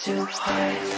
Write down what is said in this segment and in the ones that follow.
to hide.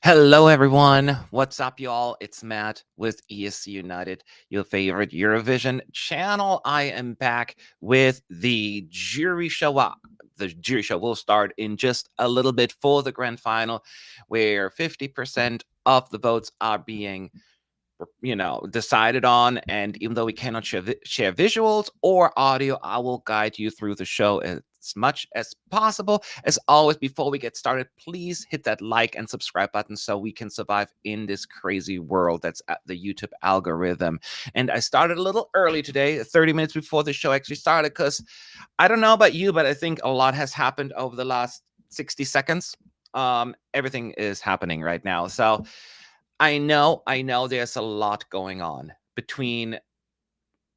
Hello, everyone. What's up, y'all? It's Matt with ESC United, your favorite Eurovision channel. I am back with the jury show. The jury show will start in just a little bit for the grand final, where 50% of the votes are being decided on. And even though we cannot share visuals or audio, I will guide you through the show as much as possible. As always, before we get started, please hit that like and subscribe button so we can survive in this crazy world that's at the YouTube algorithm. And I started a little early today, 30 minutes before the show actually started, because I don't know about you, but I think a lot has happened over the last 60 seconds. Everything is happening right now. So I know there's a lot going on between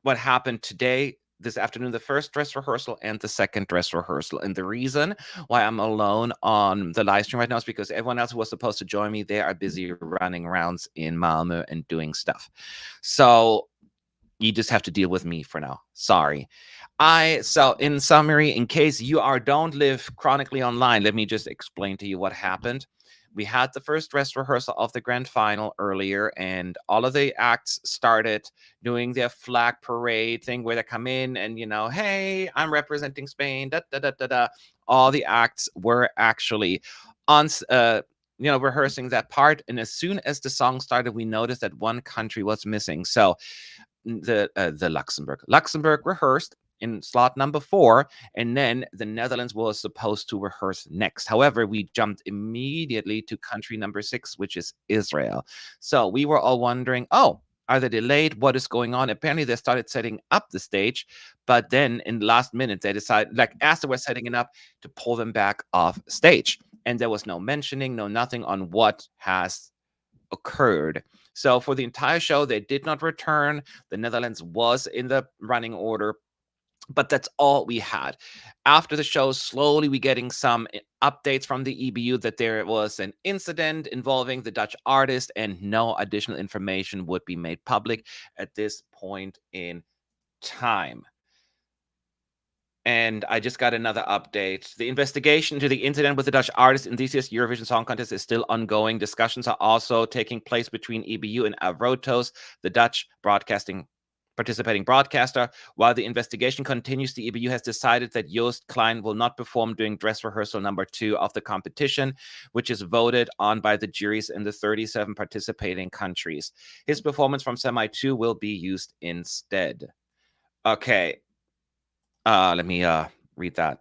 what happened today, this afternoon, the first dress rehearsal and the second dress rehearsal. And the reason why I'm alone on the live stream right now is because everyone else who was supposed to join me, they are busy running rounds in Malmö and doing stuff. So you just have to deal with me for now. Sorry. So in summary, in case you don't live chronically online, let me just explain to you what happened. We had the first dress rehearsal of the grand final earlier, and all of the acts started doing their flag parade thing where they come in and, hey, I'm representing Spain, da da da da da. All the acts were actually on, rehearsing that part. And as soon as the song started, we noticed that one country was missing. So the Luxembourg rehearsed in slot number 4, and then the Netherlands was supposed to rehearse next. However, we jumped immediately to country number 6, which is Israel. So we were all wondering, are they delayed? What is going on? Apparently, they started setting up the stage, but then in the last minute, they decided, as they were setting it up, to pull them back off stage. And there was no mentioning, no nothing on what has occurred. So for the entire show, they did not return. The Netherlands was in the running order, but that's all we had. After the show, slowly we getting some updates from the EBU that there was an incident involving the Dutch artist, and no additional information would be made public at this point in time. And I just got another update. The investigation into the incident with the Dutch artist in this year's Eurovision Song Contest is still ongoing. Discussions are also taking place between EBU and Avrotos, the Dutch participating broadcaster. While the investigation continues, the EBU has decided that Joost Klein will not perform during dress rehearsal number 2 of the competition, which is voted on by the juries in the 37 participating countries. His performance from Semi 2 will be used instead. Okay. Let me read that.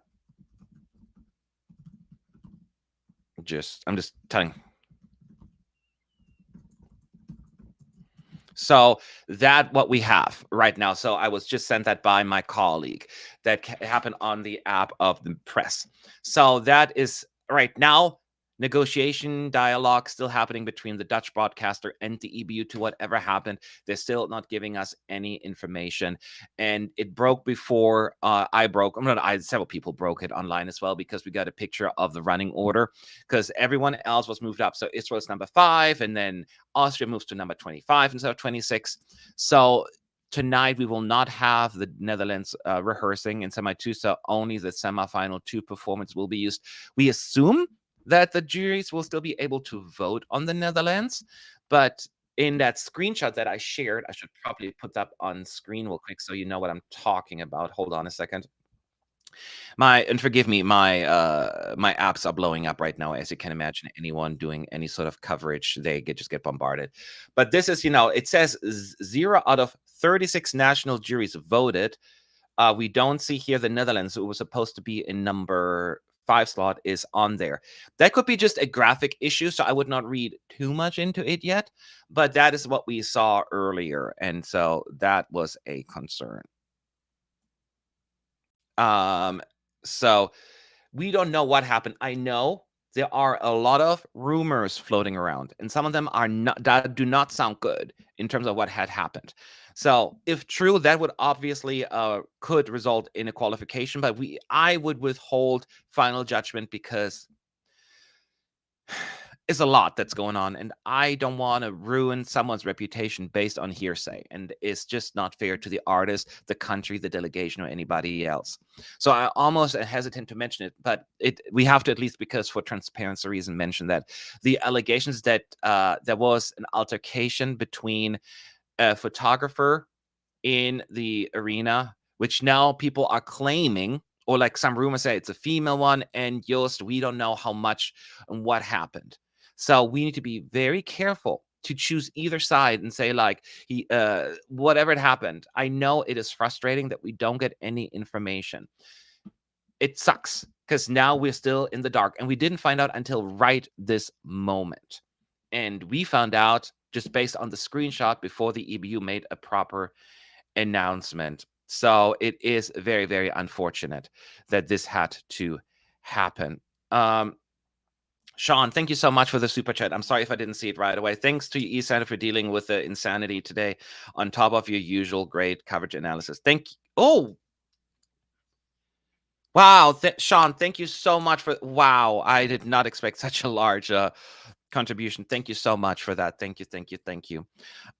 I'm just telling. So that what we have right now. So I was just sent that by my colleague. That happened on the app of the press. So that is right now. Negotiation dialogue still happening between the Dutch broadcaster and the EBU to whatever happened. They're still not giving us any information. And it broke before I broke. Several people broke it online as well, because we got a picture of the running order, because everyone else was moved up. So Israel's number 5, and then Austria moves to number 25 instead of 26. So tonight we will not have the Netherlands rehearsing in semi 2, so only the semifinal 2 performance will be used. We assume that the juries will still be able to vote on the Netherlands, but in that screenshot that I shared, I should probably put that on screen real quick so you know what I'm talking about. Hold on a second. And forgive me, my apps are blowing up right now. As you can imagine, anyone doing any sort of coverage, they just get bombarded. But this is, it says 0 out of 36 national juries voted. We don't see here the Netherlands, who was supposed to be in number 5 slot, is on there. That could be just a graphic issue, so I would not read too much into it yet. But that is what we saw earlier, and so that was a concern. So we don't know what happened. I know there are a lot of rumors floating around, and some of them are not, that do not sound good in terms of what had happened. So if true, that would obviously could result in a qualification, but I would withhold final judgment because it's a lot that's going on, and I don't want to ruin someone's reputation based on hearsay, and it's just not fair to the artist, the country, the delegation, or anybody else. So I almost hesitant to mention it, but we have to, at least because for transparency reason, mention that the allegations that there was an altercation between a photographer in the arena, which now people are claiming, or like some rumors say it's a female one, and Joost, we don't know how much and what happened. So we need to be very careful to choose either side and say, like, whatever it happened. I know it is frustrating that we don't get any information. It sucks because now we're still in the dark, and we didn't find out until right this moment. And we found out just based on the screenshot before the EBU made a proper announcement. So it is very, very unfortunate that this had to happen. Sean, thank you so much for the super chat. I'm sorry if I didn't see it right away. Thanks to you, Isaak, for dealing with the insanity today on top of your usual great coverage analysis. Thank you. Oh, wow. Sean, thank you so much for. Wow. I did not expect such a large contribution. Thank you so much for that. Thank you. Thank you. Thank you.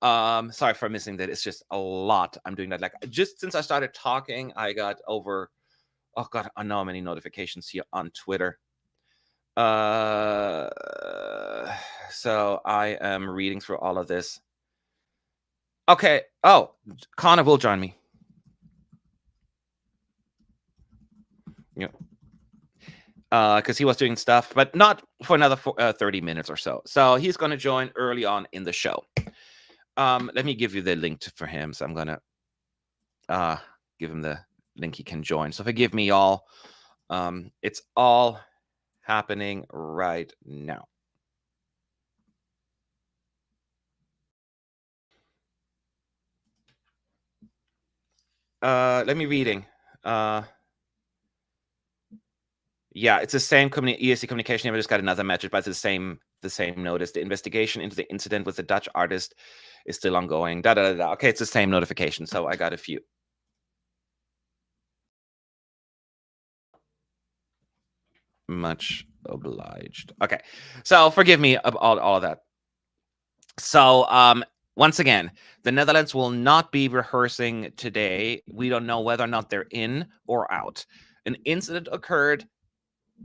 Sorry for missing that. It's just a lot. I'm doing that. Like, just since I started talking, I got over, oh God, I know how many notifications here on Twitter. So I am reading through all of this. Okay. Oh, Connor will join me. Yeah. Because he was doing stuff, but not for another 30 minutes or so. So he's going to join early on in the show. Let me give you the link for him. So I'm going to give him the link he can join. So forgive me, y'all. It's all happening right now. Let me reading. Yeah, it's the same ESC communication. I just got another message, but it's the same notice. The investigation into the incident with the Dutch artist is still ongoing. Okay, it's the same notification. So I got a few. Much obliged. Okay, so forgive me about all of that. So once again, the Netherlands will not be rehearsing today. We don't know whether or not they're in or out. An incident occurred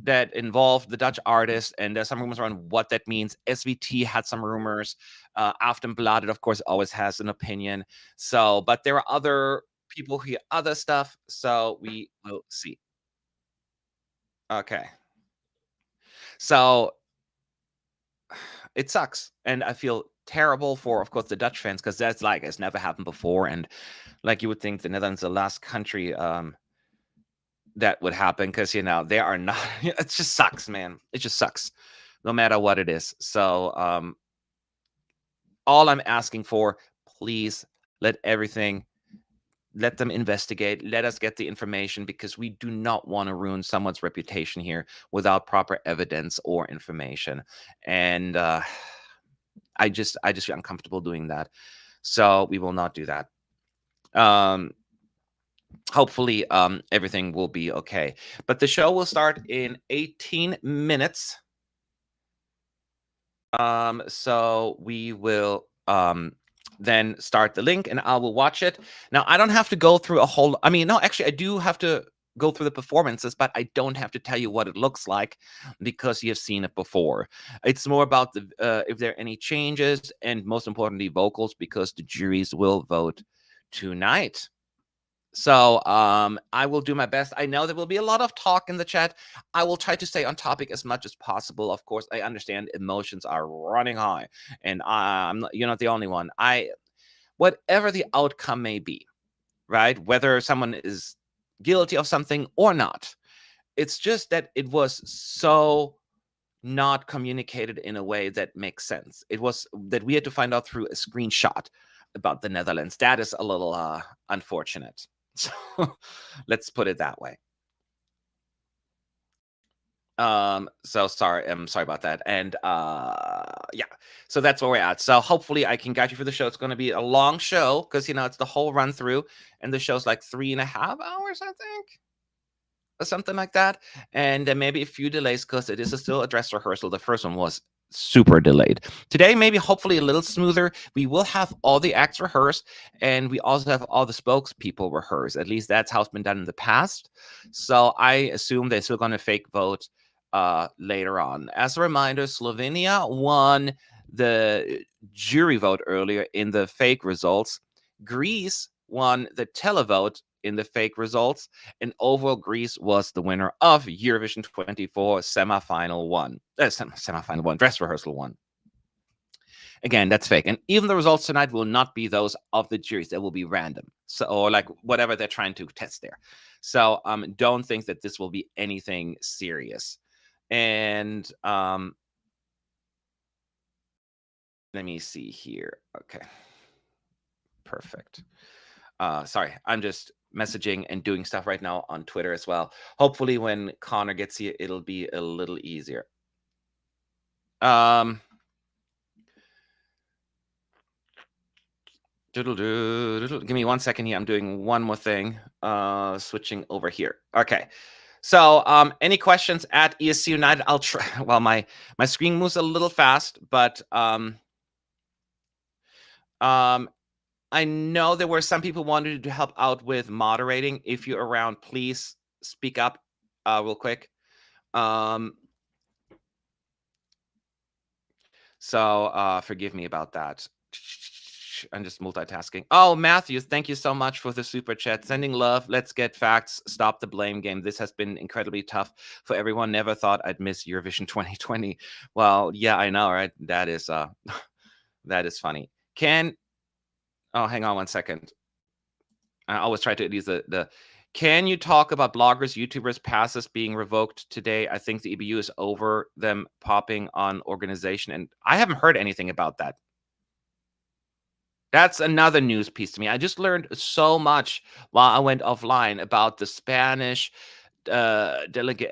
that involved the Dutch artist, and there's some rumors around what that means. SVT had some rumors. Aftenbladet, of course, always has an opinion. So, but there are other people who hear other stuff. So we will see. Okay. So it sucks, and I feel terrible for, of course, the Dutch fans, because that's like it's never happened before, and like you would think the Netherlands the last country that would happen, because they are not. It just sucks, man. It just sucks, no matter what it is. So all I'm asking for, please let them investigate. Let us get the information, because we do not want to ruin someone's reputation here without proper evidence or information. And I just feel uncomfortable doing that. So we will not do that. Hopefully everything will be okay. But the show will start in 18 minutes. So we will then start the link and I will watch it. Now, I don't have to go through a whole, I mean, no, actually, I do have to go through the performances, but I don't have to tell you what it looks like because you've seen it before. It's more about the if there are any changes and most importantly, vocals, because the juries will vote tonight. So I will do my best. I know there will be a lot of talk in the chat. I will try to stay on topic as much as possible. Of course, I understand emotions are running high, and you're not the only one. Whatever the outcome may be, right? Whether someone is guilty of something or not, it's just that it was so not communicated in a way that makes sense. It was that we had to find out through a screenshot about the Netherlands. That is a little unfortunate. So let's put it that way. So sorry, I'm sorry about that. And yeah, so that's where we're at. So hopefully I can guide you through the show. It's going to be a long show because it's the whole run through, and the show's like 3.5 hours, I think, or something like that. And then maybe a few delays because it is still a dress rehearsal. The first one was super delayed. Today, maybe hopefully a little smoother. We will have all the acts rehearsed, and we also have all the spokespeople rehearsed. At least that's how it's been done in the past. So I assume they're still going to fake vote later on. As a reminder, Slovenia won the jury vote earlier in the fake results. Greece won the televote in the fake results, and overall Greece was the winner of Eurovision 24 semifinal one, dress rehearsal one. Again, that's fake, and even the results tonight will not be those of the juries. They will be random, so or like whatever they're trying to test there. So don't think that this will be anything serious. And let me see here. Okay, perfect. Sorry, I'm just messaging and doing stuff right now on Twitter as well. Hopefully when Connor gets here, it'll be a little easier. Give me 1 second here. I'm doing one more thing. Switching over here. Okay. So any questions at ESC United? I'll try. Well, my screen moves a little fast, but I know there were some people wanted to help out with moderating. If you're around, please speak up real quick. So forgive me about that. I'm just multitasking. Oh, Matthew, thank you so much for the super chat. Sending love. Let's get facts. Stop the blame game. This has been incredibly tough for everyone. Never thought I'd miss Eurovision 2020. Well, yeah, I know, right? That is that is funny. Oh, hang on 1 second. I always try to use the can you talk about bloggers, YouTubers, passes being revoked today? I think the EBU is over them popping on organization, and I haven't heard anything about that. That's another news piece to me. I just learned so much while I went offline about the Spanish journalist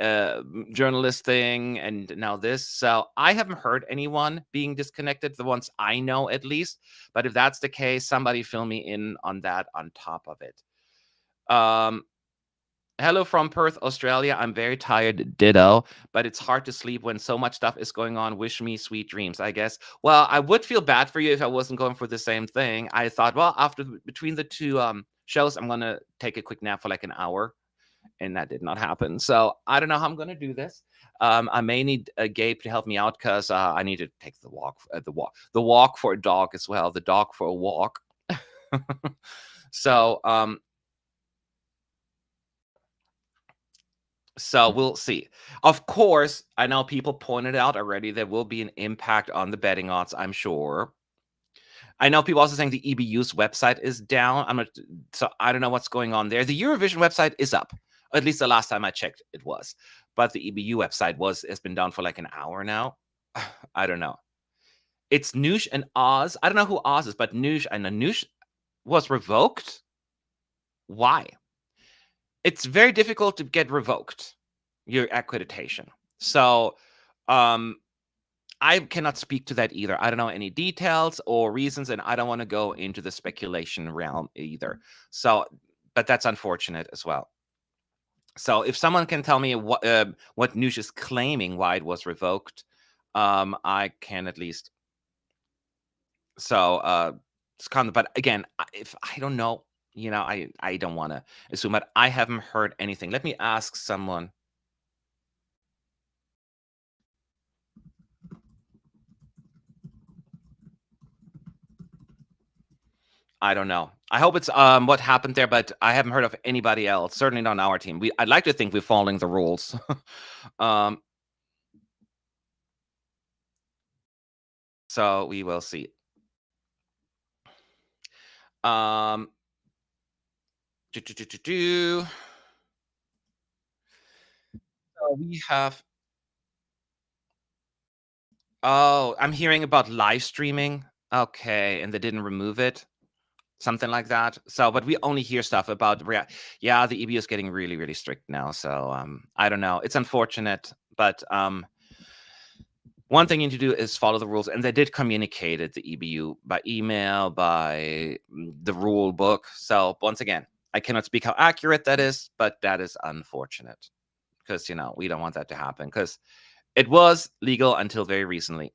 thing and now this. So I haven't heard anyone being disconnected, the ones I know at least. But if that's the case, somebody fill me in on that on top of it. Hello from Perth, Australia. I'm very tired, ditto, but it's hard to sleep when so much stuff is going on. Wish me sweet dreams, I guess. Well, I would feel bad for you if I wasn't going for the same thing. I thought, well, between the two shows, I'm going to take a quick nap for like an hour, and that did not happen. So I don't know how I'm going to do this. I may need a Gabe to help me out because I need to take the walk for a dog as well, the dog for a walk. So we'll see. Of course, I know people pointed out already there will be an impact on the betting odds, I'm sure. I know people also saying the EBU's website is down. So I don't know what's going on there. The Eurovision website is up. At least the last time I checked, it was. But the EBU website has been down for like an hour now. I don't know. It's Noosh and Oz. I don't know who Oz is, but Noosh. I know Noosh was revoked. Why? It's very difficult to get revoked, your accreditation. So I cannot speak to that either. I don't know any details or reasons, and I don't want to go into the speculation realm either. So, but that's unfortunate as well. So if someone can tell me what Noosh is claiming why it was revoked, I can at least. So but again, if I don't know, I don't want to assume, but I haven't heard anything. Let me ask someone. I don't know. I hope it's what happened there, but I haven't heard of anybody else. Certainly not on our team. I'd like to think we're following the rules. um, so we will see. Um, do, do, do, do, do. So we have. Oh, I'm hearing about live streaming. Okay, and they didn't remove it. Something like that. So, but we only hear stuff about yeah, the EBU is getting really, really strict now. So, I don't know. It's unfortunate, but one thing you need to do is follow the rules, and they did communicate it, the EBU, by email, by the rule book. So, once again, I cannot speak how accurate that is, but that is unfortunate because we don't want that to happen because it was legal until very recently.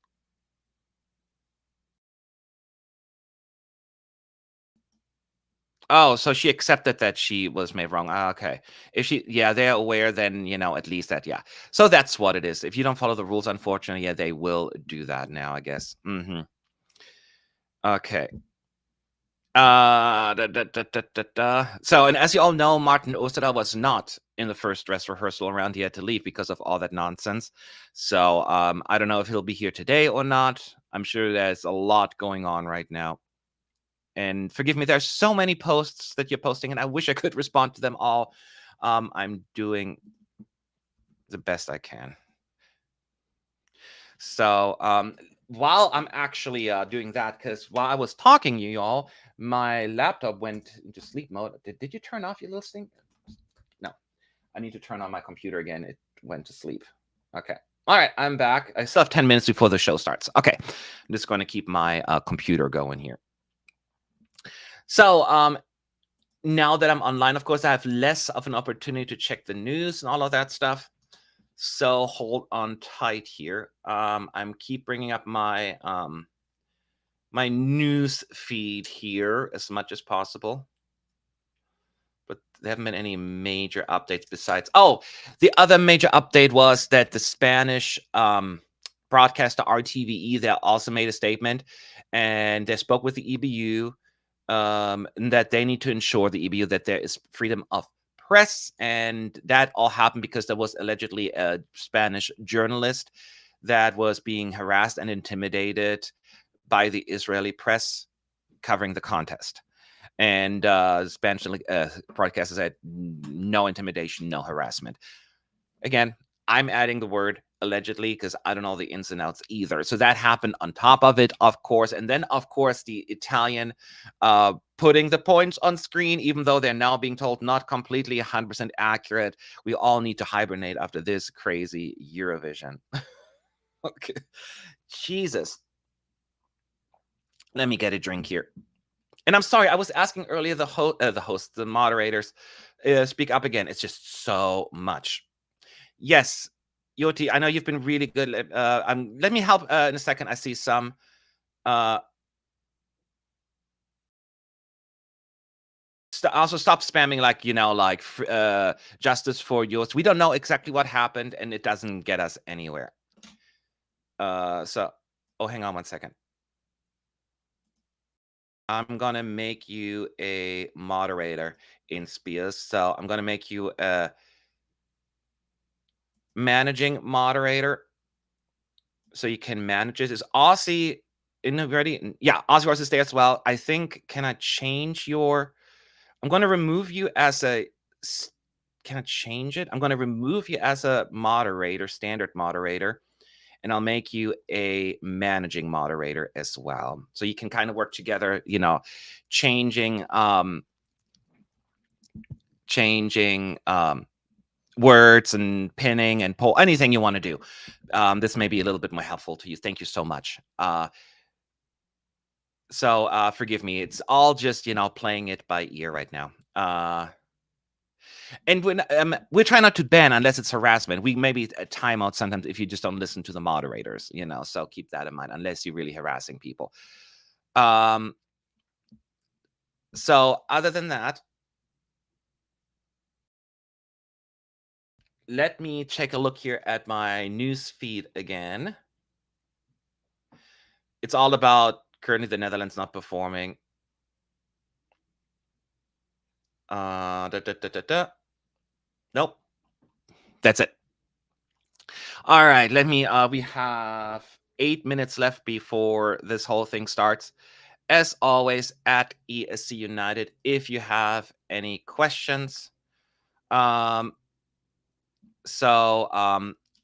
Oh, so she accepted that she was made wrong. Ah, okay. If they're aware, then, at least that, yeah. So that's what it is. If you don't follow the rules, unfortunately, yeah, they will do that now, I guess. Okay. So, and as you all know, Martin Osterdahl was not in the first dress rehearsal around. He had to leave because of all that nonsense. So, I don't know if he'll be here today or not. I'm sure there's a lot going on right now. And forgive me, there's so many posts that you're posting, and I wish I could respond to them all. I'm doing the best I can. So while I'm actually doing that, because while I was talking, you all, my laptop went into sleep mode. Did you turn off your little thing? No, I need to turn on my computer again. It went to sleep. Okay. All right, I'm back. I still have 10 minutes before the show starts. Okay, I'm just going to keep my computer going here. So now that I'm online, of course, I have less of an opportunity to check the news and all of that stuff. So hold on tight here. I'm keep bringing up my my news feed here as much as possible. But there haven't been any major updates besides. Oh, the other major update was that the Spanish broadcaster RTVE, they also made a statement, and they spoke with the EBU. And that they need to ensure the EBU that there is freedom of press, and that all happened because there was allegedly a Spanish journalist that was being harassed and intimidated by the Israeli press covering the contest. And Spanish broadcaster said no intimidation, no harassment. Again, I'm adding the word allegedly because I don't know the ins and outs either. So that happened on top of it, of course. And then, of course, the Italian putting the points on screen, even though they're now being told not completely 100% accurate. We all need to hibernate after this crazy Eurovision. Okay. Jesus. Let me get a drink here. And I'm sorry, I was asking earlier the moderators, speak up again. It's just so much. Yes, Yoti, I know you've been really good. Let me help in a second. I see some. Also, stop spamming justice for Joost. We don't know exactly what happened, and it doesn't get us anywhere. Hang on one second. I'm gonna make you a moderator in Spears. So I'm gonna make you a managing moderator, so you can manage it. Is Aussie in already? Yeah, Aussie wants to stay as well. I think. Can I change your? I'm going to remove you as a. Can I change it? I'm going to remove you as a moderator, standard moderator, and I'll make you a managing moderator as well. So you can kind of work together. Changing words and pinning and poll, anything you want to do. This may be a little bit more helpful to you. Thank you so much. So forgive me. It's all just, playing it by ear right now. And when we try not to ban unless it's harassment. We maybe a timeout sometimes if you just don't listen to the moderators, so keep that in mind unless you're really harassing people. So other than that, let me take a look here at my news feed again. It's all about currently the Netherlands not performing. Nope. That's it. All right, let me we have 8 minutes left before this whole thing starts. As always, at ESC United, if you have any questions. I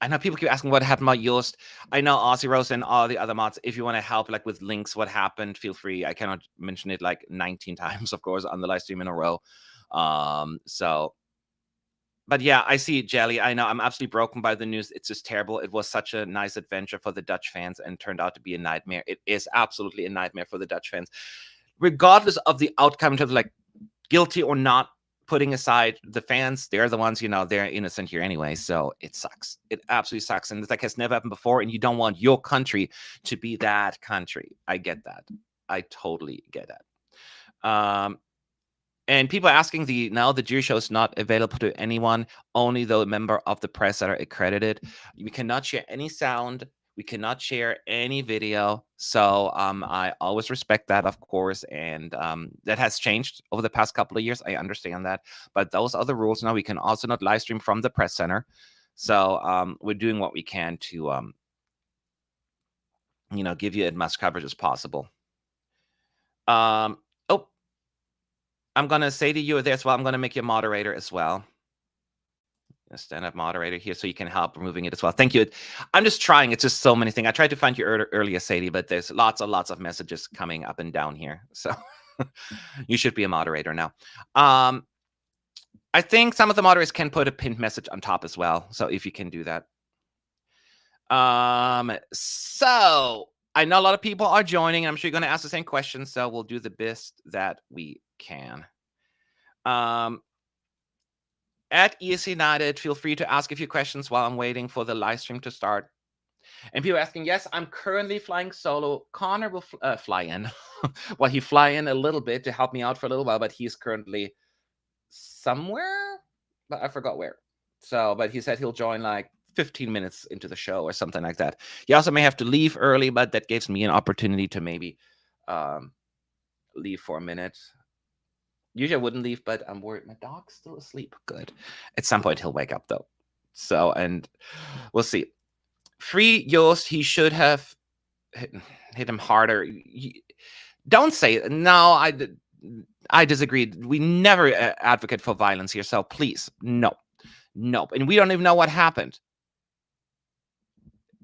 know people keep asking what happened about Joost. I know Aussie Rose and all the other mods. If you want to help, like with links, what happened, feel free. I cannot mention it like 19 times, of course, on the live stream in a row. But yeah, I see it, Jelly. I know I'm absolutely broken by the news. It's just terrible. It was such a nice adventure for the Dutch fans and turned out to be a nightmare. It is absolutely a nightmare for the Dutch fans, regardless of the outcome in terms of like guilty or not. Putting aside the fans, they're the ones, they're innocent here anyway. So it sucks. It absolutely sucks. And it's like has never happened before. And you don't want your country to be that country. I get that. I totally get that. And people are asking now the jury show is not available to anyone, only the member of the press that are accredited. We cannot share any sound. We cannot share any video. So I always respect that, of course. And that has changed over the past couple of years. I understand that. But those are the rules now. We can also not live stream from the press center. So we're doing what we can to, give you as much coverage as possible. Oh, I'm going to say to you there as well, I'm going to make you a moderator as well. A stand-up moderator here so you can help removing it as well. Thank you. I'm just trying. It's just so many things. I tried to find you earlier, Sadie, but there's lots of messages coming up and down here. So you should be a moderator now. I think some of the moderators can put a pinned message on top as well. So if you can do that. So I know a lot of people are joining. I'm sure you're going to ask the same questions. So we'll do the best that we can. At ES United, feel free to ask a few questions while I'm waiting for the live stream to start. And people are asking, yes, I'm currently flying solo. Connor will fly in. Well, he fly in a little bit to help me out for a little while, but he's currently somewhere, but I forgot where. So, but he said he'll join like 15 minutes into the show or something like that. He also may have to leave early, but that gives me an opportunity to maybe leave for a minute. Usually I wouldn't leave, but I'm worried. My dog's still asleep. Good. At some point he'll wake up though. So, and we'll see. Free Joost, he should have hit him harder. Don't say it. No, I disagree. We never advocate for violence here. So please, no. And we don't even know what happened.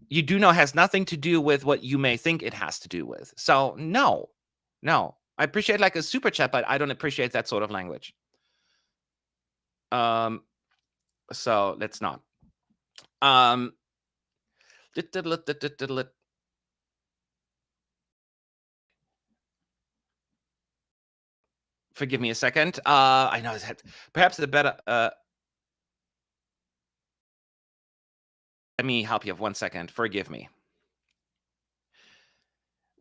You do know it has nothing to do with what you may think it has to do with. So no. I appreciate like a super chat, but I don't appreciate that sort of language. So let's not. Forgive me a second. I know that perhaps the better. Let me help you 1 second. Forgive me.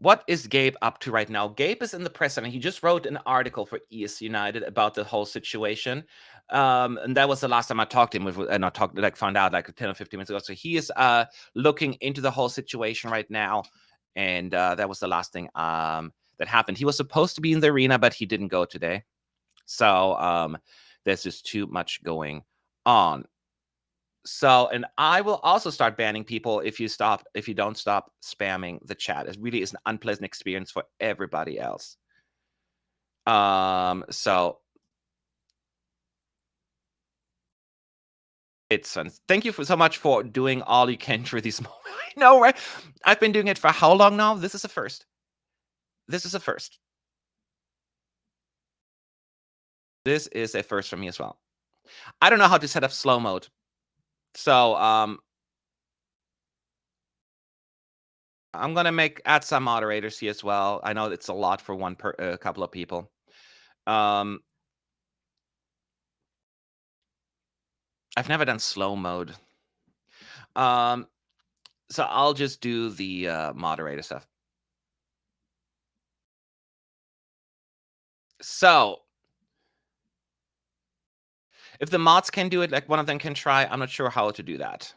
What is Gabe up to right now? Gabe is in the press center. He just wrote an article for ES United about the whole situation. And that was the last time I talked to him and I found out like 10 or 15 minutes ago. So he is looking into the whole situation right now. And that was the last thing that happened. He was supposed to be in the arena, but he didn't go today. So there's just too much going on. So, and I will also start banning people if you don't stop spamming the chat. It really is an unpleasant experience for everybody else. So it's fun. Thank you so much for doing all you can through these moments. I know, right? I've been doing it for how long now? This is a first. This is a first for me as well. I don't know how to set up slow mode. So, I'm gonna add some moderators here as well. I know it's a lot for a couple of people. I've never done slow mode. So I'll just do the moderator stuff. So if the mods can do it, like one of them can try, I'm not sure how to do that.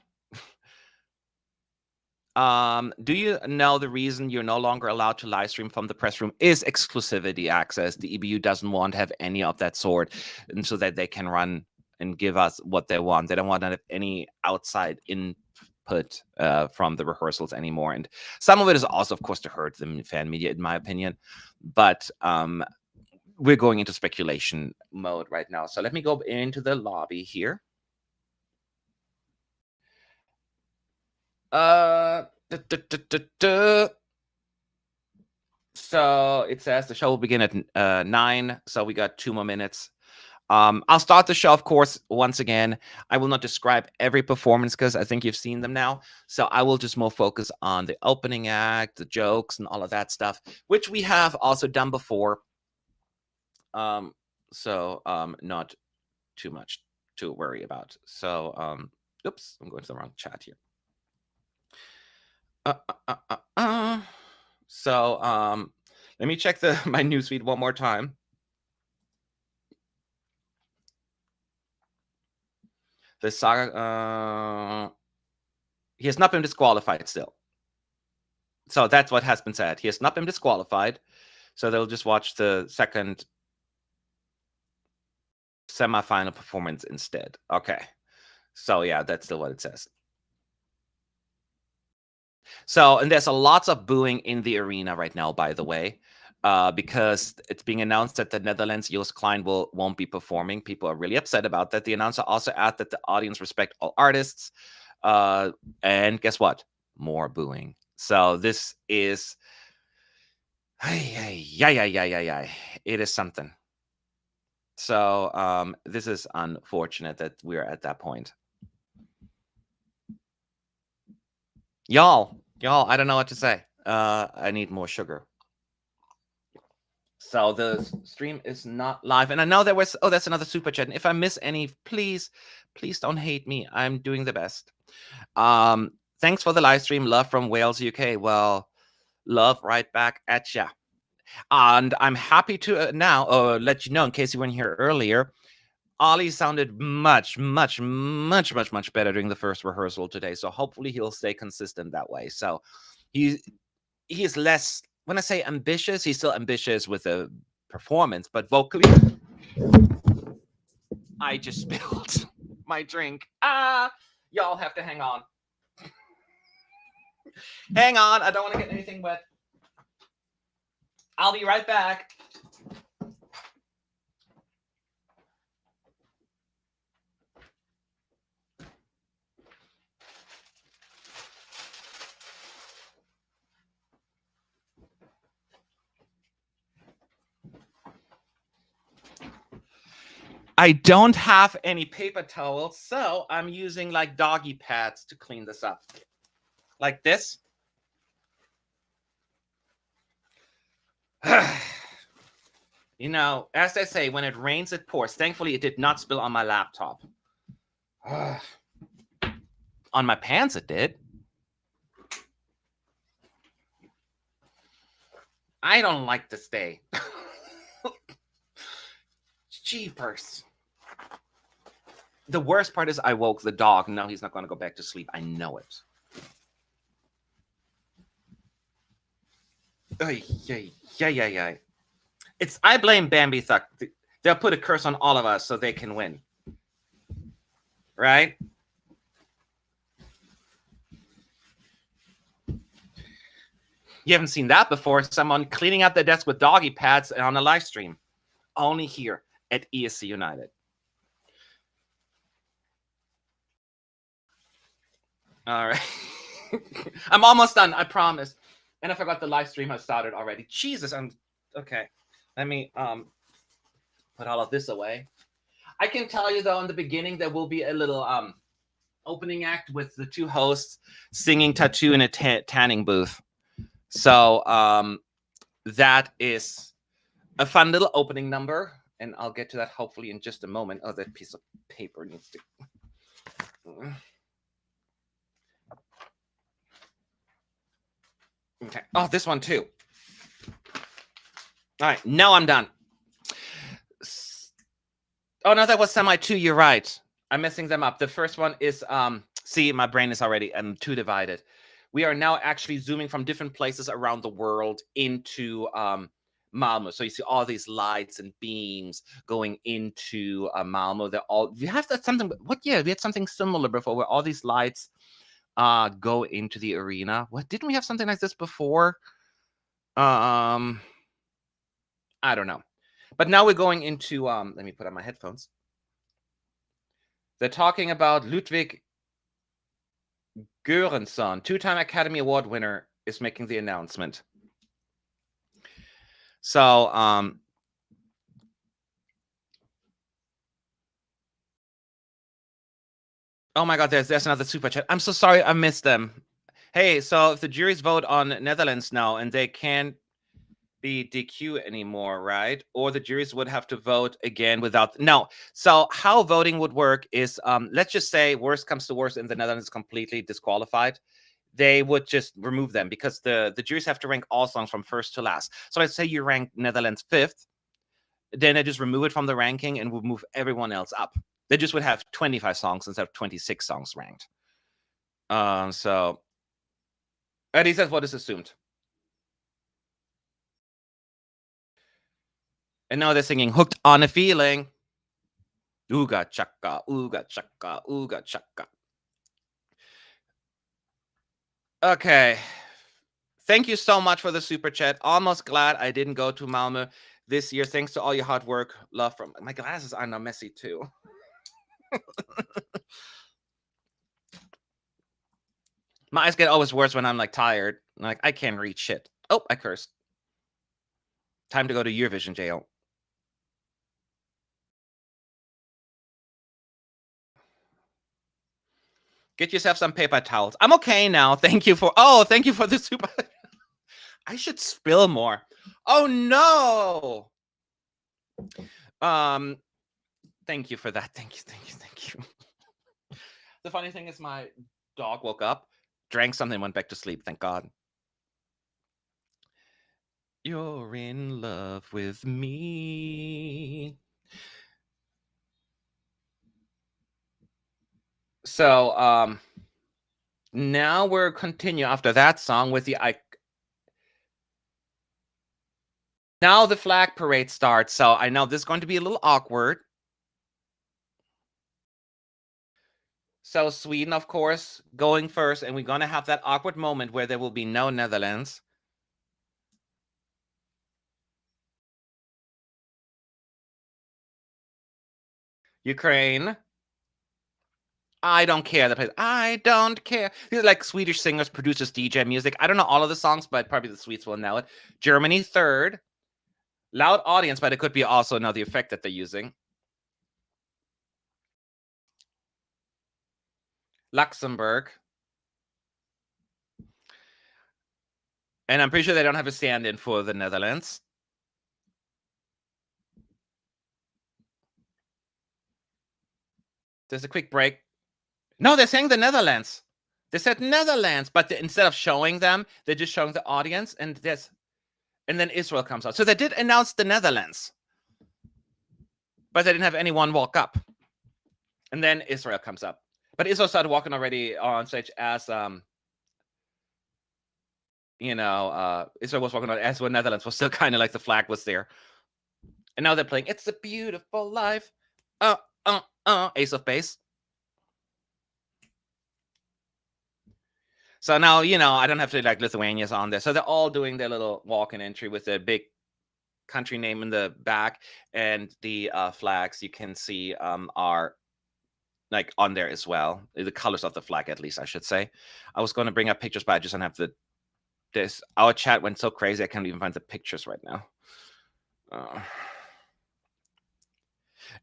Do you know the reason you're no longer allowed to live stream from the press room is exclusivity access? The EBU doesn't want to have any of that sort, and so that they can run and give us what they want. They don't want to have any outside input from the rehearsals anymore. And some of it is also, of course, to hurt the fan media, in my opinion. But we're going into speculation mode right now. So let me go into the lobby here. So it says the show will begin at 9. So we got 2 more minutes. I'll start the show, of course, once again. I will not describe every performance because I think you've seen them now. So I will just more focus on the opening act, the jokes, and all of that stuff, which we have also done before. So not too much to worry about. So, oops, I'm going to the wrong chat here. So, let me check my newsfeed one more time. The saga, he has not been disqualified still. So that's what has been said. He has not been disqualified. So they'll just watch the second semifinal performance instead. Okay. So yeah, that's still what it says. So, and there's lots of booing in the arena right now, by the way, because it's being announced that the Netherlands, Joost Klein won't be performing. People are really upset about that. The announcer also added that the audience respect all artists. And guess what? More booing. So this is, it is something. So this is unfortunate that we're at that point. Y'all, I don't know what to say. I need more sugar. So the stream is not live. And I know there was, that's another super chat. And if I miss any, please don't hate me. I'm doing the best. Thanks for the live stream. Love from Wales, UK. Well, love right back at ya. And I'm happy to now let you know, in case you weren't here earlier, Olly sounded much better during the first rehearsal today. So hopefully he'll stay consistent that way. So he is less, when I say ambitious, he's still ambitious with the performance, but vocally, I just spilled my drink. Y'all have to hang on. Hang on, I don't want to get anything wet. I'll be right back. I don't have any paper towels, so I'm using like doggy pads to clean this up. Like this. You know, as they say, when it rains, it pours. Thankfully, it did not spill on my laptop. On my pants, it did. I don't like this day. Jeepers. The worst part is I woke the dog. No, he's not going to go back to sleep. I know it. Yeah. I blame Bambie Thuck. They'll put a curse on all of us so they can win. Right? You haven't seen that before. Someone cleaning out their desk with doggy pads on a live stream. Only here at ESC United. All right. I'm almost done, I promise. And I forgot the live stream has started already. Jesus, okay. Let me put all of this away. I can tell you though, in the beginning there will be a little opening act with the two hosts singing "Tattoo" in a tanning booth. So that is a fun little opening number, and I'll get to that hopefully in just a moment. Oh, that piece of paper needs to. Okay. Oh, this one too. All right, now I'm done. Oh, no, that was semi 2. You're right. I'm messing them up. The first one is, see, my brain is already too divided. We are now actually zooming from different places around the world into Malmo. So you see all these lights and beams going into Malmo. They're all, we have that something, what year? We had something similar before where all these lights go into the arena. What, didn't we have something like this before? I don't know. But now we're going into, let me put on my headphones. They're talking about Ludwig Göransson, two-time Academy Award winner, is making the announcement. So, oh my God, there's another super chat. I'm so sorry I missed them. Hey, so if the juries vote on Netherlands now and they can't be DQ anymore, right? Or the juries would have to vote again without, no. So how voting would work is, let's just say worst comes to worst and the Netherlands is completely disqualified. They would just remove them because the juries have to rank all songs from first to last. So let's say you rank Netherlands 5th, then they just remove it from the ranking and would move everyone else up. They just would have 25 songs instead of 26 songs ranked. So Eddie says what is assumed. And now they're singing Hooked on a Feeling. Ooga chaka, ooga chaka, ooga chaka. Okay. Thank you so much for the super chat. Almost glad I didn't go to Malmö this year. Thanks to all your hard work. Love from my glasses are now messy too. My eyes get always worse when I'm like tired. Like I can't read shit. Oh, I cursed. Time to go to Eurovision jail. Get yourself some paper towels. I'm okay now. Thank you for the super. I should spill more. Oh no. Thank you for that. Thank you. The funny thing is my dog woke up, drank something, went back to sleep. Thank God. You're in love with me. So, now we're continue after that song with the now the flag parade starts. So I know this is going to be a little awkward. So Sweden, of course, going first, and we're going to have that awkward moment where there will be no Netherlands. Ukraine. I don't care. That plays. I don't care. These are like Swedish singers, producers, DJ music. I don't know all of the songs, but probably the Swedes will know it. Germany third. Loud audience, but it could be also now the effect that they're using. Luxembourg. And I'm pretty sure they don't have a stand-in for the Netherlands. There's a quick break. No, they're saying the Netherlands. They said Netherlands, but instead of showing them, they're just showing the audience, and then Israel comes out. So they did announce the Netherlands, but they didn't have anyone walk up. And then Israel comes up. But Israel started walking already on stage as Israel was walking on as well. Netherlands was still kind of like the flag was there. And now they're playing It's a Beautiful Life. Ace of Base. So now, I don't have to like Lithuania's on there. So they're all doing their little walk-in entry with their big country name in the back, and the flags you can see are like on there as well. The colors of the flag, at least I should say. I was going to bring up pictures, but I just don't have our chat went so crazy I can't even find the pictures right now.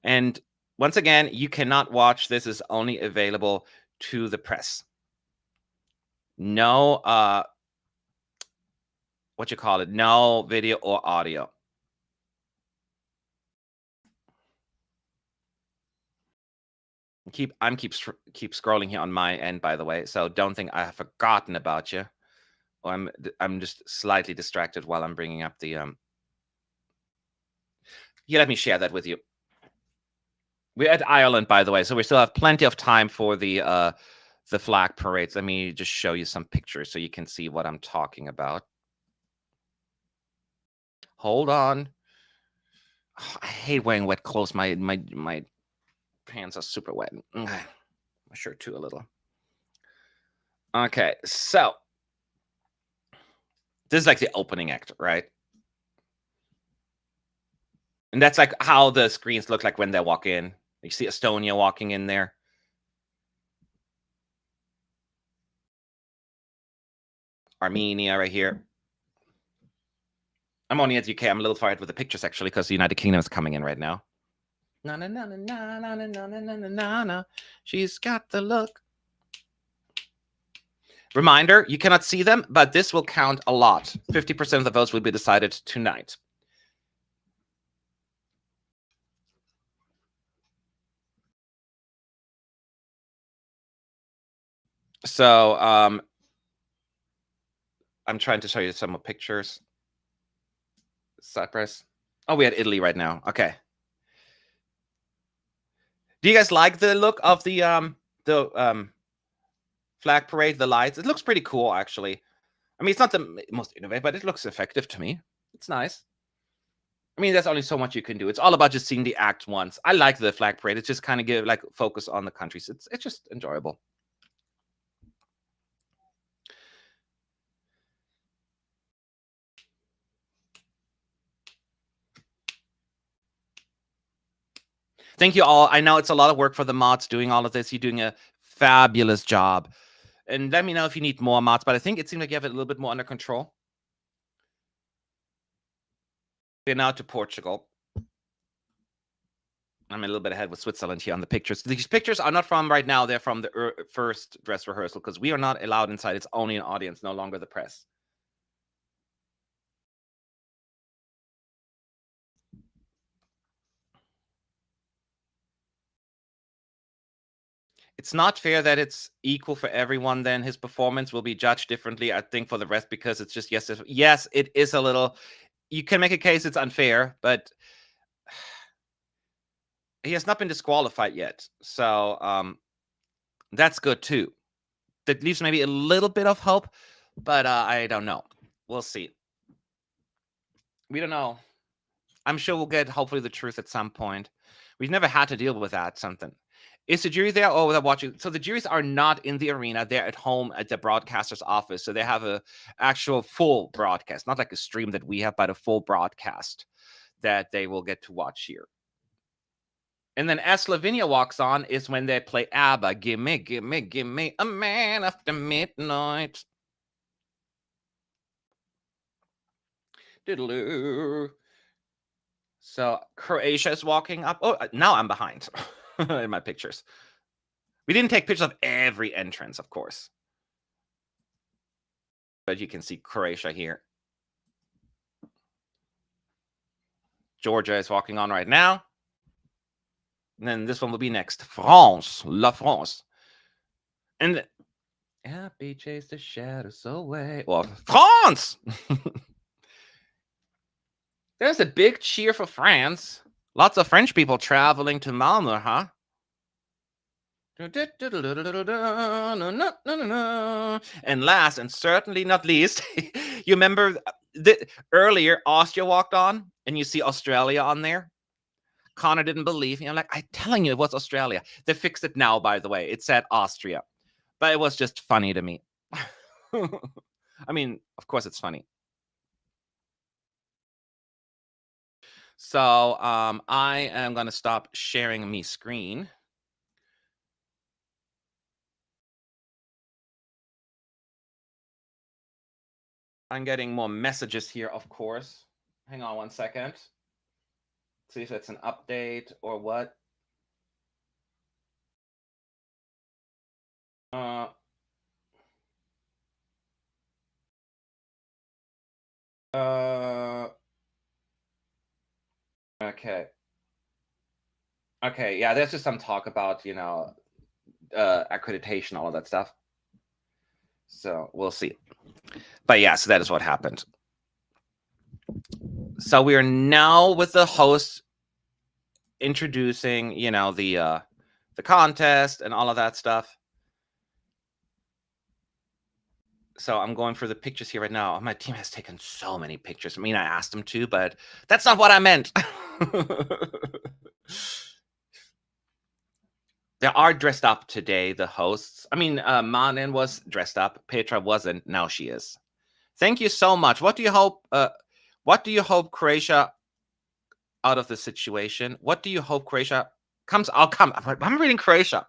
And once again, you cannot watch. This is only available to the press. No, no video or audio. I'm keep scrolling here on my end, by the way, so don't think I have forgotten about you, or I'm just slightly distracted while I'm bringing up the Here, let me share that with you. We're at Ireland, by the way, so we still have plenty of time for the flag parades. Let me just show you some pictures so you can see what I'm talking about. Hold on. Oh, I hate wearing wet clothes. My pants are super wet. My shirt too a little. Okay, so this is like the opening act, right? And that's like how the screens look like when they walk in. You see Estonia walking in there. Armenia right here. I'm only at UK. I'm a little fired with the pictures actually because the United Kingdom is coming in right now. Na na na na na na na na na na na na. She's got the look. Reminder, you cannot see them, but this will count a lot. 50% of the votes will be decided tonight. So, I'm trying to show you some more pictures. Cyprus. Oh, we had Italy right now. Okay. Do you guys like the look of the flag parade, the lights? It looks pretty cool, actually. I mean, it's not the most innovative, but it looks effective to me. It's nice. I mean, there's only so much you can do. It's all about just seeing the act once. I like the flag parade. It's just kind of give like focus on the countries. It's just enjoyable. Thank you all. I know it's a lot of work for the mods doing all of this. You're doing a fabulous job. And let me know if you need more mods, but I think it seems like you have it a little bit more under control. We're now to Portugal. I'm a little bit ahead with Switzerland here on the pictures. These pictures are not from right now. They're from the first dress rehearsal because we are not allowed inside. It's only an audience, no longer the press. It's not fair that it's equal for everyone. Then his performance will be judged differently, I think, for the rest because it's just yes, it is a little. You can make a case it's unfair, but he has not been disqualified yet, so that's good too. That leaves maybe a little bit of hope, but I don't know. We'll see. We don't know. I'm sure we'll get hopefully the truth at some point. We've never had to deal with that. Something. Is the jury there? Oh, they're watching. So the juries are not in the arena. They're at home at the broadcaster's office. So they have a actual full broadcast, not like a stream that we have, but a full broadcast that they will get to watch here. And then as Slovenia walks on is when they play ABBA. Gimme, gimme, gimme a man after midnight. Diddle-oo. So Croatia is walking up. Oh, now I'm behind in my pictures. We didn't take pictures of every entrance, of course. But you can see Croatia here. Georgia is walking on right now. And then this one will be next. France. La France. And happy chase the shadows away. Well, France! There's a big cheer for France. Lots of French people traveling to Malmö, huh? And last and certainly not least, you remember earlier Austria walked on and you see Australia on there? Connor didn't believe me. I'm like, I'm telling you it was Australia. They fixed it now, by the way. It said Austria. But it was just funny to me. I mean, of course it's funny. So I am going to stop sharing me screen. I'm getting more messages here, of course. Hang on one second. See if it's an update or what. Okay. Okay, yeah, there's just some talk about, accreditation, all of that stuff. So we'll see. But yeah, so that is what happened. So we are now with the host introducing, you know, the contest and all of that stuff. So I'm going for the pictures here right now. My team has taken so many pictures. I mean, I asked them to, but that's not what I meant. They are dressed up today, the hosts. I mean, Manin was dressed up. Petra wasn't. Now she is. Thank you so much. What do you hope? What do you hope Croatia out of the situation? What do you hope Croatia comes? I'll come. I'm reading Croatia.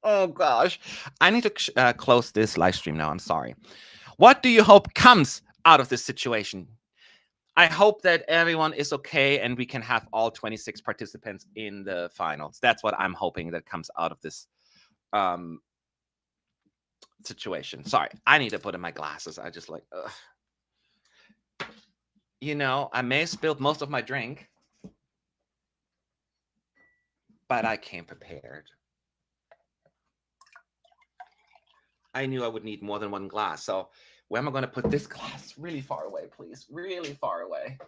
Oh gosh, I need to close this live stream now. I'm sorry. What do you hope comes out of this situation? I hope that everyone is okay and we can have all 26 participants in the finals. That's what I'm hoping that comes out of this situation. Sorry, I need to put in my glasses. I just like, ugh. You know, I may have spilled most of my drink, but I came prepared. I knew I would need more than one glass. So where am I going to put this glass? Really far away, please. Really far away.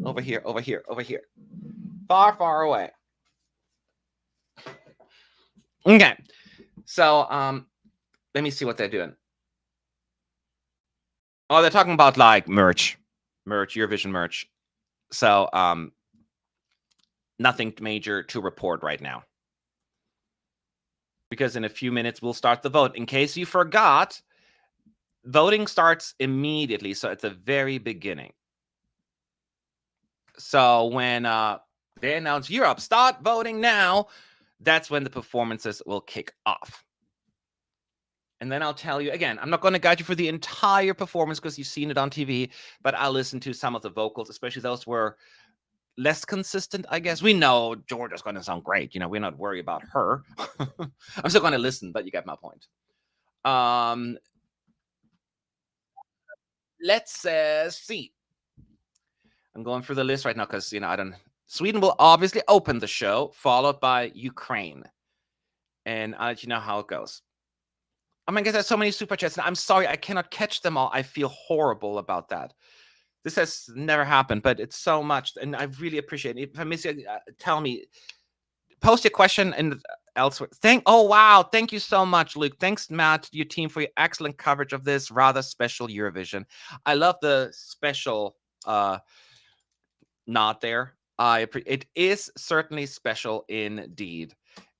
Over here, over here, over here. Far, far away. Okay. So let me see what they're doing. Oh, they're talking about like merch, Eurovision merch. So nothing major to report right now. Because in a few minutes, we'll start the vote. In case you forgot, voting starts immediately. So at the very beginning. So when they announce Europe, start voting now, that's when the performances will kick off. And then I'll tell you, again, I'm not going to guide you for the entire performance because you've seen it on TV, but I'll listen to some of the vocals, especially those were less consistent, I guess. We know Georgia's going to sound great. You know, we're not worried about her. I'm still going to listen, but you get my point. Let's see. I'm going through the list right now because, you know, I don't... Sweden will obviously open the show, followed by Ukraine. And I'll let you know how it goes. Oh my God, there's so many super chats. I'm sorry, I cannot catch them all. I feel horrible about that. This has never happened, but it's so much, and I really appreciate it. If I miss you, tell me. Post your question and elsewhere. Oh wow, thank you so much, Luke. Thanks, Matt, your team, for your excellent coverage of this rather special Eurovision. I love the special nod there. It is certainly special indeed.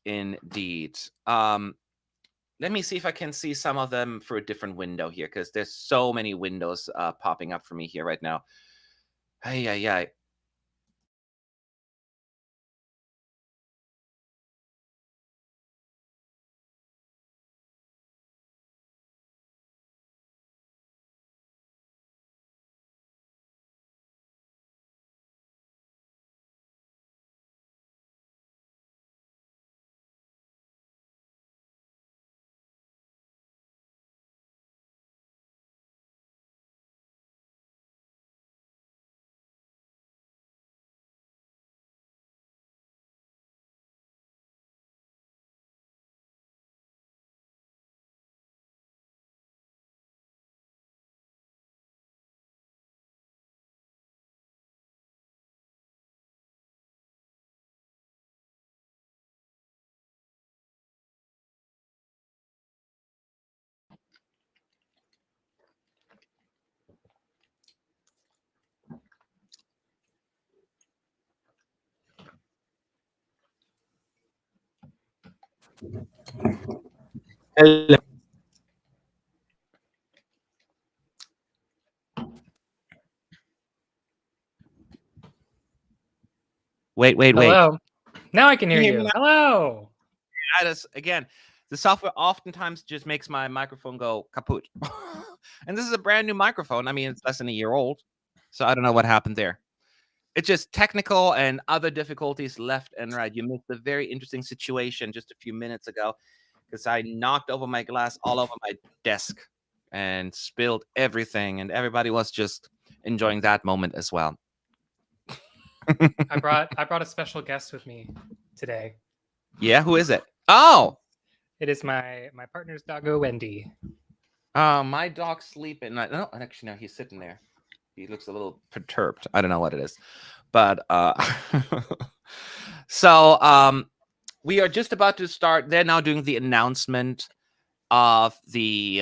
Indeed. Let me see if I can see some of them through a different window here, because there's so many windows popping up for me here right now. Hey. Hello. Wait. Hello. Now I can hear Can you hear me you. now? Hello. Again, the software oftentimes just makes my microphone go kaput. And this is a brand new microphone. I mean, it's less than a year old. So I don't know what happened there. It's just technical and other difficulties left and right. You missed a very interesting situation just a few minutes ago because I knocked over my glass all over my desk and spilled everything. And everybody was just enjoying that moment as well. I brought a special guest with me today. Yeah, who is it? Oh, it is my partner's doggo, Wendy. My dog's sleeping. No, actually, no, he's sitting there. He looks a little perturbed. I don't know what it is. But so we are just about to start. They're now doing the announcement of the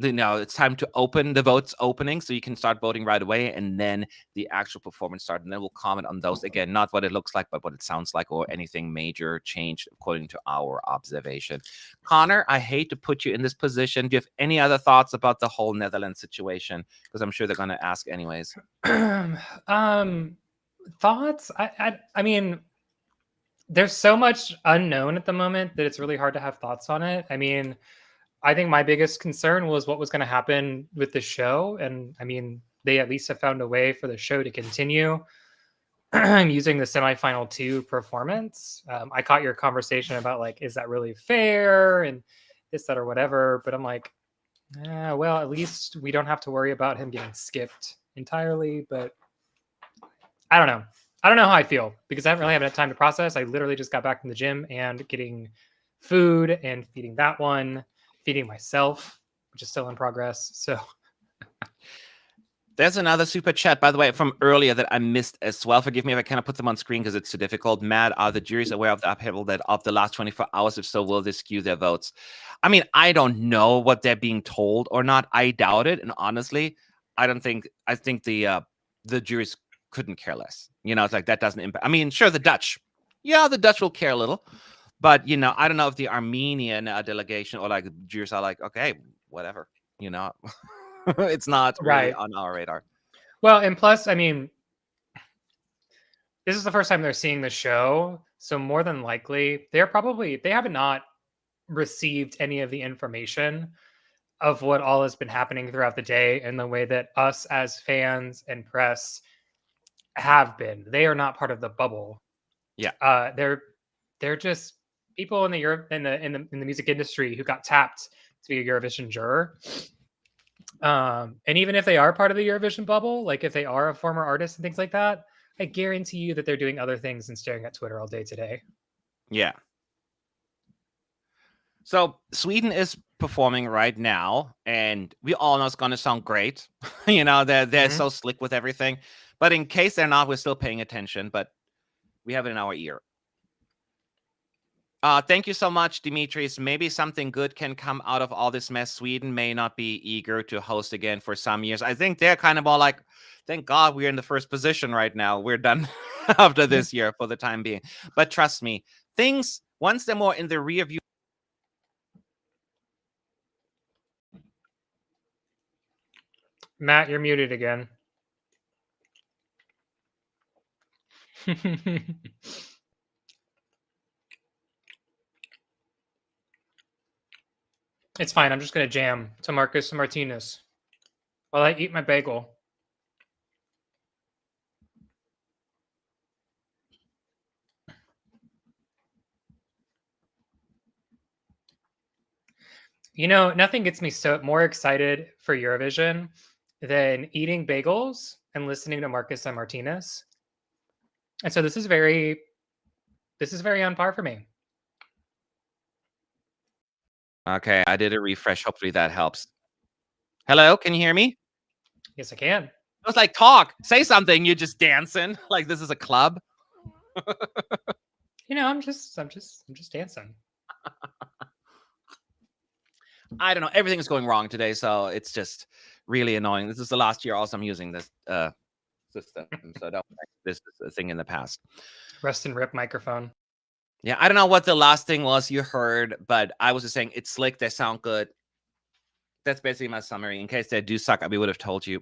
it's time to open the votes opening, so you can start voting right away, and then the actual performance starts, and then we'll comment on those again, not what it looks like, but what it sounds like, or anything major changed according to our observation. Connor, I hate to put you in this position. Do you have any other thoughts about the whole Netherlands situation? Because I'm sure they're going to ask anyways. Thoughts? I mean, there's so much unknown at the moment that it's really hard to have thoughts on it. I mean, I think my biggest concern was what was going to happen with the show. And I mean, they at least have found a way for the show to continue using the semifinal 2 performance. I caught your conversation about like, is that really fair? And this, that, or whatever. But I'm like, well, at least we don't have to worry about him getting skipped entirely. But I don't know. I don't know how I feel because I haven't really had enough time to process. I literally just got back from the gym and getting food and feeding that one, feeding myself, which is still in progress. So there's another super chat, by the way, from earlier that I missed as well. Forgive me if I cannot put them on screen because it's too difficult. Matt, are the juries aware of the upheaval that of the last 24 hours? If so, will this skew their votes? I mean, I don't know what they're being told or not. I doubt it. And honestly, I think the juries couldn't care less. It's like that doesn't impact. I mean, sure, the Dutch will care a little. But, I don't know if the Armenian delegation or like Jews are like, okay, whatever, it's not really on our radar. Well, and plus, I mean, this is the first time they're seeing the show. So more than likely, they have not received any of the information of what all has been happening throughout the day in the way that us as fans and press have been. They are not part of the bubble. Yeah. They're just people in the music industry who got tapped to be a Eurovision juror. And even if they are part of the Eurovision bubble, like if they are a former artist and things like that, I guarantee you that they're doing other things than staring at Twitter all day today. Yeah. So Sweden is performing right now, and we all know it's going to sound great. They're so slick with everything. But in case they're not, we're still paying attention, but we have it in our ear. Thank you so much, Dimitris. Maybe something good can come out of all this mess. Sweden may not be eager to host again for some years. I think they're kind of all like, thank God we're in the first position right now. We're done after this year for the time being. But trust me, things, once they're more in the rear view. Matt, you're muted again. It's fine. I'm just going to jam to Marcus and Martinus while I eat my bagel. Nothing gets me more excited for Eurovision than eating bagels and listening to Marcus and Martinus. And so this is very on par for me. Okay, I did a refresh. Hopefully that helps. Hello, can you hear me? Yes, I can. I was like, talk, say something. You're just dancing like this is a club. I'm just dancing. I don't know. Everything is going wrong today, so it's just really annoying. This is the last year also I'm using this system, so don't think this is a thing in the past. Rest and rip microphone. Yeah, I don't know what the last thing was you heard, but I was just saying it's slick. They sound good. That's basically my summary. In case they do suck, we would have told you.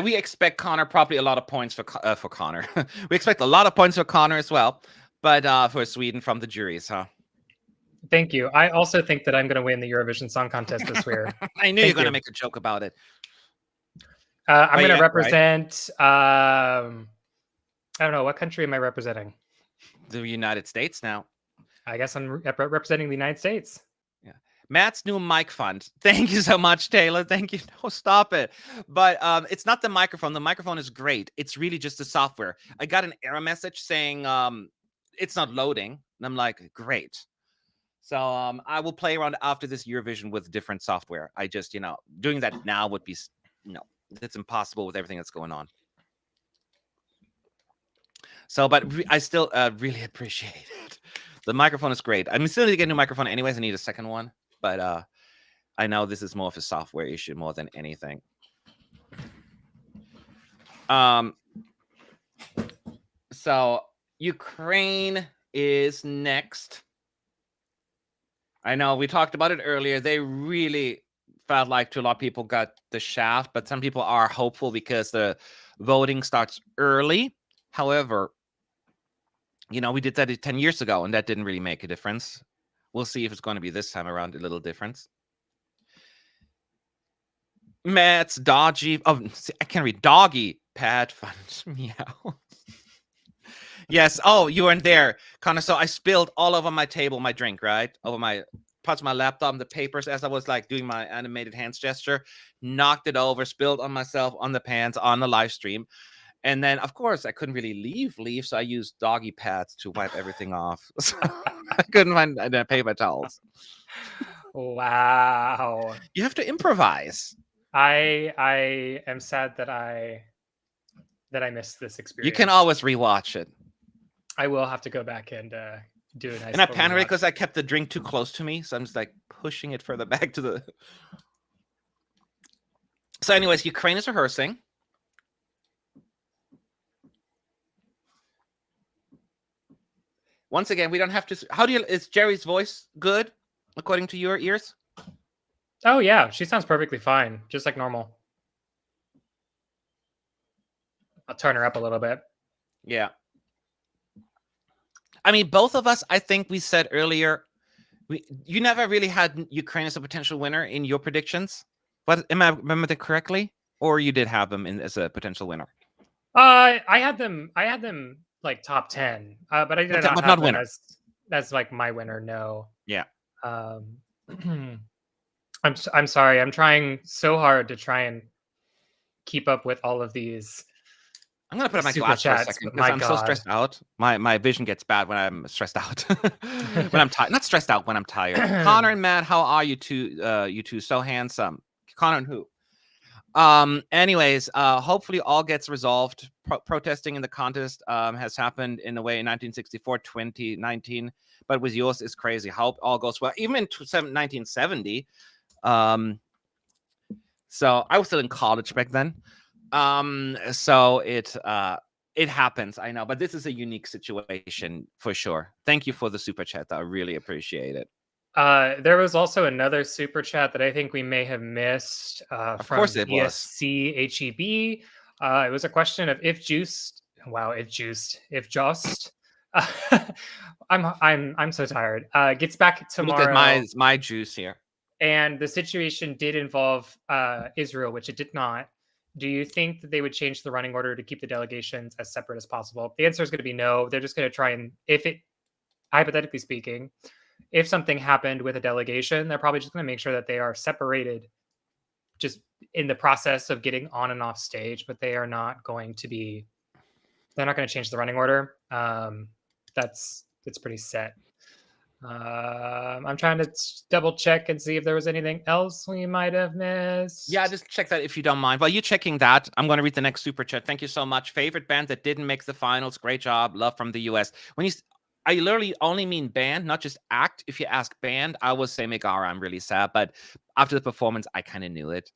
We expect Connor probably a lot of points for Connor. We expect a lot of points for Connor as well, but for Sweden from the juries, huh? Thank you. I also think that I'm going to win the Eurovision Song Contest this year. I knew you were going to make a joke about it. I'm going to represent. Right? I don't know, what country am I representing? The United States now. I guess I'm representing the United States. Yeah. Matt's new mic fund. Thank you so much, Taylor. Thank you. No, stop it. But it's not the microphone. The microphone is great. It's really just the software. I got an error message saying it's not loading. And I'm like, great. So I will play around after this Eurovision with different software. I just, doing that now would be, it's impossible with everything that's going on. So, but I still really appreciate it. The microphone is great. I'm still need to get a new microphone anyways. I need a second one, but I know this is more of a software issue more than anything. So Ukraine is next. I know we talked about it earlier. They really felt like to a lot of people got the shaft, but some people are hopeful because the voting starts early. However, we did that 10 years ago, and that didn't really make a difference. We'll see if it's going to be this time around a little difference. Matt's dodgy. Oh, I can't read. Doggy. Pat. Fun. Meow. Yes. Oh, you weren't there, Connor. So I spilled all over my table, my drink, right? Over my parts of my laptop, the papers, as I was like doing my animated hands gesture, knocked it over, spilled on myself, on the pants, on the live stream. And then, of course, I couldn't really leave, so I used doggy pads to wipe everything off. So I couldn't find paper towels. Wow. You have to improvise. I am sad that I missed this experience. You can always rewatch it. I will have to go back and do a nice. And I panicked because I kept the drink too close to me, so I'm just like pushing it further back to the. So, anyways, Ukraine is rehearsing. Once again, we don't have to. Is Jerry's voice good according to your ears? Oh yeah, she sounds perfectly fine, just like normal. I'll turn her up a little bit. Yeah. I mean, both of us, I think we said earlier, you never really had Ukraine as a potential winner in your predictions. But am I remember that correctly? Or you did have them as a potential winner? I had them like top 10, but I did not have them winner. As like my winner. No. Yeah. I'm sorry. I'm trying so hard to try and keep up with all of these. I'm gonna put on my glass for a second because I'm so stressed out. My vision gets bad when I'm stressed out. When I'm tired, not stressed out when I'm tired. Connor and Matt, how are you two? You two so handsome. Connor and who? Anyways, hopefully all gets resolved. Protesting in the contest has happened in a way in 1964, 2019, but with yours is crazy. Hope all goes well. Even in 1970. So I was still in college back then. So it happens, I know, but this is a unique situation for sure. Thank you for the super chat, though. I really appreciate it. There was also another super chat that I think we may have missed of from course it was. ESCHEB. It was a question of if Joost. I'm so tired. Gets back tomorrow. Look at my juice here. And the situation did involve Israel, which it did not. Do you think that they would change the running order to keep the delegations as separate as possible? The answer is going to be no. They're just going to try and, hypothetically speaking, if something happened with a delegation, they're probably just going to make sure that they are separated just in the process of getting on and off stage, but they are not going to change the running order. It's pretty set. I'm trying to double check and see if there was anything else we might have missed. Yeah, just check that if you don't mind. While you're checking that, I'm going to read the next super chat. Thank you so much. Favorite band that didn't make the finals. Great job. Love from the US. I literally only mean band, not just act. If you ask band, I would say Megara. I'm really sad, but after the performance, I kind of knew it.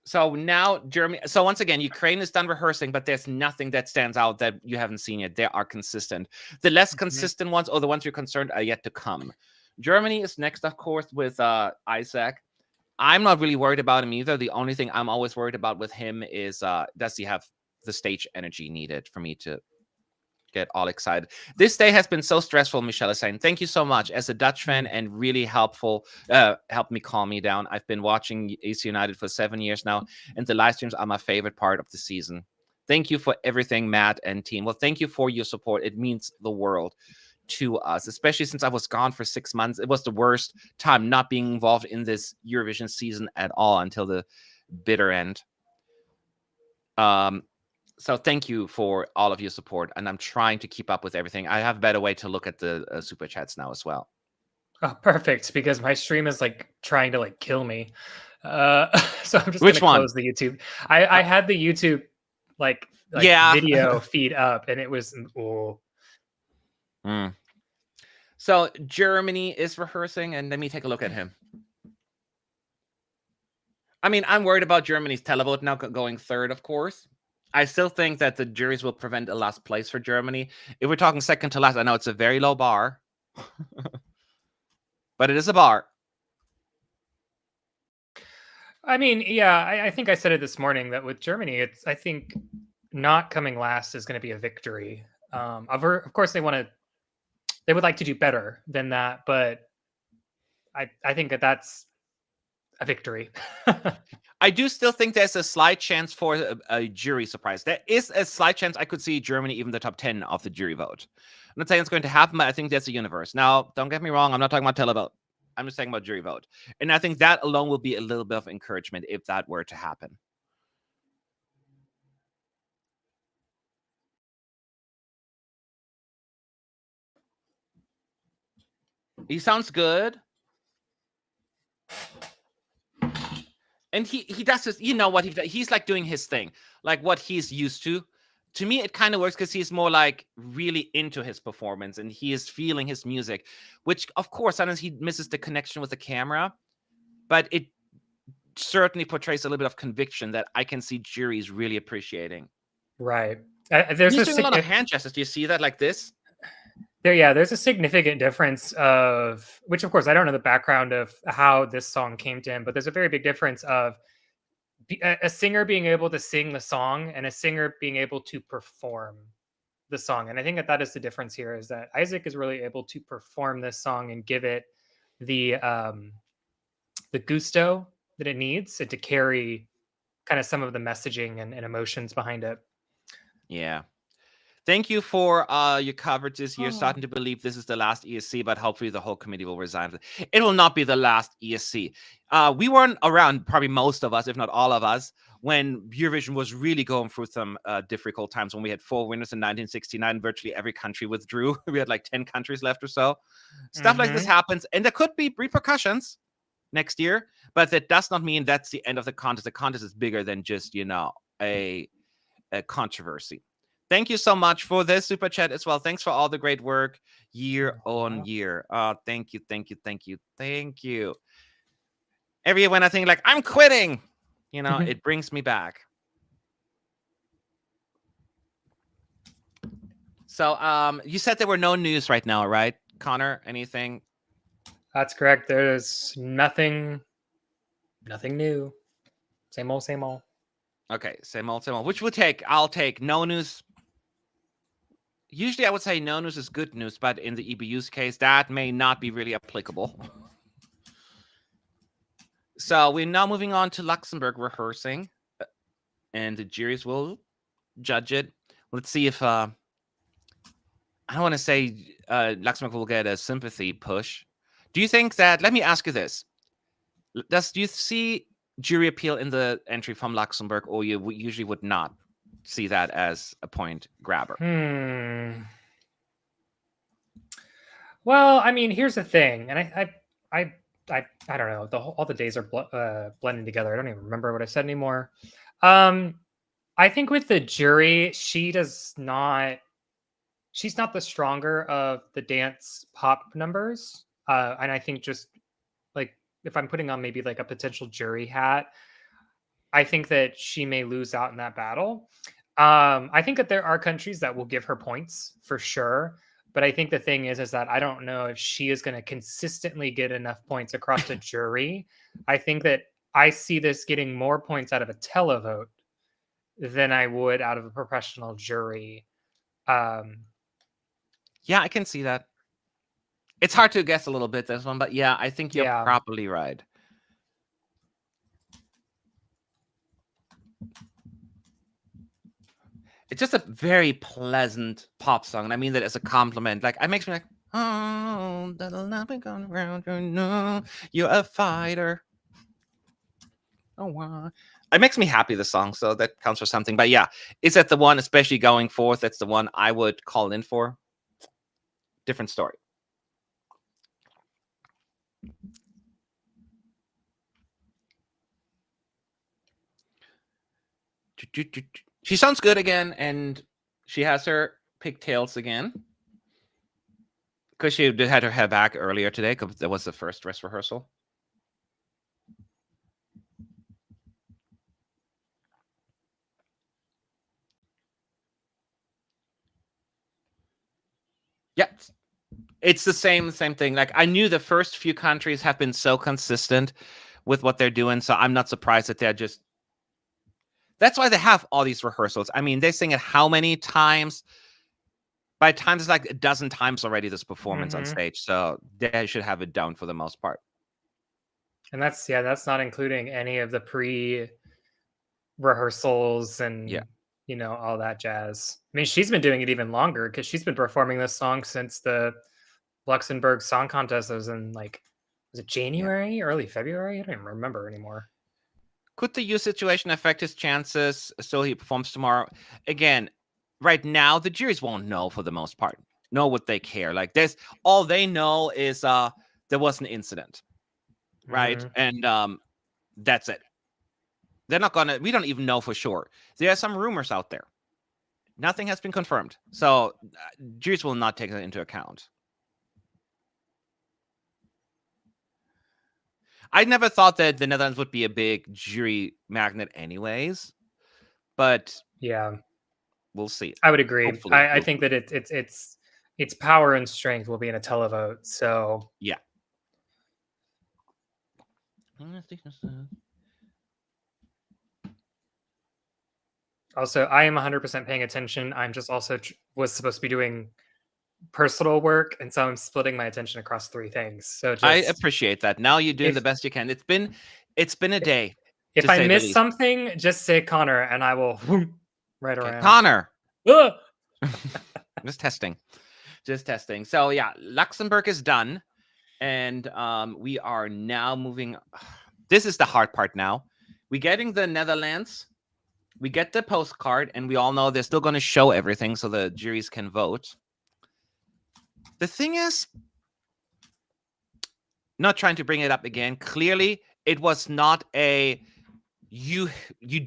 So now Germany. So once again, Ukraine is done rehearsing, but there's nothing that stands out that you haven't seen yet. They are consistent. The less consistent ones, or the ones you're concerned, are yet to come. Germany is next, of course, with Isaak. I'm not really worried about him either. The only thing I'm always worried about with him is does he have the stage energy needed for me to get all excited. This day has been so stressful, Michelle is saying. Thank you so much. As a Dutch fan and really helpful, helped me calm me down. I've been watching AC United for 7 years now, and the live streams are my favorite part of the season. Thank you for everything, Matt and team. Well, thank you for your support. It means the world to us, especially since I was gone for 6 months. It was the worst time not being involved in this Eurovision season at all until the bitter end. So thank you for all of your support, and I'm trying to keep up with everything. I have a better way to look at the super chats now as well. Oh, perfect, because my stream is like trying to like kill me. So I'm just Which gonna one? close the YouTube. I had the YouTube like Yeah. video feed up, and it was So Germany is rehearsing, and let me take a look at him. I mean, I'm worried about Germany's televote now going third, of course. I still think that the juries will prevent a last place for Germany. If we're talking second to last, I know it's a very low bar, but it is a bar. I mean, yeah, I think I said it this morning that with Germany, I think not coming last is going to be a victory. Of course, they would like to do better than that, but I think that's a victory. I do still think there's a slight chance for a jury surprise. There is a slight chance I could see Germany even the top 10 of the jury vote. I'm not saying it's going to happen, but I think that's a universe. Now, don't get me wrong. I'm not talking about televote. I'm just talking about jury vote. And I think that alone will be a little bit of encouragement if that were to happen. He sounds good. And he does this, you know what he's like doing his thing, like what he's used to. To me, it kind of works because he's more like really into his performance and he is feeling his music, which of course sometimes he misses the connection with the camera, but it certainly portrays a little bit of conviction that I can see juries really appreciating. Right. He's doing a lot of hand gestures. Do you see that like this? There's a significant difference of which, of course, I don't know the background of how this song came to him, but there's a very big difference of a singer being able to sing the song and a singer being able to perform the song. And I think that is the difference here, is that Isaak is really able to perform this song and give it the gusto that it needs and to carry kind of some of the messaging and emotions behind it. Yeah. Thank you for your coverage this year. Starting to believe this is the last ESC, but hopefully the whole committee will resign. It will not be the last ESC. We weren't around, probably most of us, if not all of us, when Eurovision was really going through some difficult times, when we had 4 winners in 1969. Virtually every country withdrew. We had like 10 countries left or so. Stuff like this happens, and there could be repercussions next year, but that does not mean that's the end of the contest. The contest is bigger than just, a controversy. Thank you so much for this super chat as well. Thanks for all the great work year on year. Thank you. Every year when I think like I'm quitting, it brings me back. So you said there were no news right now, right, Connor? Anything? That's correct. There's nothing new. Same old, same old. Okay, same old. Which I'll take no news. Usually I would say no news is good news, but in the EBU's case, that may not be really applicable. So we're now moving on to Luxembourg rehearsing, and the juries will judge it. Let's see if I don't want to say Luxembourg will get a sympathy push. Do you think that? Let me ask you this: do you see jury appeal in the entry from Luxembourg, or you usually would not see that as a point grabber? Well, I mean, here's the thing, and I don't know. All the days are blending together. I don't even remember what I said anymore. I think with the jury, she's not the stronger of the dance pop numbers, and I think just like if I'm putting on maybe like a potential jury hat, I think that she may lose out in that battle. I think that there are countries that will give her points for sure. But I think the thing is that I don't know if she is going to consistently get enough points across the jury. I think that I see this getting more points out of a televote than I would out of a professional jury. Yeah, I can see that. It's hard to guess a little bit this one, but yeah, I think you're probably right. It's just a very pleasant pop song, and I mean that as a compliment. Like, it makes me like, oh, that'll not be going around. No, you're a fighter. Oh, wow. It makes me happy, the song, so that counts for something. But yeah, is that the one, especially going forth, that's the one I would call in for? Different story. She sounds good again, and she has her pigtails again. Because she had her hair back earlier today, because that was the first dress rehearsal. Yeah, it's the same thing. Like, I knew the first few countries have been so consistent with what they're doing, so I'm not surprised that they're just... That's why they have all these rehearsals. I mean, they sing it how many times? By times, it's like a dozen times already, this performance on stage. So they should have it down for the most part. And that's not including any of the pre-rehearsals and all that jazz. I mean, she's been doing it even longer because she's been performing this song since the Luxembourg Song Contest. That was in was it January, early February? I don't even remember anymore. Could the youth situation affect his chances so he performs tomorrow? Again, right now, the juries won't know for the most part. Know what they care. Like, all they know is there was an incident, right? And that's it. They're not gonna... We don't even know for sure. There are some rumors out there. Nothing has been confirmed. So juries will not take that into account. I never thought that the Netherlands would be a big jury magnet anyways. But yeah, we'll see. I would agree. I think that its power and strength will be in a televote. So yeah. Also, I am 100% paying attention. I'm just also was supposed to be doing personal work, and so I'm splitting my attention across 3 things. So I appreciate that. Now you're doing the best you can. It's been a day. If I miss something, just say Connor, and I will right around. Connor. Just testing. So yeah, Luxembourg is done, and we are now moving. This is the hard part now. We're getting the Netherlands. We get the postcard, and we all know they're still going to show everything so the juries can vote. The thing is, not trying to bring it up again, clearly it was not a you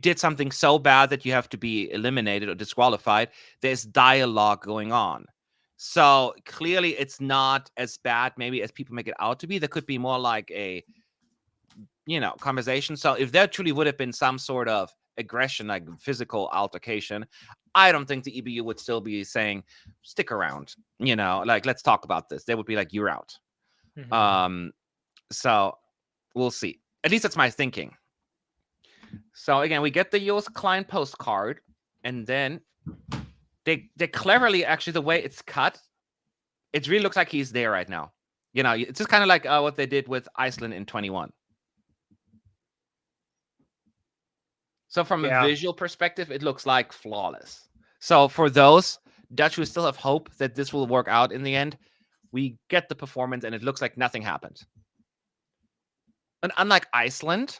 did something so bad that you have to be eliminated or disqualified. There's dialogue going on. So clearly it's not as bad maybe as people make it out to be. There could be more like a conversation. So if there truly would have been some sort of aggression, like physical altercation, I don't think the EBU would still be saying, stick around, like, let's talk about this. They would be like, you're out. So we'll see. At least that's my thinking. So again, we get the Joost Klein postcard, and then they cleverly, actually, the way it's cut, it really looks like he's there right now. It's just kind of like what they did with Iceland in 21. So from a visual perspective, it looks like flawless. So for those Dutch who still have hope that this will work out in the end, we get the performance and it looks like nothing happened. And unlike Iceland,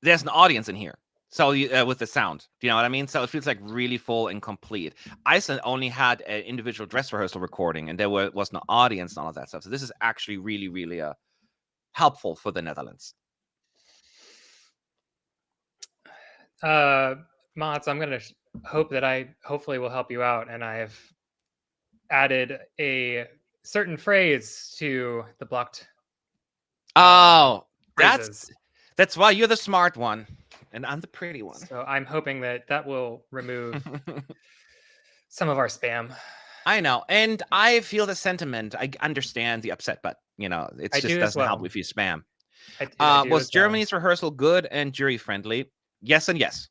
there's an audience in here. So with the sound, do you know what I mean? So it feels like really full and complete. Iceland only had an individual dress rehearsal recording, and there was no audience and all of that stuff. So this is actually really, really helpful for the Netherlands. Mats, I'm going to hope that I hopefully will help you out, and I have added a certain phrase to the blocked. That's why you're the smart one, and I'm the pretty one. So I'm hoping that will remove some of our spam. I know, and I feel the sentiment. I understand the upset, but it just doesn't help if you spam. Was Germany's rehearsal good and jury friendly? Yes and yes.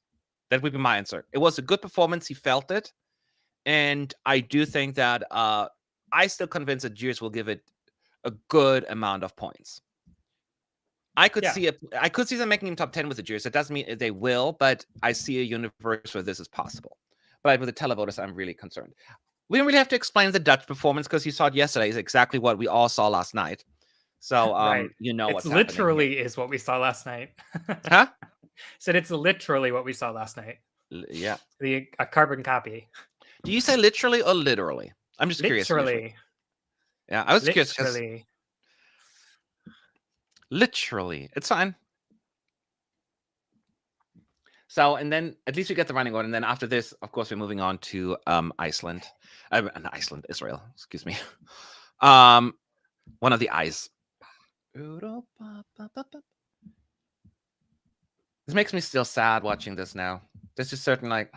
That would be my answer. It was a good performance. He felt it. And I do think that I still convinced that juries will give it a good amount of points. I could see them making him top 10 with the juries. That doesn't mean they will, but I see a universe where this is possible. But with the televoters, I'm really concerned. We don't really have to explain the Dutch performance because you saw it yesterday. It's exactly what we all saw last night. So Right. you know It's what's happening here. literally is what we saw last night. Huh? Said it's literally what we saw last night. Yeah. A carbon copy. Do you say literally or literally? I'm just curious. Usually. Literally. Yeah, I was curious because Literally. literally, it's fine. So, and then at least we get the running order. And then after this, of course, we're moving on to Iceland. Israel, excuse me. One of the eyes. This makes me still sad watching this now. There's just certain like.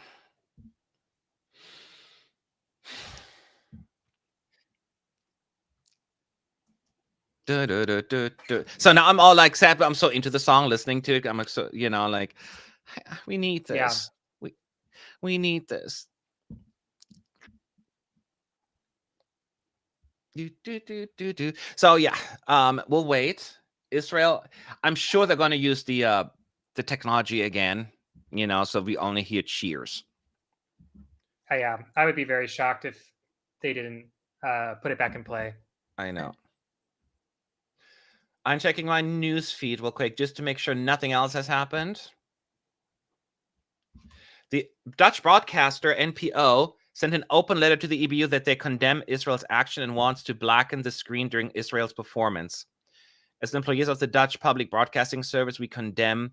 So now I'm all like sad, but I'm so into the song, listening to it. I'm like, so like we need this. Yeah. We need this. So yeah, we'll wait. Israel, I'm sure they're going to use the technology again. So we only hear cheers. I would be very shocked if they didn't put it back in play. I know. I'm checking my news feed real quick just to make sure nothing else has happened. The Dutch broadcaster NPO sent an open letter to the EBU that they condemn Israel's action and wants to blacken the screen during Israel's performance. As employees of the Dutch Public Broadcasting Service, we condemn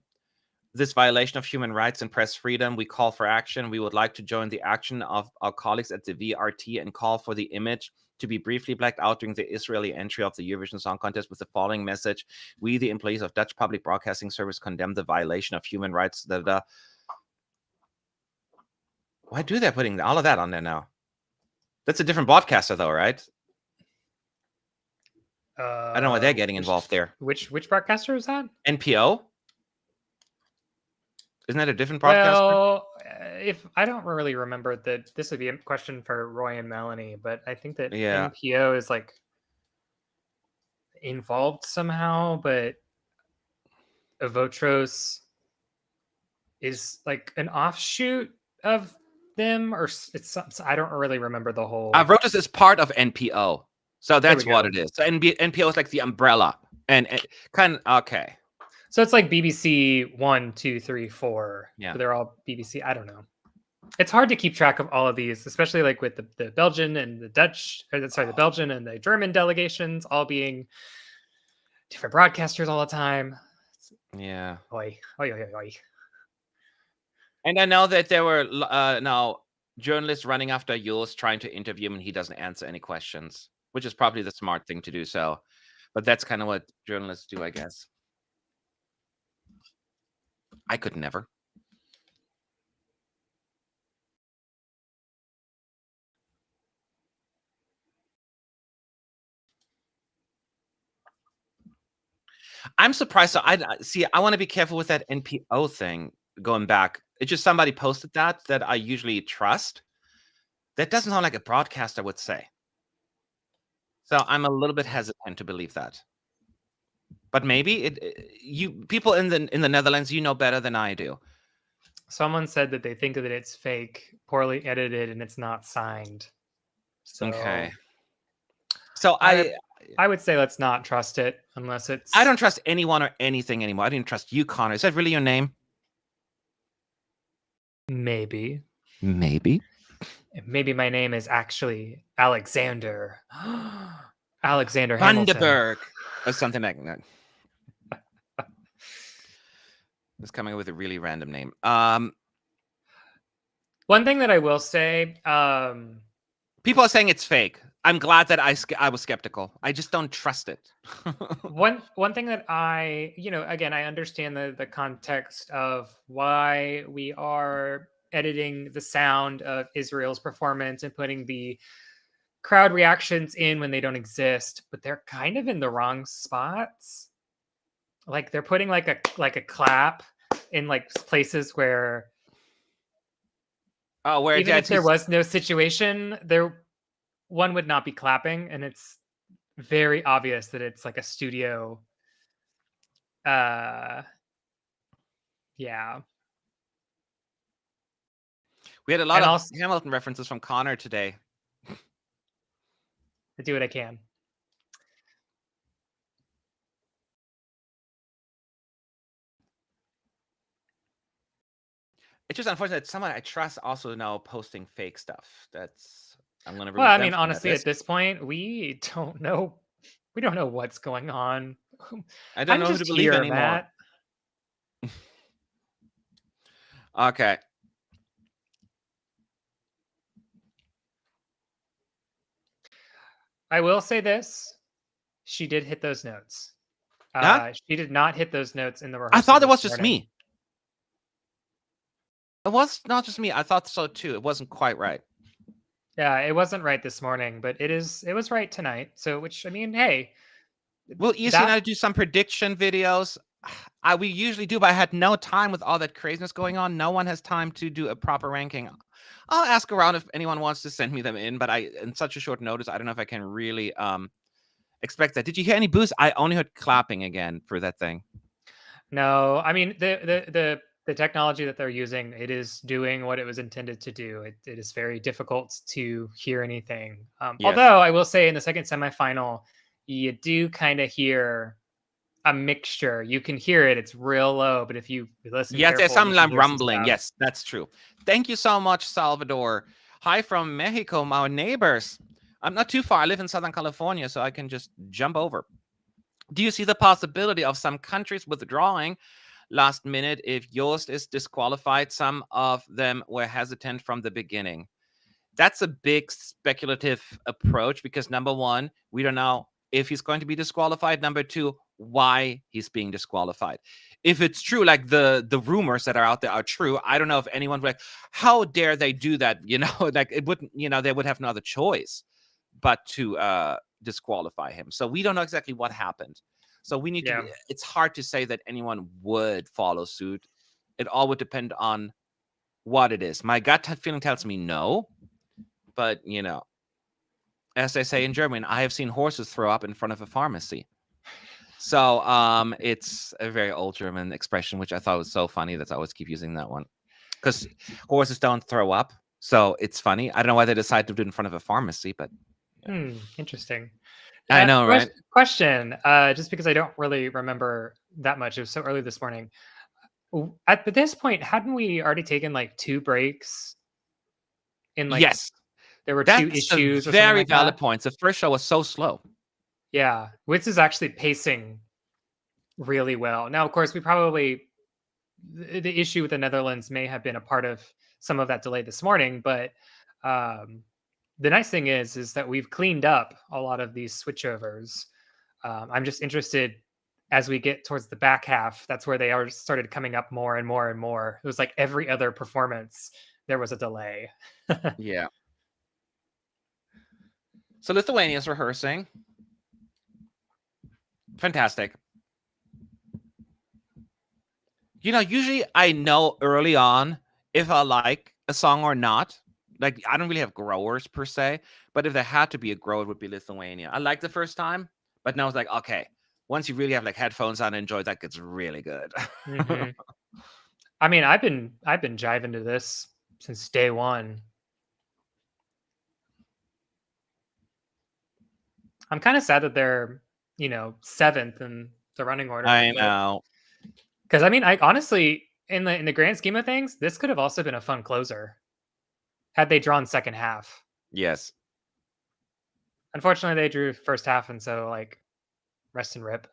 this violation of human rights and press freedom. We call for action. We would like to join the action of our colleagues at the VRT and call for the image to be briefly blacked out during the Israeli entry of the Eurovision Song Contest with the following message. We, the employees of Dutch Public Broadcasting Service, condemn the violation of human rights. Why do they putting all of that on there now? That's a different broadcaster, though, right? I don't know why they're getting involved there. Which broadcaster is that? NPO? Isn't that a different broadcaster? Well, if I don't really remember that, this would be a question for Roy and Melanie, but I think that NPO is like involved somehow, but Avotros is like an offshoot of them, or it's I don't really remember the whole. Avotros is part of NPO, so that's what it is. So NPO is like the umbrella, and kind of okay. So it's like BBC 1, 2, 3, 4. Yeah, they're all BBC. I don't know. It's hard to keep track of all of these, especially like with the Belgian and the Dutch, the Belgian and the German delegations all being different broadcasters all the time. Yeah. Oy. And I know that there were now journalists running after Joost trying to interview him, and he doesn't answer any questions, which is probably the smart thing to do. So, but that's kind of what journalists do, I guess. I could never. I'm surprised. So I want to be careful with that NPO thing. Going back, it's just somebody posted that I usually trust. That doesn't sound like a broadcaster would say. So I'm a little bit hesitant to believe that. But maybe people in the Netherlands, you know better than I do. Someone said that they think that it's fake, poorly edited, and it's not signed. So, okay. So I would say let's not trust it unless it's. I don't trust anyone or anything anymore. I didn't trust you, Connor. Is that really your name? Maybe. Maybe my name is actually Alexander. Alexander Vandenberg or something like that. It's coming up with a really random name. One thing that I will say, people are saying it's fake. I'm glad that I was skeptical. I just don't trust it. one thing that again, I understand the context of why we are editing the sound of Israel's performance and putting the crowd reactions in when they don't exist, but they're kind of in the wrong spots. Like they're putting like a clap in like places where where even if there was no situation, one would not be clapping, and it's very obvious that it's like a studio. Yeah. We had a lot of Hamilton references from Connor today. I do what I can. It's just unfortunate that someone I trust also now posting fake stuff. I'm gonna Well, remove I them mean, from that honestly, at list. this point, we don't know. We don't know what's going on. I don't I'm know who to just believe here, anymore. Matt. Okay. I will say this: she did hit those notes. Huh? She did not hit those notes in the I rehearsal thought it this was just morning. me. It was not just me. I thought so too. It wasn't quite right. Yeah, it wasn't right this morning, but it was right tonight. So, which I mean, hey, Will ESC that United do some prediction videos? We usually do, but I had no time with all that craziness going on. No one has time to do a proper ranking. I'll ask around if anyone wants to send me them in, but in such a short notice, I don't know if I can really expect that. Did you hear any boosts? I only heard clapping again for that thing. no, I mean the technology that they're using, it is doing what it was intended to do. It is very difficult to hear anything. Yes. Although I will say in the second semifinal, you do kind of hear a mixture. You can hear it; it's real low, but if you listen Yes, there's carefully, some you can hear some rumbling. stuff. Yes, that's true. Thank you so much, Salvador. Hi from Mexico, my neighbors. I'm not too far. I live in Southern California, so I can just jump over. Do you see the possibility of some countries withdrawing last minute if Joost is disqualified? Some of them were hesitant from the beginning. That's a big speculative approach because number one, we don't know if he's going to be disqualified. Number two, why he's being disqualified. If it's true, like the rumors that are out there are true, I don't know if anyone would like, how dare they do that? Like it wouldn't, they would have no other choice but to disqualify him. So we don't know exactly what happened. So we need to. It's hard to say that anyone would follow suit. It all would depend on what it is. My gut feeling tells me no, but as they say in German, I have seen horses throw up in front of a pharmacy. So it's a very old German expression, which I thought was so funny that I always keep using that one because horses don't throw up. So it's funny. I don't know why they decided to do it in front of a pharmacy, but Interesting. I know, right? Question, just because I don't really remember that much. It was so early this morning. At this point, hadn't we already taken like 2 breaks? Yes, there were 2 that's a issues or something very like valid that. point. The first show was so slow. Yeah, Wits is actually pacing really well. Now, of course, the issue with the Netherlands may have been a part of some of that delay this morning, but the nice thing is that we've cleaned up a lot of these switchovers. I'm just interested as we get towards the back half. That's where they are started coming up more and more and more. It was like every other performance, there was a delay. Yeah. So Lithuania's rehearsing. Fantastic. Usually I know early on if I like a song or not. Like, I don't really have growers per se, but if there had to be a grower, it would be Lithuania. I liked the first time, but now it's like, okay, once you really have like headphones on and enjoy, that gets really good. I mean, I've been jiving to this since day one. I'm kind of sad that they're, 7th in the running order. I know. Because I mean, I honestly, in the grand scheme of things, this could have also been a fun closer had they drawn second half. Yes. Unfortunately, they drew first half, and so like, rest and rip.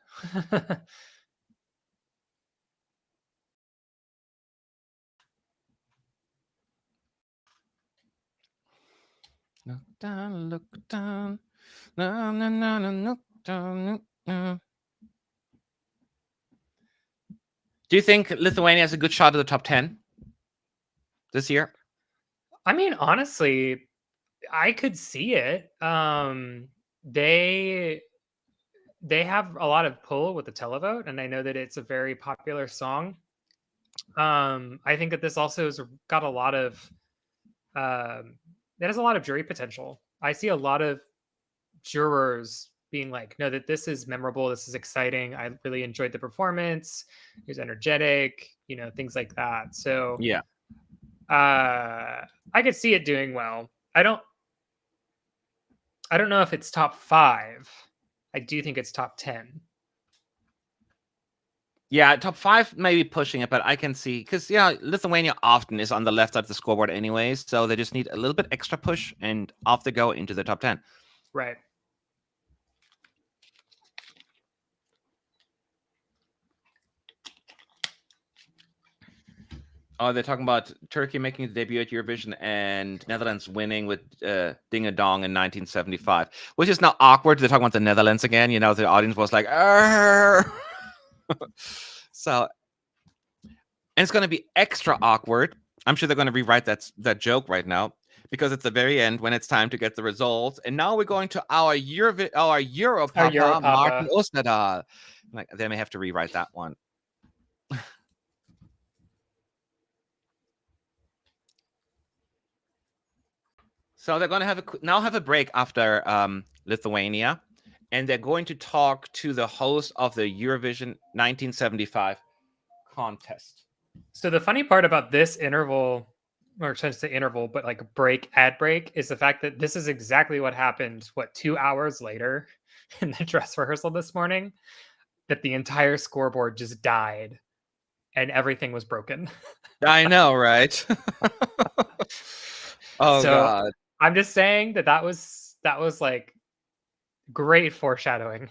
Look down, look down. No, no, no, no, look down, no. Do you think Lithuania has a good shot at the top 10 this year? I mean, honestly, I could see it. They have a lot of pull with the televote, and I know that it's a very popular song. I think that this also has got a lot of it has a lot of jury potential. I see a lot of jurors being like, no, that this is memorable, this is exciting, I really enjoyed the performance, it was energetic, things like that. So yeah, I could see it doing well. I don't know if it's top 5. I do think it's top 10. Yeah, top 5 maybe pushing it, but I can see because Lithuania often is on the left side of the scoreboard anyways, so they just need a little bit extra push and off they go into the top 10. Right. Oh, they're talking about Turkey making the debut at Eurovision and Netherlands winning with Ding a Dong in 1975, which is now awkward. They're talking about the Netherlands again. You know, the audience was like, "Arr!" So, and it's going to be extra awkward. I'm sure they're going to rewrite that joke right now because it's the very end when it's time to get the results. And now we're going to our Europapa, Europapa. Martin Osterdahl. Like they may have to rewrite that one. So they're going to have a break after Lithuania, and they're going to talk to the host of the Eurovision 1975 contest. So the funny part about this interval, or trying to say interval, but like ad break, is the fact that this is exactly what happened, 2 hours later in the dress rehearsal this morning, that the entire scoreboard just died and everything was broken. I know, right? Oh, so God. I'm just saying that was like great foreshadowing.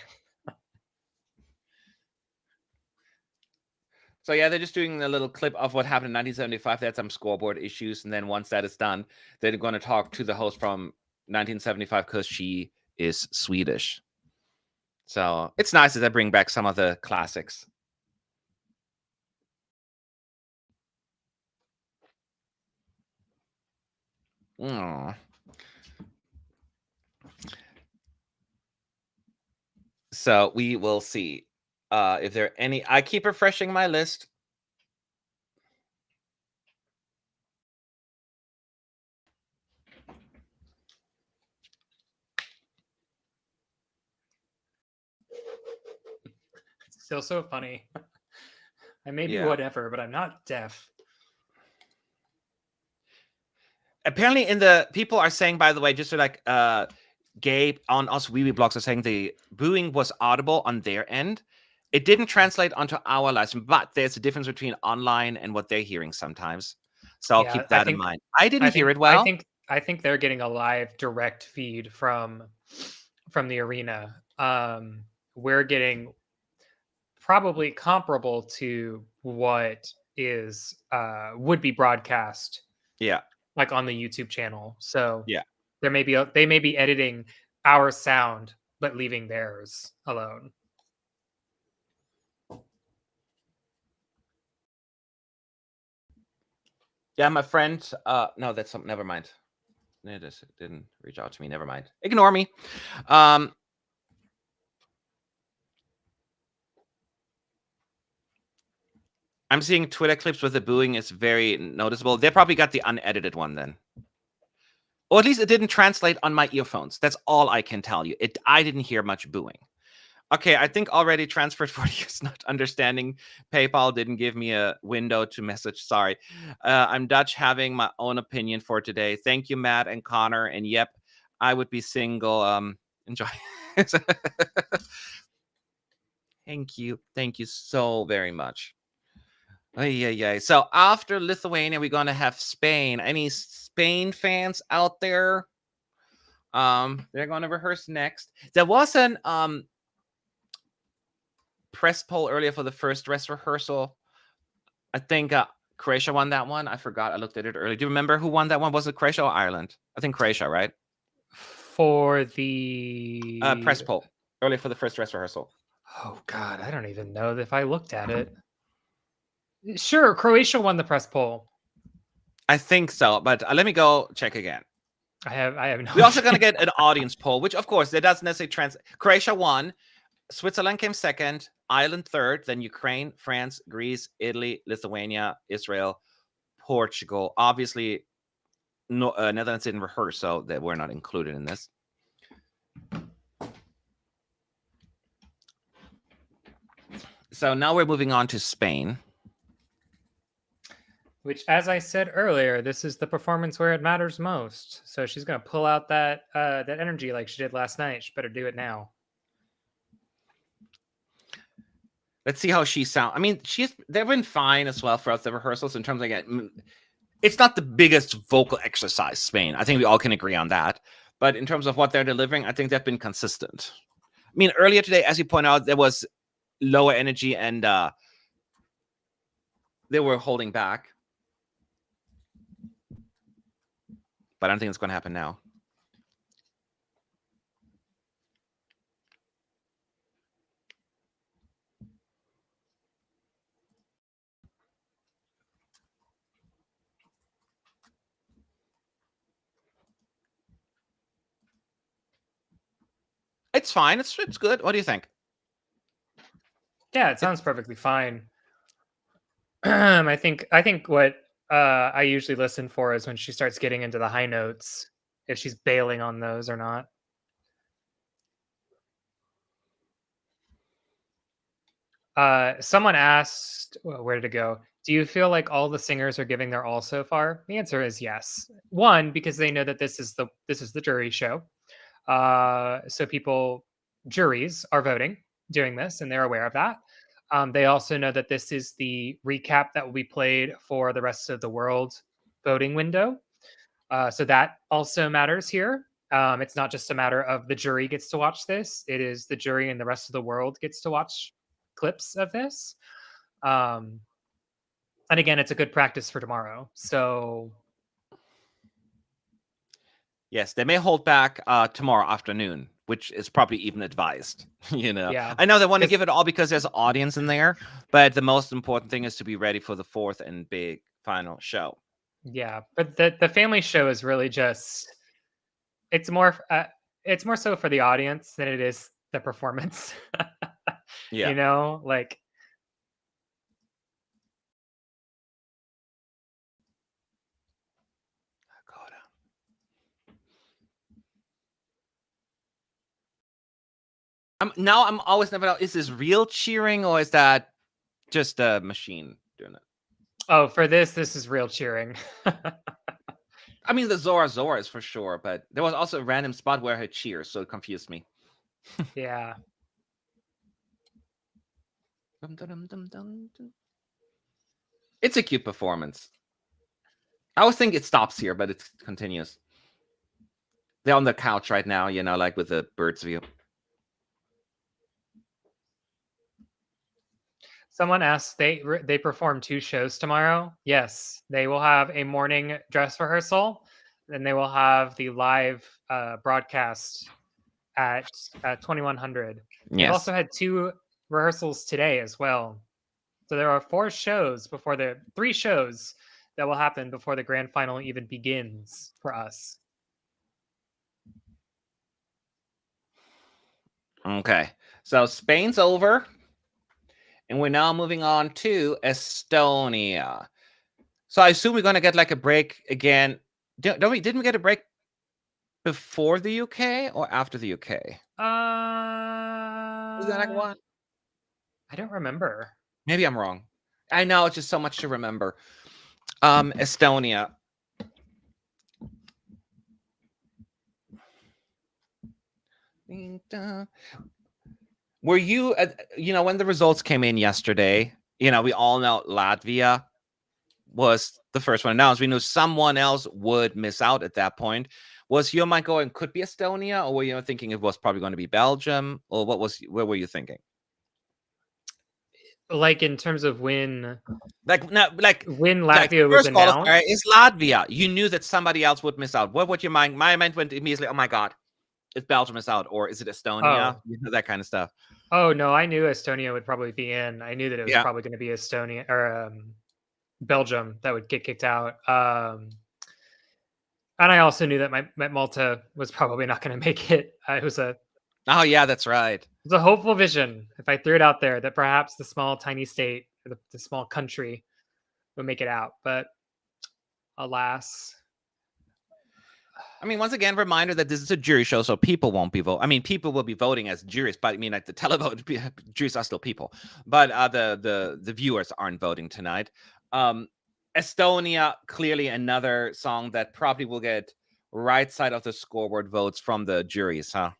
So yeah, they're just doing a little clip of what happened in 1975. They had some scoreboard issues, and then once that is done, they're going to talk to the host from 1975 because she is Swedish. So it's nice that they bring back some of the classics. Aww. So we will see if there are any. I keep refreshing my list. It's still so funny. I may be whatever, but I'm not deaf. Apparently, people are saying, by the way, just so like Gabe on us Wee blogs are saying the booing was audible on their end. It didn't translate onto our live stream, but there's a difference between online and what they're hearing sometimes. So I'll keep that in mind. I didn't hear it well. I think they're getting a live direct feed from the arena. We're getting probably comparable to what is would be broadcast. Yeah. Like on the YouTube channel. So yeah, they may be editing our sound but leaving theirs alone. Yeah, my friend. No, that's something. Never mind. It didn't reach out to me. Never mind. Ignore me. I'm seeing Twitter clips with the booing is very noticeable. They probably got the unedited one then. Or at least it didn't translate on my earphones. That's all I can tell you. I didn't hear much booing. Okay, I think already transferred 40 years not understanding. PayPal didn't give me a window to message. Sorry. I'm Dutch, having my own opinion for today. Thank you, Matt and Connor. And yep, I would be single. Enjoy. Thank you. Thank you so very much. Yeah. So after Lithuania, we're going to have Spain. Any Spain fans out there? They're going to rehearse next. There was an press poll earlier for the first dress rehearsal. I think Croatia won that one. I forgot. I looked at it earlier. Do you remember who won that one? Was it Croatia or Ireland? I think Croatia, right? For the press poll earlier for the first dress rehearsal. Oh God, I don't even know if I looked at it. Sure, Croatia won the press poll. I think so, but let me go check again. I have no. We're also going to get an audience poll, which of course that doesn't necessarily translate. Croatia won. Switzerland came second, Ireland third, then Ukraine, France, Greece, Italy, Lithuania, Israel, Portugal. Obviously, no, Netherlands didn't rehearse, so they were not included in this. So now we're moving on to Spain. Which, as I said earlier, this is the performance where it matters most. So she's going to pull out that energy like she did last night. She better do it now. Let's see how she sounds. I mean, they've been fine as well for us, the rehearsals, in terms of it's not the biggest vocal exercise, Spain. I think we all can agree on that. But in terms of what they're delivering, I think they've been consistent. I mean, earlier today, as you point out, there was lower energy and they were holding back. But I don't think it's going to happen now. It's fine. It's good. What do you think? Yeah, it sounds perfectly fine. I think what I usually listen for is when she starts getting into the high notes, if she's bailing on those or not. Someone asked, well, where did it go? Do you feel like all the singers are giving their all so far? The answer is yes. One, because they know that this is the jury show. So juries are voting, doing this, and they're aware of that. They also know that this is the recap that will be played for the rest of the world voting window. So that also matters here. It's not just a matter of the jury gets to watch this. It is the jury and the rest of the world gets to watch clips of this. And again, it's a good practice for tomorrow. So yes, they may hold back tomorrow afternoon, which is probably even advised. Yeah. I know they want to give it all because there's an audience in there, but the most important thing is to be ready for the fourth and big final show. Yeah, but the family show is really just it's more so for the audience than it is the performance. Yeah. Like I'm always never know, is this real cheering or is that just a machine doing it? Oh, for this is real cheering. I mean, the Zorra is for sure, but there was also a random spot where I heard cheers, so it confused me. Yeah. It's a cute performance. I always think it stops here, but it continues. They're on the couch right now, like with the bird's view. Someone asked, they perform 2 shows tomorrow. Yes, they will have a morning dress rehearsal, then they will have the live broadcast at 2100. They've Yes. also had 2 rehearsals today as well. So there are 3 shows that will happen before the grand final even begins for us. Okay, so Spain's over. And we're now moving on to Estonia. So I assume we're going to get like a break again. Didn't we get a break before the UK or after the UK? Was that like what? I don't remember. Maybe I'm wrong. I know, it's just so much to remember. Estonia. Were you, when the results came in yesterday, we all know Latvia was the first one announced. We knew someone else would miss out at that point. Was your mind going, could be Estonia, or were you thinking it was probably going to be Belgium, or where were you thinking? Like in terms of when Latvia was announced? Is Latvia. You knew that somebody else would miss out. What would your mind? My mind went immediately, oh my God, if Belgium is out, or is it Estonia? Oh. That kind of stuff. Oh, no, I knew Estonia would probably be in. I knew that it was probably going to be Estonia or Belgium that would get kicked out. And I also knew that my Malta was probably not going to make it. It was oh yeah, that's right. It was a hopeful vision, if I threw it out there, that perhaps the small tiny state, or the small country, would make it out. But alas. I mean, once again, reminder that this is a jury show, so people won't be voting. I mean, people will be voting as juries, but I mean, like the televote juries are still people, but the viewers aren't voting tonight. Estonia, clearly another song that probably will get right side of the scoreboard votes from the juries, huh?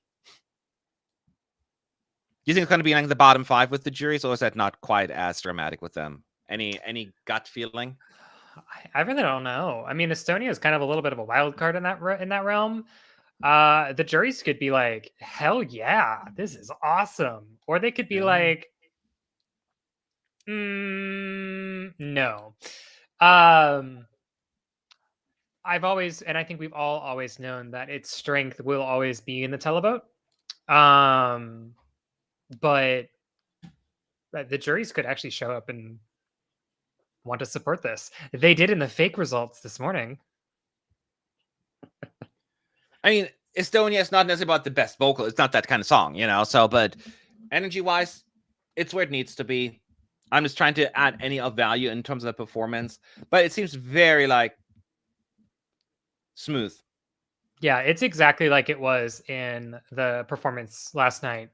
you think it's going to be like the bottom 5 with the juries, or is that not quite as dramatic with them? Any gut feeling? I really don't know. I mean, Estonia is kind of a little bit of a wild card in that realm. The juries could be like, hell yeah, this is awesome, or they could be like, no. I've always, and I think we've all always known that its strength will always be in the televote. But the juries could actually show up and want to support this. They did in the fake results this morning. I mean, Estonia is not necessarily about the best vocal. It's not that kind of song, you know. So, but energy-wise, it's where it needs to be. I'm just trying to add any of value in terms of the performance, but it seems very like smooth. Yeah, it's exactly like it was in the performance last night.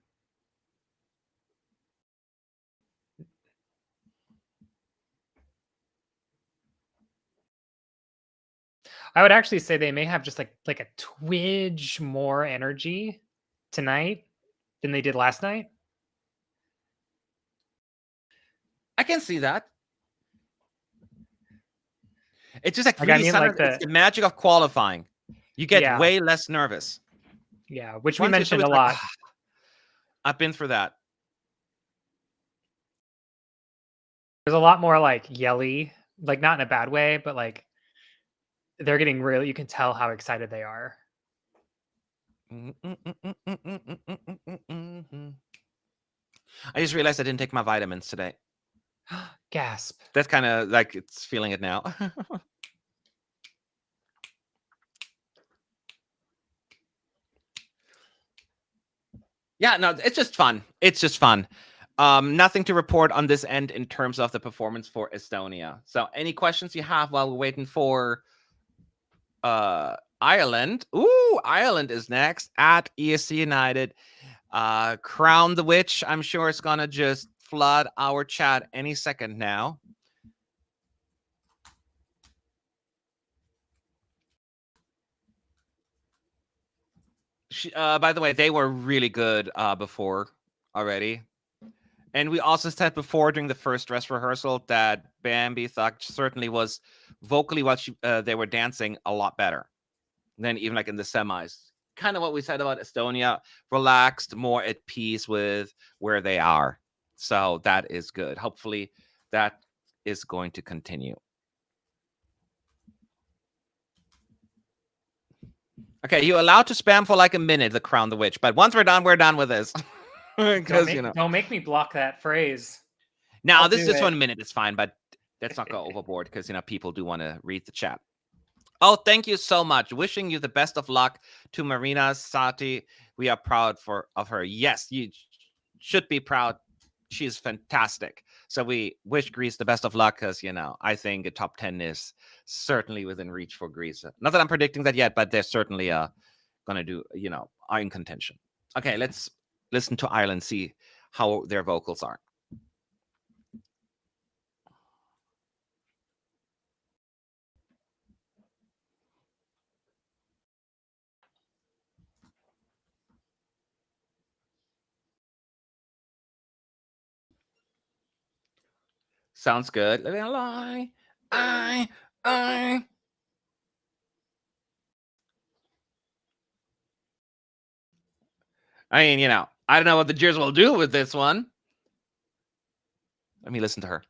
I would actually say they may have just like a twidge more energy tonight than they did last night. I can see that. It's just like, Like, really I mean, like it's the magic of qualifying. You get way less nervous. Yeah, which Once we mentioned a like, lot. I've been through that. There's a lot more like yelly, like not in a bad way, but like they're getting really, you can tell how excited they are. I just realized I didn't take my vitamins today. Gasp. That's kind of like it's feeling it now. Yeah, no, it's just fun. It's just fun. Nothing to report on this end in terms of the performance for Estonia. So any questions you have while we're waiting for Ireland? Ooh, Ireland is next at ESC United. Crown the Witch, I'm sure it's gonna just flood our chat any second now. By the way, they were really good before already. And we also said before during the first dress rehearsal that Bambie thought certainly was vocally while they were dancing a lot better than even like in the semis. Kind of what we said about Estonia, relaxed, more at peace with where they are. So that is good. Hopefully that is going to continue. Okay, you're allowed to spam for like a minute, the Crown the Witch, but once we're done with this. Don't make me block that phrase. Now, this is just 1 minute. It's fine, but let's not go overboard because, people do want to read the chat. Oh, thank you so much. Wishing you the best of luck to Marina, Satti. We are proud of her. Yes, you should be proud. She's fantastic. So we wish Greece the best of luck because, I think a top 10 is certainly within reach for Greece. Not that I'm predicting that yet, but they're certainly going to do, are in contention. Okay, let's listen to Ireland, see how their vocals are. Sounds good. Living a lie. I mean, I don't know what the Jeers will do with this one. Let me listen to her.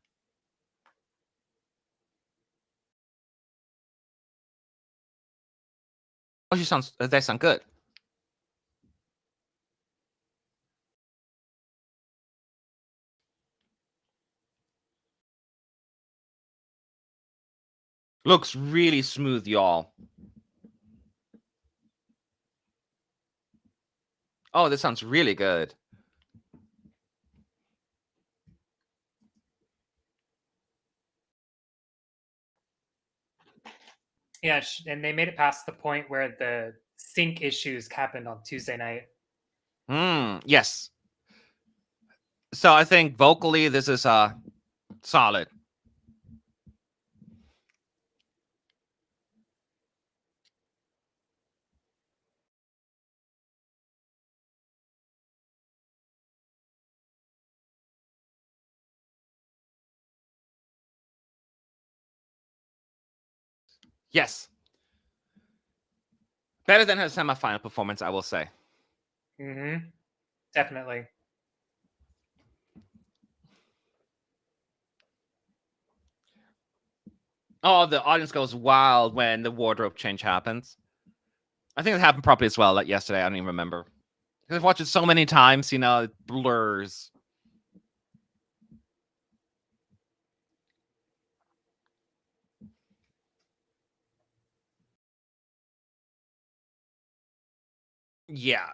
Oh, they sound good. Looks really smooth, y'all. Oh, this sounds really good. Yeah, and they made it past the point where the sync issues happened on Tuesday night. Yes. So I think vocally this is solid. Yes. Better than her semifinal performance, I will say. Mm-hmm. Definitely. Oh, the audience goes wild when the wardrobe change happens. I think it happened properly as well, like yesterday. I don't even remember. I've watched it so many times, you know, it blurs. Yeah.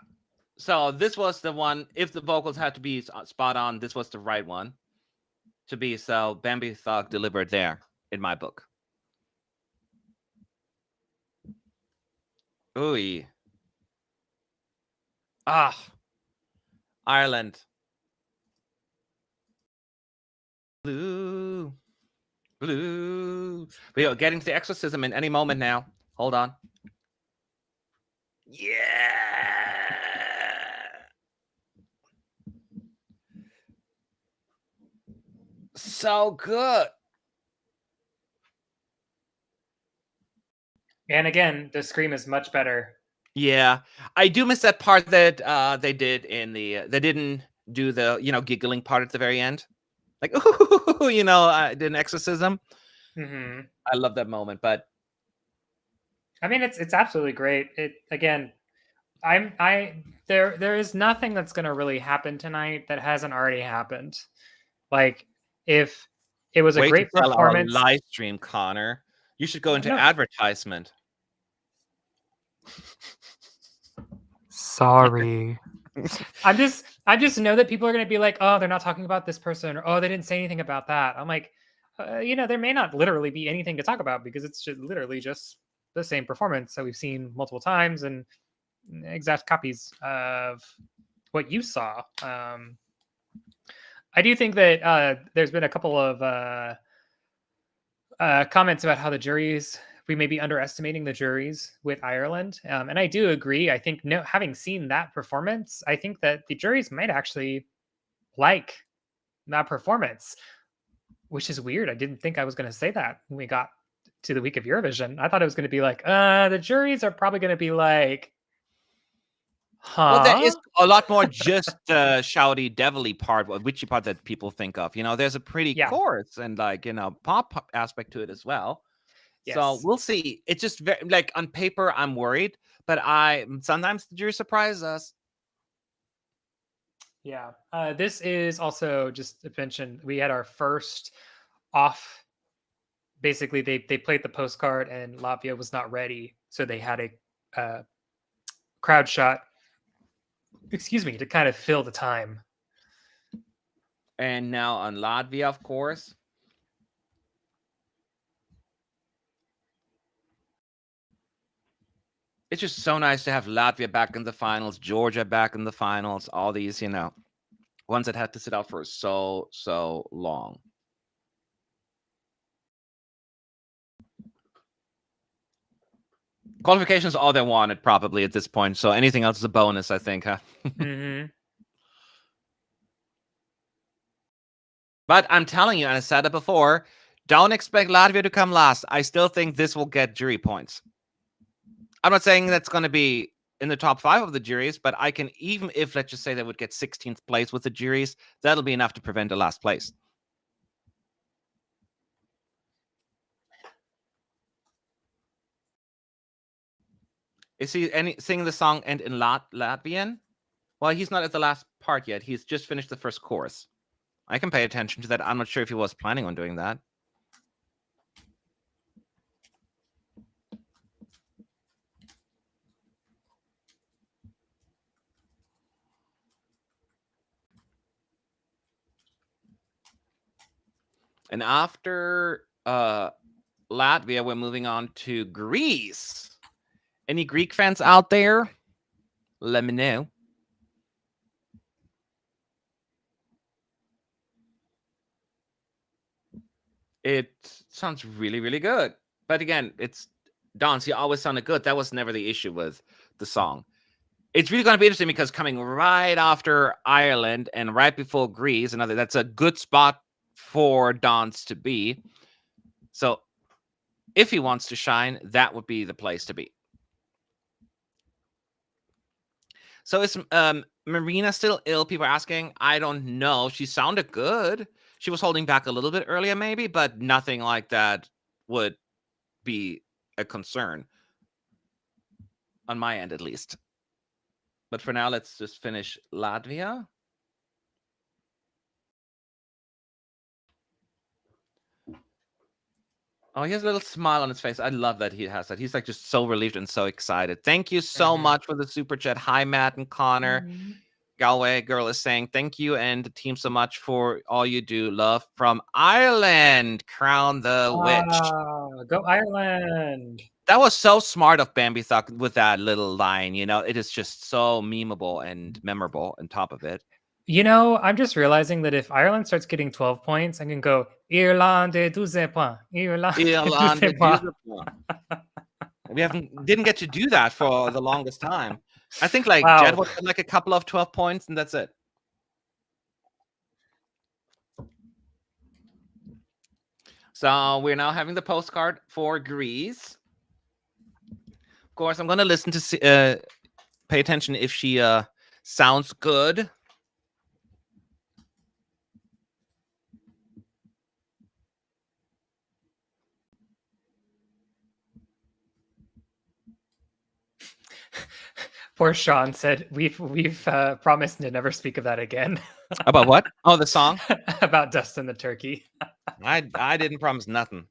So this was the one, if the vocals had to be spot on, this was the right one to be. So Bambie Thug delivered there, in my book. Ooh. Ah. Ireland. Blue. Blue. We are getting to the exorcism in any moment now. Hold on. Yeah. So good. And again, the scream is much better. Yeah, I do miss that part that they did in the. They didn't do the giggling part at the very end, like ooh, did an exorcism. Mm-hmm. I love that moment, but I mean, it's absolutely great. It again, there is nothing that's going to really happen tonight that hasn't already happened. Like if it was a wait to great tell our performance. live stream, Connor. You should go into No. advertisement. Sorry. I just know that people are going to be like, oh, they're not talking about this person, or oh, they didn't say anything about that. I'm like, there may not literally be anything to talk about because it's just literally just the same performance that we've seen multiple times and exact copies of what you saw. I do think that there's been a couple of comments about how the juries, we may be underestimating the juries with Ireland. And I do agree. I think having seen that performance, I think that the juries might actually like that performance, which is weird. I didn't think I was going to say that when we got to the week of Eurovision. I thought it was going to be like, the juries are probably going to be like, Well, there is huh? a lot more just shouty, devilly part, witchy part that people think of. There's a pretty Yeah. chorus and pop aspect to it as well. So Yes. we'll see. It's just very on paper, I'm worried, but sometimes the jury surprise us. Yeah. This is also just to mention, we had our first off. Basically, they played the postcard and Latvia was not ready, so they had a crowd shot. Excuse me, to kind of fill the time. And now on Latvia, of course. It's just so nice to have Latvia back in the finals, Georgia back in the finals, all these, ones that had to sit out for so long. Qualification is all they wanted, probably, at this point. So anything else is a bonus, I think, huh? Mm-hmm. But I'm telling you, and I said it before, don't expect Latvia to come last. I still think this will get jury points. I'm not saying that's going to be in the top 5 of the juries, but I can, even if, let's just say, they would get 16th place with the juries, that'll be enough to prevent the last place. Is he singing the song and in Latvian? Well, he's not at the last part yet. He's just finished the first chorus. I can pay attention to that. I'm not sure if he was planning on doing that. And after Latvia, we're moving on to Greece. Any Greek fans out there? Let me know. It sounds really, really good. But again, it's Dance. You always sounded good. That was never the issue with the song. It's really going to be interesting because coming right after Ireland and right before Greece, that's a good spot for Dance to be. So if he wants to shine, that would be the place to be. So is Marina still ill? People are asking. I don't know. She sounded good. She was holding back a little bit earlier, maybe, but nothing like that would be a concern on my end, at least. But for now, let's just finish Latvia. Oh, he has a little smile on his face. I love that he has that. He's like just so relieved and so excited. Thank you so much for the super chat. Hi, Matt and Connor. Galway girl is saying thank you and the team so much for all you do. Love from Ireland. Crown the witch. Go Ireland. That was so smart of Bambie Thug with that little line. You know, it is just so memeable and memorable on top of it. You know, I'm just realizing that if Ireland starts getting 12 points, I can go Irlande 12 points. Irlande 12 points. We didn't get to do that for the longest time. I think like Jed was like a couple of 12 points and that's it. So we're now having the postcard for Greece. Of course, I'm going to listen to pay attention if she sounds good. Poor Sean said, we've promised to never speak of that again. About what? Oh, the song? About Dustin the Turkey. I didn't promise nothing.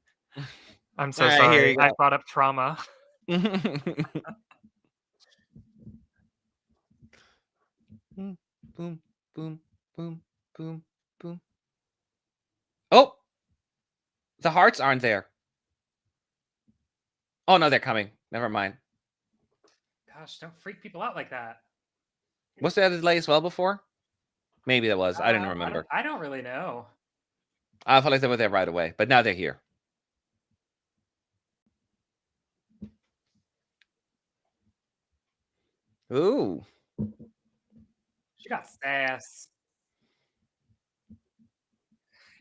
I'm so sorry. I brought up trauma. Boom, boom, boom, boom, boom, boom. Oh! The hearts aren't there. Oh, no, they're coming. Never mind. Gosh, don't freak people out like that. Was there a delay as well before? Maybe there was. I didn't remember. I don't really know. I felt like they were there right away, but now they're here. Ooh. She got sass.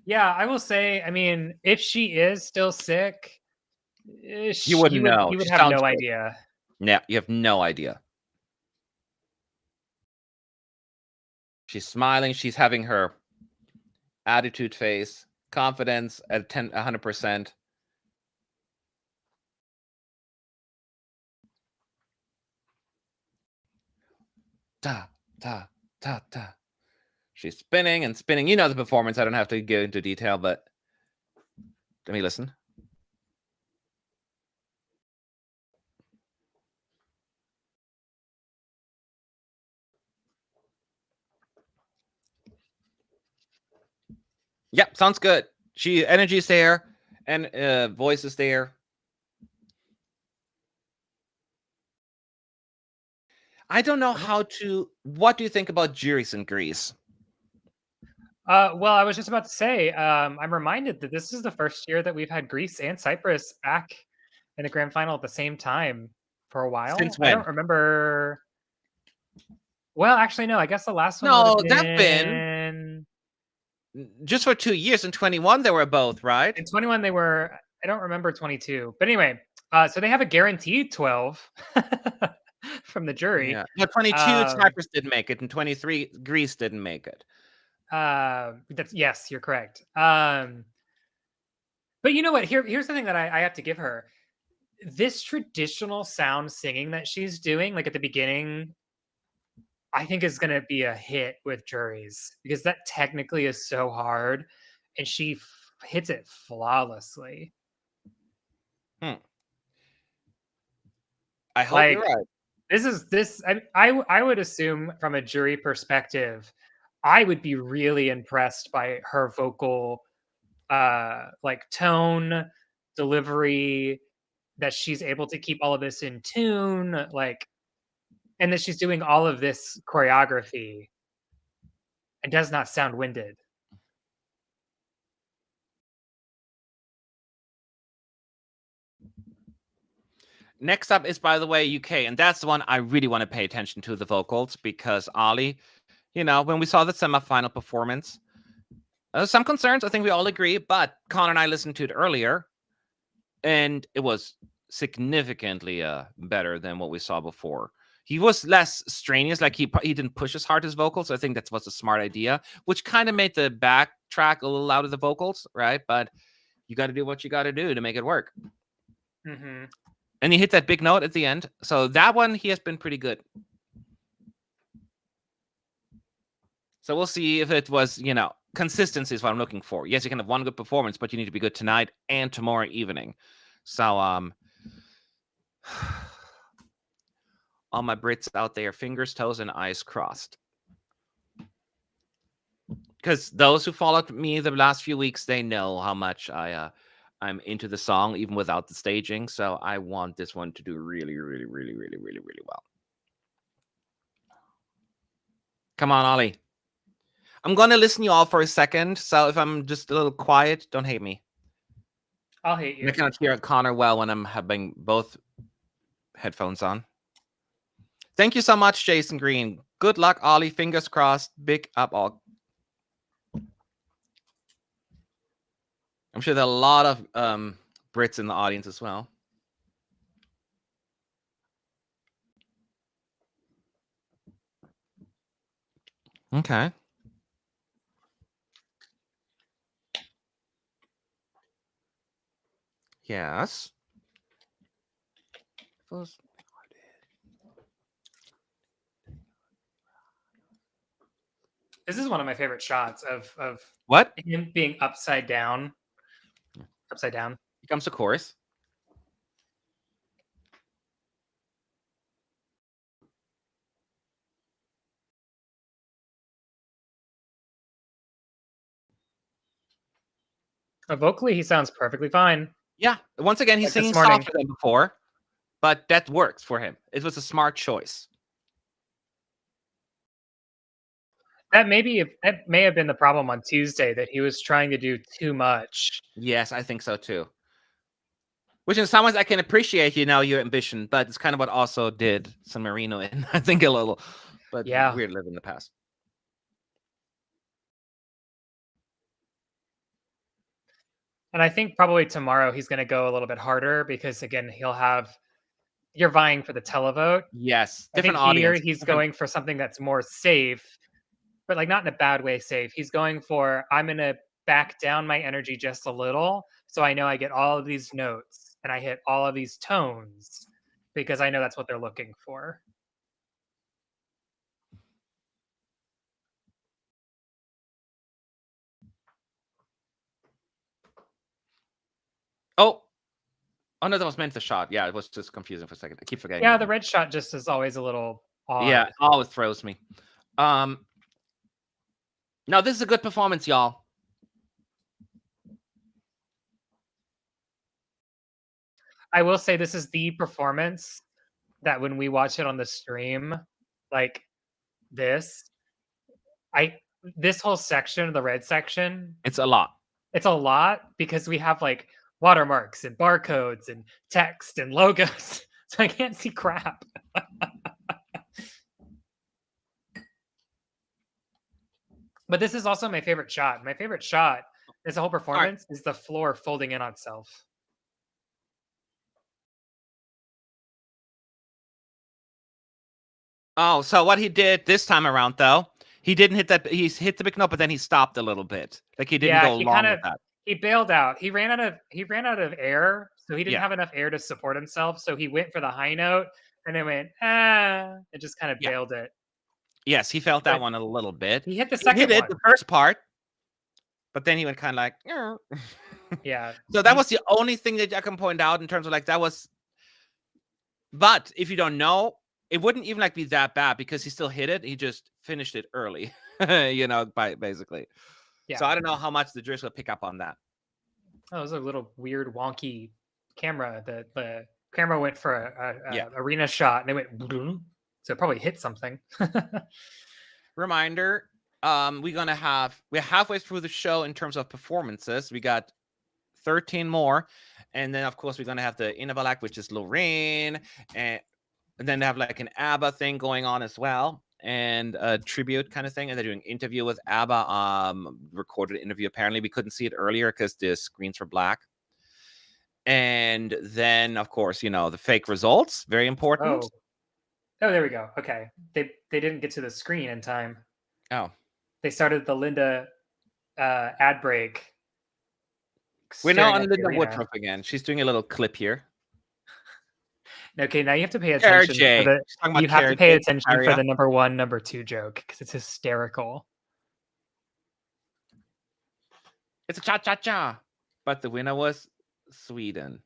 Yeah, I will say, I mean, if she is still sick, you wouldn't know. You would have no idea. Yeah, you have no idea. She's smiling. She's having her attitude face, confidence at 100%. Da, da, da, da. She's spinning and spinning. You know the performance. I don't have to get into detail, but let me listen. Yep, sounds good. Energy is there, and voice is there. I don't know how to. What do you think about juries in Greece? Well, I was just about to say, I'm reminded that this is the first year that we've had Greece and Cyprus back in the grand final at the same time for a while. Since when? I don't remember. Well, actually, no. I guess the last one. No, that's been just for 2 years. In 21, they were both, right? In 21, they were. I don't remember 22, but anyway. So they have a guaranteed 12 from the jury. Yeah. No, 22, Cyprus didn't make it, and 23, Greece didn't make it. Yes, you're correct. But you know what? Here's the thing that I have to give her. This traditional sound singing that she's doing, like at the beginning, I think is going to be a hit with juries because that technically is so hard, and she hits it flawlessly. I hope you're right. I would assume from a jury perspective, I would be really impressed by her vocal, like tone, delivery, that she's able to keep all of this in tune, like, and that she's doing all of this choreography and does not sound winded. Next up is, by the way, UK, and that's the one I really want to pay attention to, the vocals, because Olly, you know, when we saw the semifinal performance, some concerns, I think we all agree, but Connor and I listened to it earlier. and it was significantly better than what we saw before. He was less strenuous, like he didn't push as hard as vocals. So I think that was a smart idea, which kind of made the backtrack a little louder, the vocals, right? But you got to do what you got to do to make it work. Mm-hmm. And he hit that big note at the end. So that one, he has been pretty good. So we'll see if it was, consistency is what I'm looking for. Yes, you can have one good performance, but you need to be good tonight and tomorrow evening. So, all my Brits out there, fingers, toes, and eyes crossed. Because those who followed me the last few weeks, they know how much I'm into the song, even without the staging. So I want this one to do really, really, really, really, really, really well. Come on, Olly. I'm going to listen to you all for a second. So if I'm just a little quiet, don't hate me. I'll hate you. I cannot hear Connor well when I'm having both headphones on. Thank you so much, Jason Green. Good luck, Olly. Fingers crossed. Big up all. I'm sure there are a lot of Brits in the audience as well. Okay. Yes. This is one of my favorite shots of What? him being upside down. Upside down. Here comes the chorus. Vocally, he sounds perfectly fine. Yeah. Once again, he's Like this singing morning. softer than before, but that works for him. It was a smart choice. That may have been the problem on Tuesday, that he was trying to do too much. Yes, I think so too. Which in some ways I can appreciate, your ambition, but it's kind of what also did San Marino in, I think, a little. But Yeah. weird living in the past. And I think probably tomorrow he's going to go a little bit harder because, again, you're vying for the televote. Yes, I think different audience. here he's going for something that's more safe, but like not in a bad way safe. He's going for, I'm going to back down my energy just a little so I know I get all of these notes and I hit all of these tones because I know that's what they're looking for. Oh no, that was meant the shot. Yeah, it was just confusing for a second. I keep forgetting. Yeah, the red shot just is always a little odd. Yeah, it always throws me. Now this is a good performance, y'all. I will say this is the performance that when we watch it on the stream, like this whole section, the red section, It's a lot. it's a lot because we have like watermarks and barcodes and text and logos. So I can't see crap. But this is also my favorite shot. My favorite shot is the whole performance is the floor folding in on itself. Oh, so what he did this time around, though, he didn't hit that. He hit the big note, but then he stopped a little bit. Like he didn't go along with that. He bailed out. He ran out of air, so he didn't have enough air to support himself. So he went for the high note, and it went it just kind of bailed it. Yes, he felt that one a little bit. He hit the second one. The first part, but then he went kind of like, yeah. So that was the only thing that I can point out in terms of like that was. But if you don't know, it wouldn't even like be that bad because he still hit it. He just finished it early, by basically. Yeah. So I don't know how much the judges will pick up on that. Oh, it was a little weird, wonky camera. The camera went for a arena shot and it went, so it probably hit something. Reminder: we're halfway through the show in terms of performances. We got 13 more, and then of course we're gonna have the Innovalak, which is Lorraine, and then they have like an ABBA thing going on as well, and a tribute kind of thing. And they're doing an interview with ABBA, recorded interview. Apparently, we couldn't see it earlier because the screens were black. And then, of course, the fake results, very important. Oh, there we go. Okay. They didn't get to the screen in time. Oh. They started the Linda ad break. We're now on staring at the Linda arena. Woodruff again. She's doing a little clip here. Okay, now you have to pay attention She's talking about you have to pay attention for Aria. the number 1, number 2 joke because it's hysterical. It's a cha-cha-cha. But the winner was Sweden.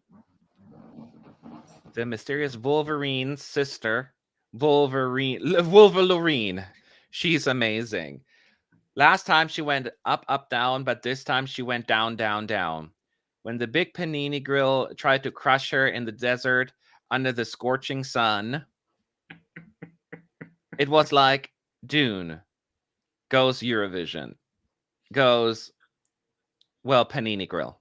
The mysterious Wolverine's sister, Wolverine. She's amazing. Last time she went up, up, down, but this time she went down, down, down. When the big panini grill tried to crush her in the desert under the scorching sun, it was like Dune goes Eurovision, goes, well, panini grill.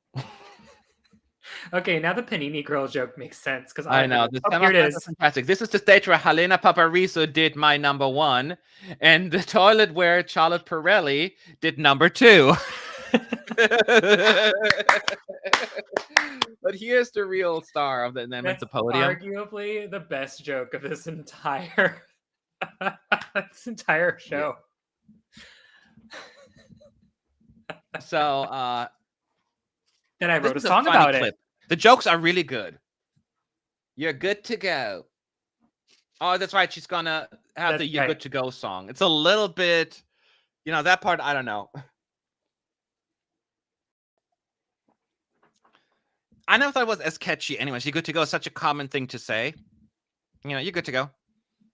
Okay, now the panini grill joke makes sense because I know. Here it is. Fantastic. This is the stage where Helena Paparizou did my number 1, and the toilet where Charlotte Pirelli did number 2. But here's the real star of the podium. Arguably the best joke of this entire show. So, and I wrote a song about it. The jokes are really good. You're good to go. Oh, that's right. She's gonna have the "You're Good to Go" song. It's a little bit, that part. I don't know. I never thought it was as catchy. Anyways, "You're good to go" is such a common thing to say. You're good to go.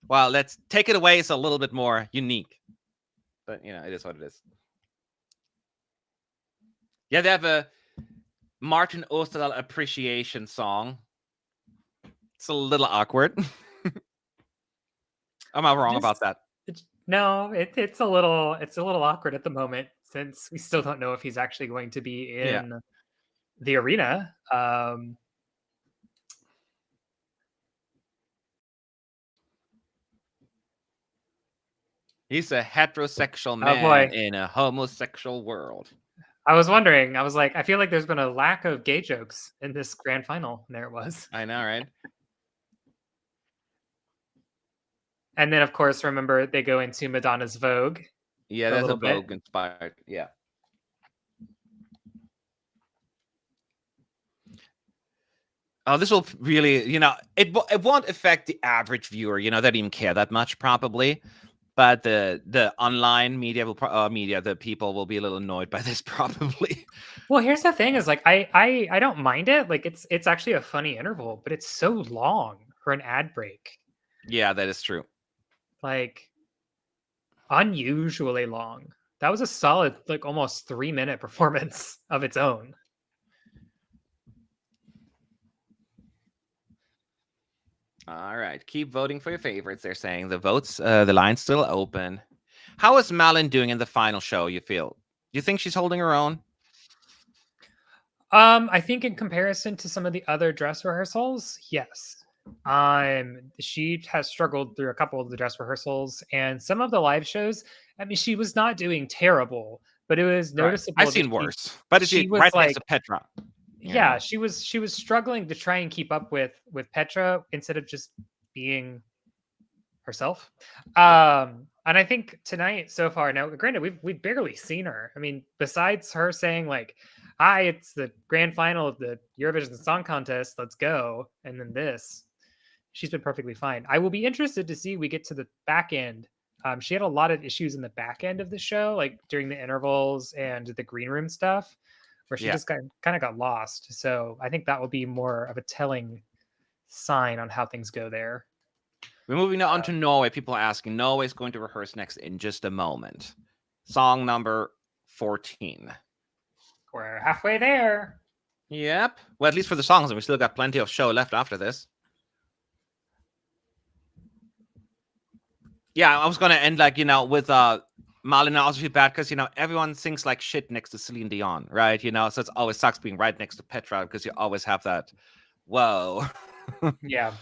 Well, let's take it away. It's a little bit more unique, but it is what it is. Yeah, they have a Martin Osterdahl appreciation song. It's a little awkward. Am I wrong about that? No, it's a little awkward at the moment since we still don't know if he's actually going to be in the arena. He's a heterosexual man in a homosexual world. I was wondering. I was like, I feel like there's been a lack of gay jokes in this grand final. And there it was. I know, right? And then, of course, remember they go into Madonna's Vogue. Yeah, that's a Vogue inspired. Yeah. Oh, this will really, it won't affect the average viewer. They don't even care that much, probably. But the online media the people will be a little annoyed by this, probably. Well, here's the thing: is like I don't mind it. Like it's actually a funny interval, but it's so long for an ad break. Yeah, that is true. Like unusually long. That was a solid, like almost 3-minute performance of its own. All right, keep voting for your favorites. They're saying the line's still open. How is Malin doing in the final show? You feel? Do you think she's holding her own? I think in comparison to some of the other dress rehearsals, yes. She has struggled through a couple of the dress rehearsals and some of the live shows. I mean, she was not doing terrible, but it was noticeable. I've seen worse, but she was right next to Petra. Yeah, she was struggling to try and keep up with Petra instead of just being herself. And I think tonight so far, now granted we've barely seen her. I mean, besides her saying like, "Hi, it's the grand final of the Eurovision Song Contest. Let's go," and then this, she's been perfectly fine. I will be interested to see we get to the back end. She had a lot of issues in the back end of the show, like during the intervals and the green room stuff, where she just kind of got lost. So I think that will be more of a telling sign on how things go there. We're moving on to Norway. People are asking. Norway's going to rehearse next in just a moment. Song number 14. We're halfway there. Yep. Well, at least for the songs, and we still got plenty of show left after this. Yeah, I was going to end with Malin. I also feel bad because, everyone sings like shit next to Celine Dion, right? So it's always sucks being right next to Petra because you always have that, whoa. Yeah.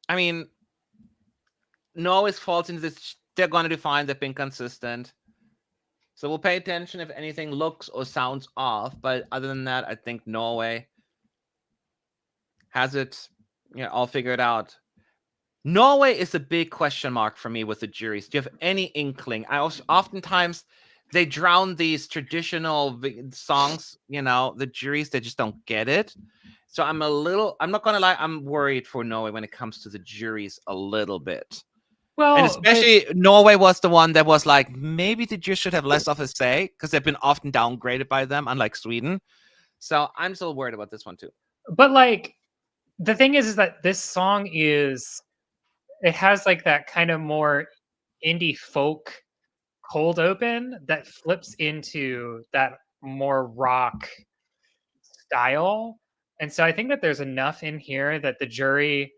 I mean, Norway falls into this they're going to do fine. They've been consistent. So we'll pay attention if anything looks or sounds off. But other than that, I think Norway has it all figured out. Norway is a big question mark for me with the juries. Do you have any inkling? Oftentimes they drown these traditional songs, the juries, they just don't get it. So I'm not going to lie, I'm worried for Norway when it comes to the juries a little bit. Well, and especially Norway was the one that was like, maybe the jury should have less of a say because they've been often downgraded by them, unlike Sweden. So I'm still worried about this one too. But like, the thing is that this song it has like that kind of more indie folk cold open that flips into that more rock style. And so I think that there's enough in here that the jury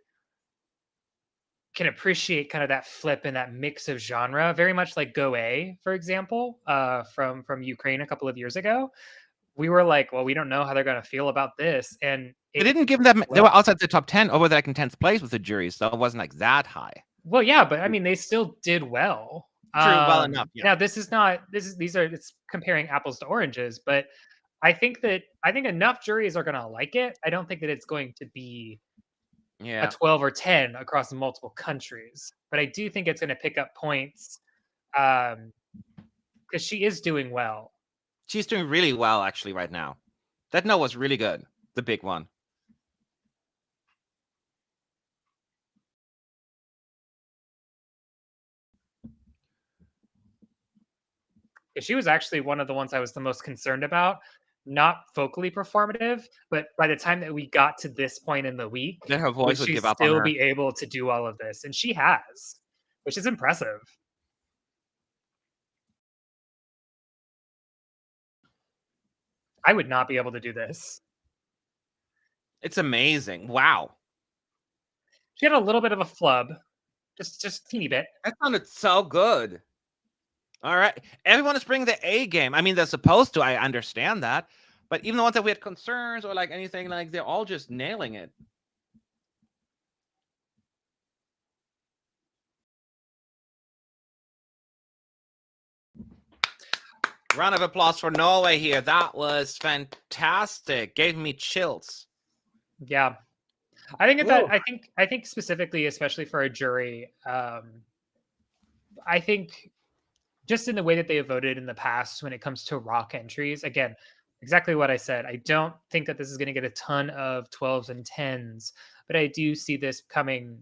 can appreciate kind of that flip and that mix of genre, very much like Go A, for example, from Ukraine a couple of years ago. We were like, well, we don't know how they're going to feel about this. And they didn't give them, they were outside the top 10 or were they like in 10th place with the jury. So it wasn't like that high. Well, yeah, but I mean, they still did well. True, well enough. Yeah. Now, it's comparing apples to oranges, but I think enough juries are going to like it. I don't think that it's going to be a 12 or 10 across multiple countries, but I do think it's going to pick up points because she is doing well. She's doing really well, actually, right now. That note was really good, the big one. She was actually one of the ones I was the most concerned about. Not vocally performative, but by the time that we got to this point in the week, then her voice would she give up on her. still be able to do all of this? And she has, which is impressive. I would not be able to do this. It's amazing. Wow. She had a little bit of a flub, just teeny bit. That sounded so good. All right. Everyone is bringing the A game. I mean, they're supposed to. I understand that. But even the ones that we had concerns or like anything, like they're all just nailing it. Round of applause for Norway here. That was fantastic. Gave me chills. Yeah. I think specifically, especially for a jury, I think just in the way that they have voted in the past when it comes to rock entries, again, exactly what I said. I don't think that this is going to get a ton of 12s and 10s, but I do see this coming,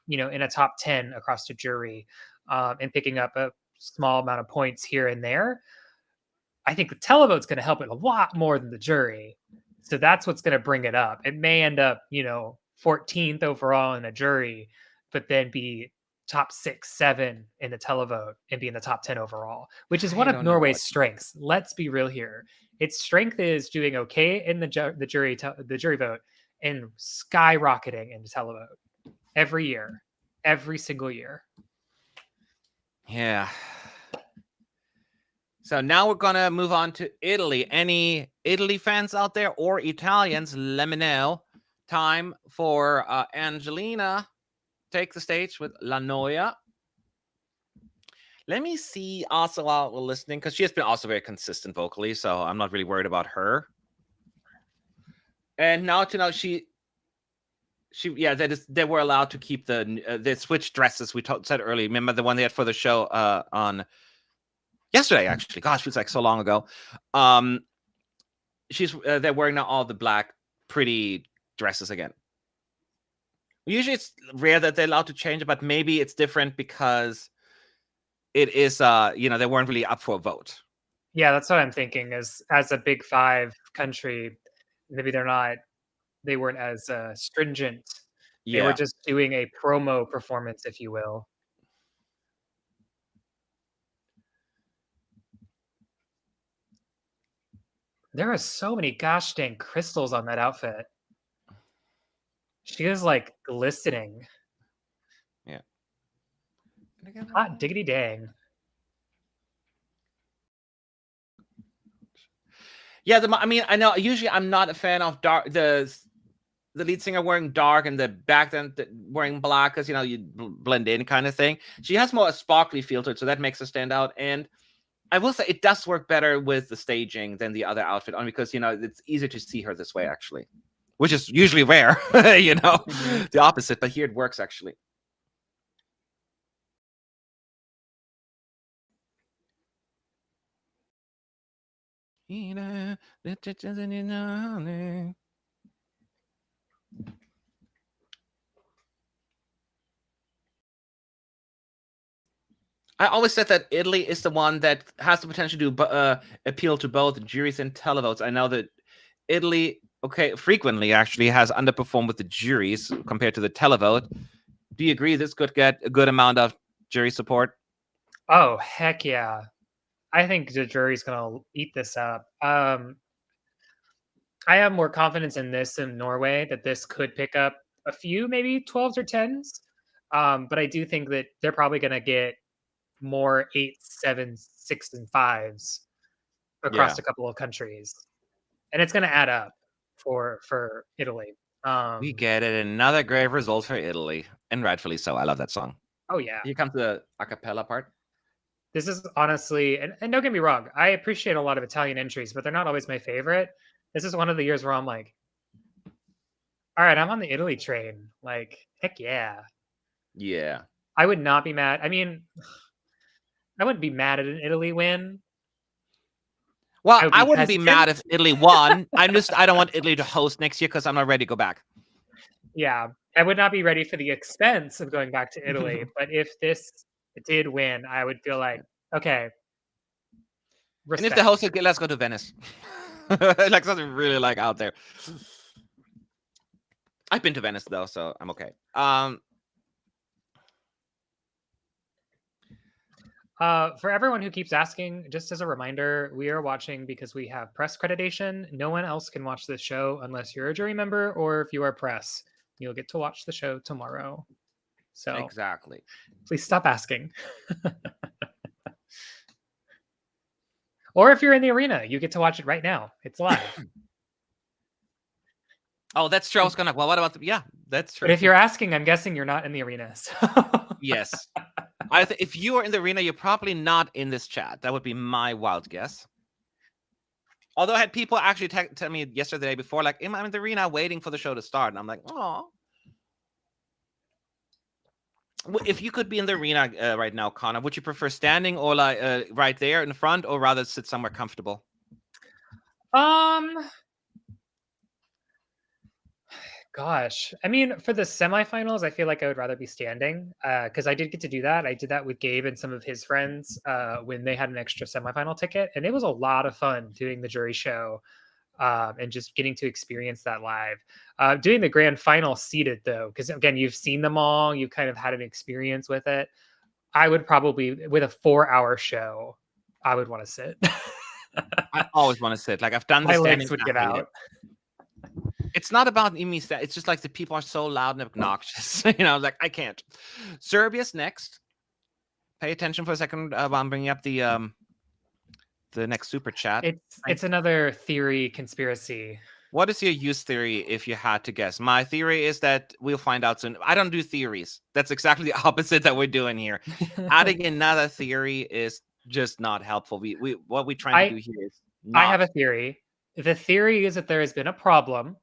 in a top 10 across the jury and picking up a small amount of points here and there. I think the televote's going to help it a lot more than the jury. So that's what's going to bring it up. It may end up, 14th overall in a jury, but then be top 6, 7 in the televote and be in the top 10 overall, which is one of Norway's strengths. Let's be real here. Its strength is doing okay in the jury vote and skyrocketing in the televote every year, every single year. Yeah. So now we're going to move on to Italy. Any Italy fans out there or Italians, let me know. Time for Angelina take the stage with La Noia. Let me see also while we're listening, because she has been also very consistent vocally, so I'm not really worried about her. And now to know they were allowed to keep the switch dresses we said earlier. Remember the one they had for the show on yesterday, actually. Gosh, feels like so long ago. They're wearing now all the black pretty dresses again. Usually it's rare that they're allowed to change it, but maybe it's different because it is they weren't really up for a vote. Yeah, that's what I'm thinking. As a Big Five country, maybe they weren't as stringent. They were just doing a promo performance, if you will. There are so many gosh dang crystals on that outfit. She is like glistening. Yeah. Hot diggity dang. Yeah, I mean, I know usually I'm not a fan of the lead singer wearing dark and the back then wearing black because you blend in kind of thing. She has more a sparkly feel to it, so that makes her stand out. And I will say it does work better with the staging than the other outfit, only because it's easier to see her this way actually, which is usually rare. The opposite, but here it works actually. I always said that Italy is the one that has the potential to appeal to both juries and televotes. I know that Italy, frequently actually has underperformed with the juries compared to the televote. Do you agree this could get a good amount of jury support? Oh, heck yeah. I think the jury's going to eat this up. I have more confidence in this in Norway that this could pick up a few, maybe 12s or 10s. But I do think that they're probably going to get more 8s, 7s, 6s, and 5s across a couple of countries. And it's going to add up for Italy. We get it. Another great result for Italy. And rightfully so. I love that song. Oh, yeah. Here comes the a cappella part. This is honestly, and don't get me wrong, I appreciate a lot of Italian entries, but they're not always my favorite. This is one of the years where I'm like, all right, I'm on the Italy train. Like, heck yeah. Yeah. I would not be mad. I mean, I wouldn't be mad at an Italy win. Well, I wouldn't be mad if Italy won. I don't want Italy to host next year because I'm not ready to go back. Yeah. I would not be ready for the expense of going back to Italy. But if this did win, I would feel like, okay. Respect. And if the host said, let's go to Venice. Like something really out there. I've been to Venice though, so I'm okay. For everyone who keeps asking, just as a reminder, we are watching because we have press accreditation. No one else can watch this show unless you're a jury member or if you are press. You'll get to watch the show tomorrow. So exactly. Please stop asking. Or if you're in the arena, you get to watch it right now. It's live. Oh, that's true. I was gonna. Well, what about yeah, that's true. But if you're asking, I'm guessing you're not in the arena. So. Yes. If you are in the arena, you're probably not in this chat. That would be my wild guess. Although I had people actually tell me yesterday, the day before, like, I'm in the arena waiting for the show to start. And I'm like, oh. If you could be in the arena right now, Connor, would you prefer standing or right there in front or rather sit somewhere comfortable? Gosh, I mean, for the semifinals, I feel like I would rather be standing because I did get to do that. I did that with Gabe and some of his friends when they had an extra semifinal ticket, and it was a lot of fun doing the jury show and just getting to experience that live. Doing the grand final seated though, because again, you've seen them all, you kind of had an experience with it. I would probably, with a 4-hour show, I would want to sit. I always want to sit. Like I've done my this. My legs would give out. It's not about me. It's just like the people are so loud and obnoxious. Like I can't. Serbia's next. Pay attention for a second while I'm bringing up the next super chat. It's another theory conspiracy. What is your use theory if you had to guess? My theory is that we'll find out soon. I don't do theories. That's exactly the opposite that we're doing here. Adding another theory is just not helpful. What we're trying to do here is I have a theory. The theory is that there has been a problem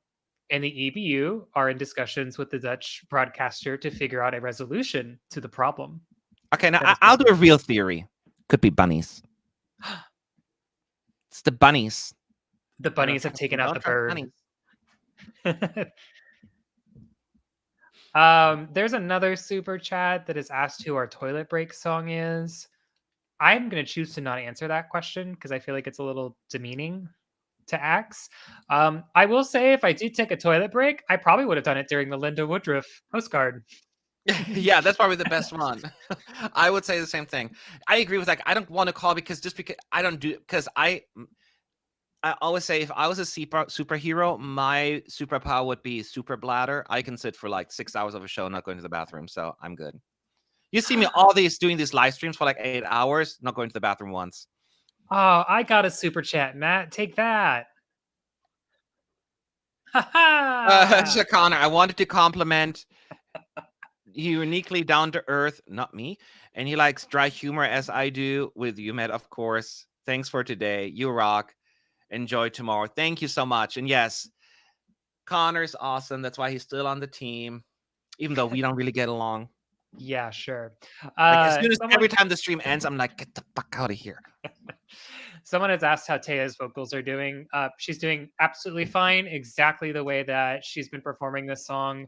and the EBU are in discussions with the Dutch broadcaster to figure out a resolution to the problem. Okay, now I'll do a real theory. Could be bunnies. It's the bunnies. The bunnies have taken out the bird. There's another super chat that has asked who our toilet break song is. I'm going to choose to not answer that question because I feel like it's a little demeaning to Axe. I will say if I did take a toilet break, I probably would have done it during the Linda Woodruff postcard. Yeah, that's probably the best one. I would say the same thing. I agree with that. I don't want to call because I don't do because I always say if I was a superhero, my superpower would be super bladder. I can sit for like 6 hours of a show not going to the bathroom, so I'm good. You see me doing these live streams for like 8 hours, not going to the bathroom once. Oh, I got a super chat, Matt. Take that. Ha Connor, I wanted to compliment you uniquely down to earth, not me. And he likes dry humor as I do with you, Matt, of course. Thanks for today. You rock. Enjoy tomorrow. Thank you so much. And yes, Connor's awesome. That's why he's still on the team, even though we don't really get along. Yeah, sure. Like as soon as every Someone time the stream ends, I'm like, get the fuck out of here. someone has asked how Taya's vocals are doing. She's doing absolutely fine, exactly the way that she's been performing this song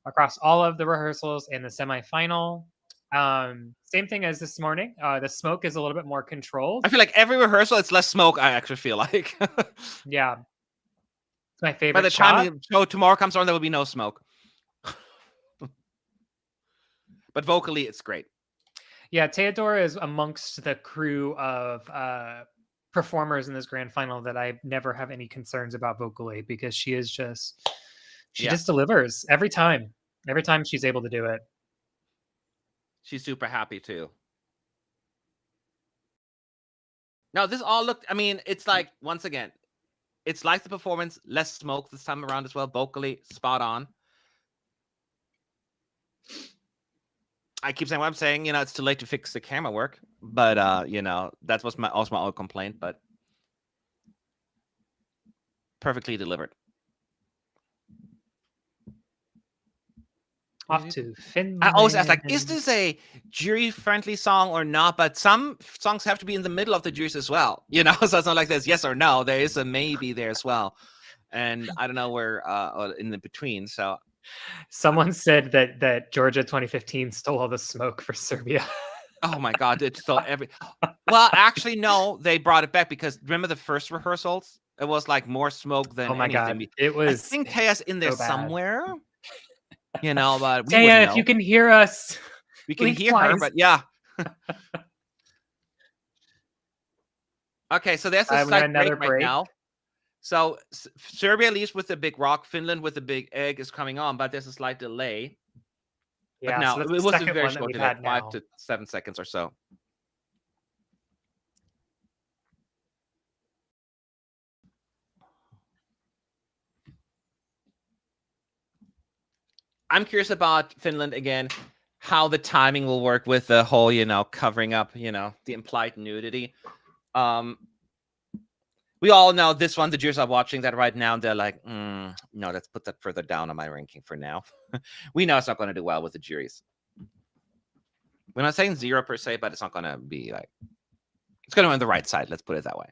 across all of the rehearsals and the semifinal. Same thing as this morning. The smoke is a little bit more controlled. I feel like every rehearsal, it's less smoke. I actually feel like. Yeah, it's my favorite. By the shot. time the show tomorrow comes on, there will be no smoke. But vocally, it's great. Yeah, Theodora is amongst the crew of performers in this grand final that I never have any concerns about vocally, because she just delivers every time. Every time she's able to do it. She's super happy too. Now, this all looked, I mean, it's like, once again, it's like the performance, less smoke this time around as well. Vocally, spot on. I keep saying what I'm saying, it's too late to fix the camera work. But, that was also my old complaint, but perfectly delivered. Off to Finland. I always ask, like, is this a jury-friendly song or not? But some songs have to be in the middle of the juries as well, so it's not like there's yes or no. There is a maybe there as well. And I don't know where in the between, so... Someone said that Georgia 2015 stole all the smoke for Serbia. Oh my God, it stole every... Well, actually, no, they brought it back because remember the first rehearsals? It was like more smoke than anything. God, it was... I think Taya's in there somewhere, but we Taya, if you can hear us, we can hear her, but yeah. Okay, so there's a slight break right now. So Serbia leaves with the big rock. Finland with the big egg is coming on, but there's a slight delay. Yeah, but now so it was a very short delay, 5 now. to 7 seconds or so. I'm curious about Finland again, how the timing will work with the whole, covering up, the implied nudity. We all know this one, the jurors are watching that right now, and they're like, no, let's put that further down on my ranking for now. We know it's not going to do well with the juries. We're not saying 0 per se, but it's not going to be like, it's going to be on the right side. Let's put it that way.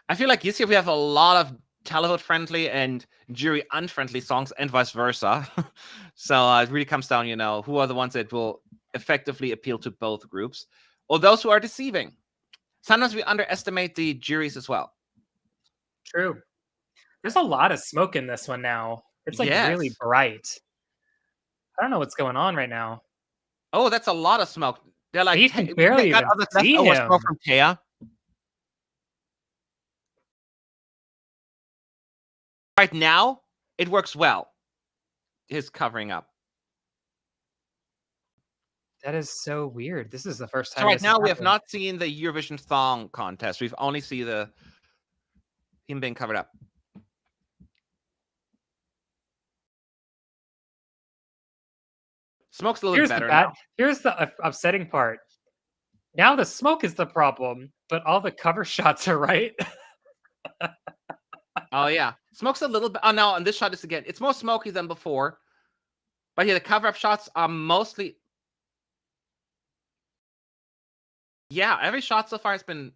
I feel like this year we have a lot of televote friendly and jury unfriendly songs and vice versa. So it really comes down, who are the ones that will effectively appeal to both groups, or those who are deceiving. Sometimes we underestimate the juries as well. True. There's a lot of smoke in this one now. It's like really bright. I don't know what's going on right now. Oh, that's a lot of smoke. They're like, you can barely even see him. Smoke from Taya. Right now, it works well. His covering up. That is so weird. This is the first time. So right now, we have not seen the Eurovision song contest. We've only seen him being covered up. Smoke's a little bit better now. Here's the upsetting part. Now the smoke is the problem, but all the cover shots are right. Oh, yeah. Smoke's a little bit... Oh, no, and this shot is again... It's more smoky than before. But yeah, the cover-up shots are mostly... Yeah, every shot so far has been...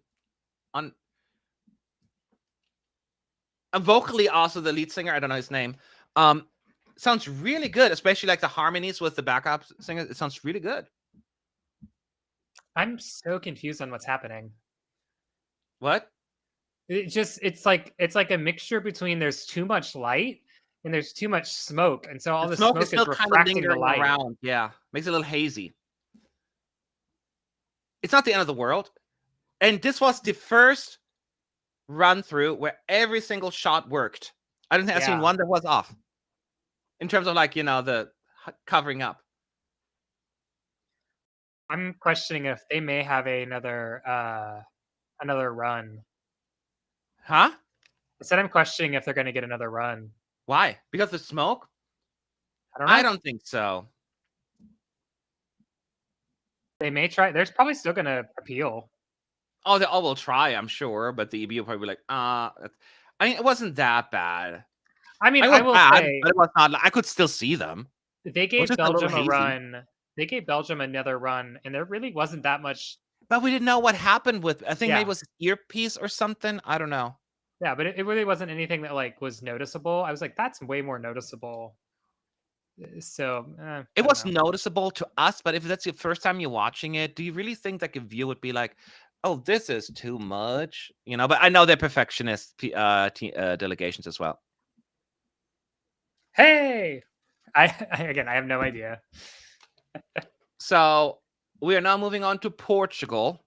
vocally, also, the lead singer, I don't know his name, sounds really good, especially like the harmonies with the backup singer. It sounds really good. I'm so confused on what's happening. What? It's like a mixture between there's too much light and there's too much smoke, and so all the smoke is refracting the light around. Yeah, makes it a little hazy. It's not the end of the world, and this was the first run through where every single shot worked. I don't think I've seen one that was off in terms of like the covering up. I'm questioning if they may have another run. Huh? I said I'm questioning if they're going to get another run. Why? Because of smoke? I don't know. I don't think so. They may try. They're probably still going to appeal. Oh, they all will try, I'm sure, but the EB will probably be like, I mean, it wasn't that bad. I mean, It I was will bad, say but it was not. I could still see them. they It was gave just a little Belgium a hazy. run. They gave Belgium another run, and there really wasn't that much. But we didn't know what happened with. I think maybe Yeah. it was his earpiece or something. I don't know. Yeah, but it really wasn't anything that like was noticeable. I was like, that's way more noticeable. So I It don't was know. noticeable to us, but if that's your first time you're watching it, do you really think like a viewer would be like, "Oh, this is too much," you know? But I know they're perfectionist delegations as well. Hey, again, I have no idea. So we are now moving on to Portugal,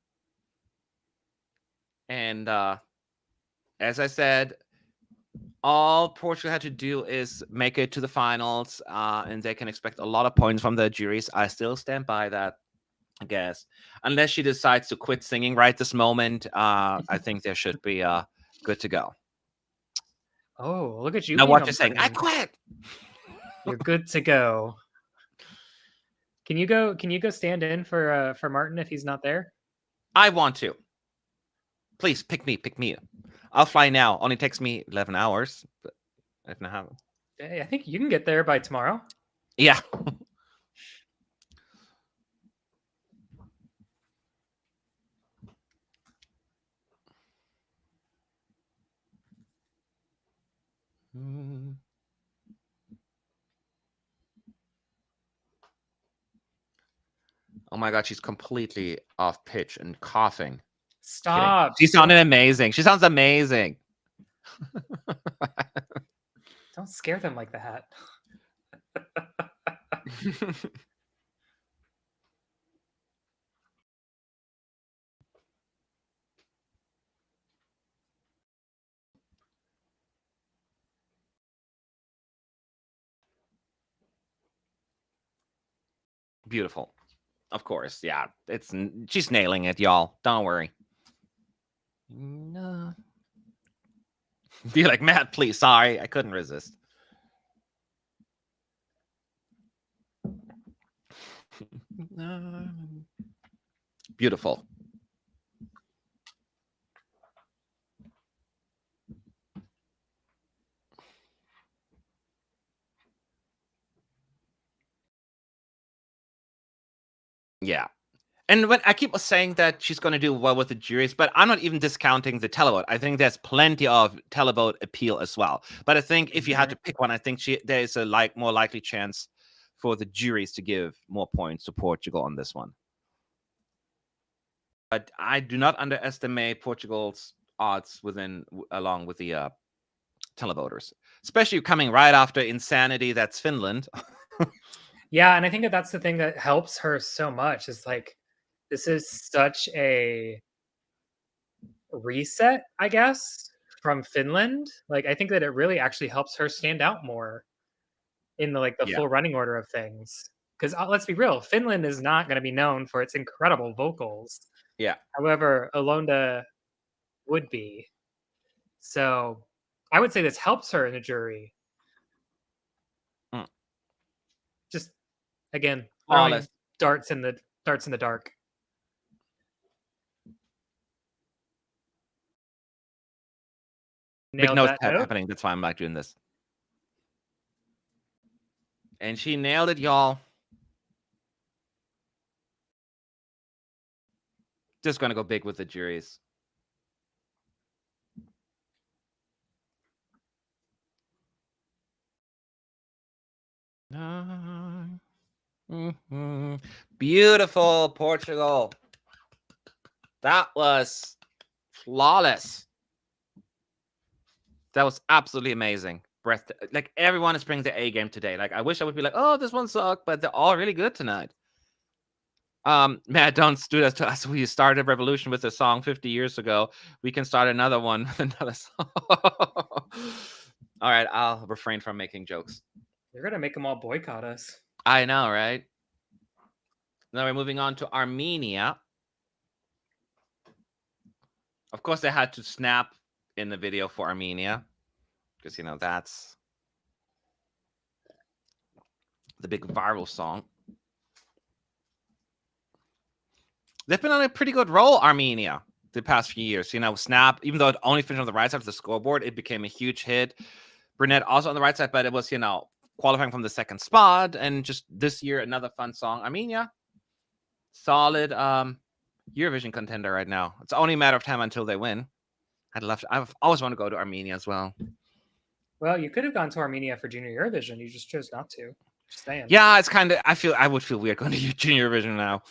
and as I said, all Portugal had to do is make it to the finals, and they can expect a lot of points from the juries. I still stand by that, I guess. Unless she decides to quit singing right this moment, I think they should be good to go. Oh, look at you Now being what you're saying, I important. quit. You're good to go. Can you go stand in for Martin if he's not there? I want to. Please pick me. I'll fly now. Only takes me 11 hours. But if not, Hey, I think you can get there by tomorrow. yeah. Oh my god, she's completely off pitch and coughing. Stop. She sounded amazing. She sounds amazing. Don't scare them like that. Beautiful. Of course, yeah. She's nailing it, y'all. Don't worry. No. Be like, Matt, please. Sorry, I couldn't resist. Beautiful. Yeah. And when I keep saying that she's going to do well with the juries, but I'm not even discounting the televote. I think there's plenty of televote appeal as well. But I think if you had to pick one, I think there's a more likely chance for the juries to give more points to Portugal on this one. But I do not underestimate Portugal's odds along with the televoters, especially coming right after Insanity. That's Finland. Yeah, and I think that's the thing that helps her so much is like this is such a reset, I guess, from Finland. Like I think that it really actually helps her stand out more in the Yeah. full running order of things. Because let's be real, Finland is not going to be known for its incredible vocals. Yeah. However, Alyona would be. So I would say this helps her in the jury. Just again, throwing darts in the dark. Big Nailed notes that note. happening. That's why I'm like doing this. And she nailed it, y'all. Just gonna go big with the juries. Beautiful, Portugal. That was flawless. That was absolutely amazing. Like everyone is bringing the A game today. Like I wish I would be like, oh, this one sucked, but they're all really good tonight. Matt, don't do that to us. We started Revolution with a song 50 years ago. We can start another one with another song. All right, I'll refrain from making jokes. You're gonna make them all boycott us. I know, right? Now we're moving on to Armenia. Of course, they had to snap in the video for Armenia, because you know that's the big viral song. They've been on a pretty good roll, Armenia, the past few years. You know, Snap, even though it only finished on the right side of the scoreboard, it became a huge hit. Brunette also on the right side, but it was, you know, qualifying from the second spot. And just this year, another fun song. Armenia, solid Eurovision contender right now. It's only a matter of time until they win. I've always wanted to go to Armenia as well. Well, you could have gone to Armenia for Junior Eurovision. You just chose not to. Just saying. Yeah, it's kind of, I would feel weird going to Junior Eurovision now.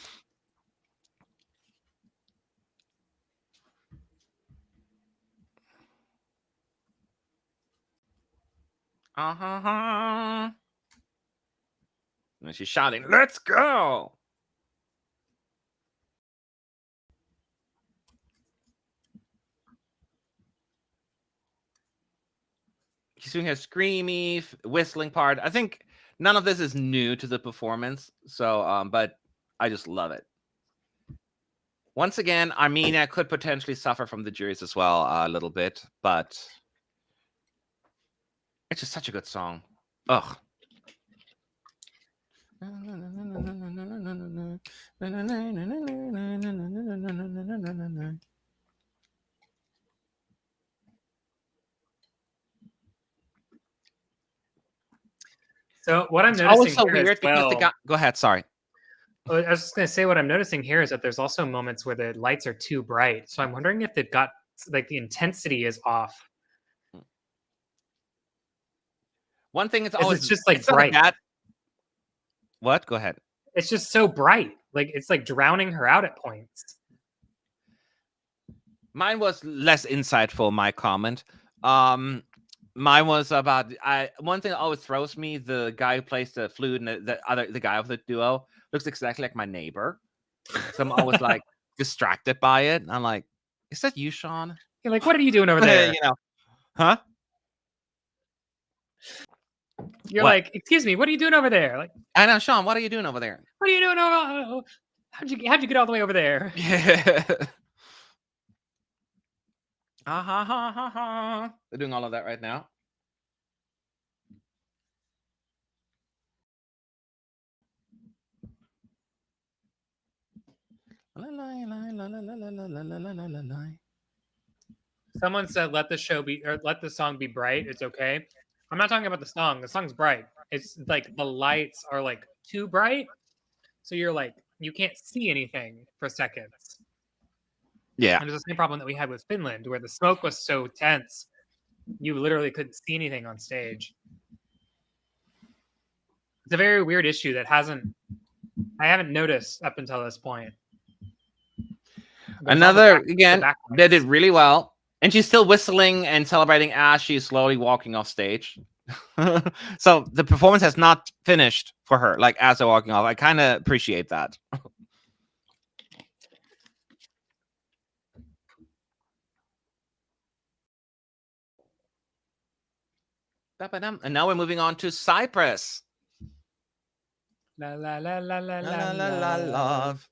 And she's shouting, "Let's go!" She's doing her screamy, whistling part. I think none of this is new to the performance, so but I just love it. Once again, Armenia could potentially suffer from the juries as well a little bit, but it's just such a good song. Ugh. So what I'm It's noticing always so here weird as well, because the guy. Go ahead. Sorry. I was just going to say what I'm noticing here is that there's also moments where the lights are too bright. So I'm wondering if they've got like the intensity is off. One thing is always it's just like it's not bright. bad. What? Go ahead. It's just so bright. Like it's like drowning her out at points. Mine was less insightful, my comment. Mine was about one thing that always throws me, the guy who plays the flute and the guy of the duo looks exactly like my neighbor. So I'm always like distracted by it. I'm like, is that you, Sean? You're like, what are you doing over there? You know, huh? You're What? like, excuse me, what are you doing over there? Like, I know, Sean, what are you doing over there? what are you doing over? How'd you get all the way over there? Yeah. They're doing all of that right now. Someone said, let the song be bright. It's okay. I'm not talking about the song. The song's bright. It's like the lights are like too bright. So you're like, you can't see anything for seconds. Yeah. And it's the same problem that we had with Finland, where the smoke was so tense, you literally couldn't see anything on stage. It's a very weird issue that I haven't noticed up until this point. Again, they did really well. And she's still whistling and celebrating as she's slowly walking off stage. So the performance has not finished for her, like as they're walking off. I kind of appreciate that. And now we're moving on to Cyprus. La la la la la La, la la, la, love.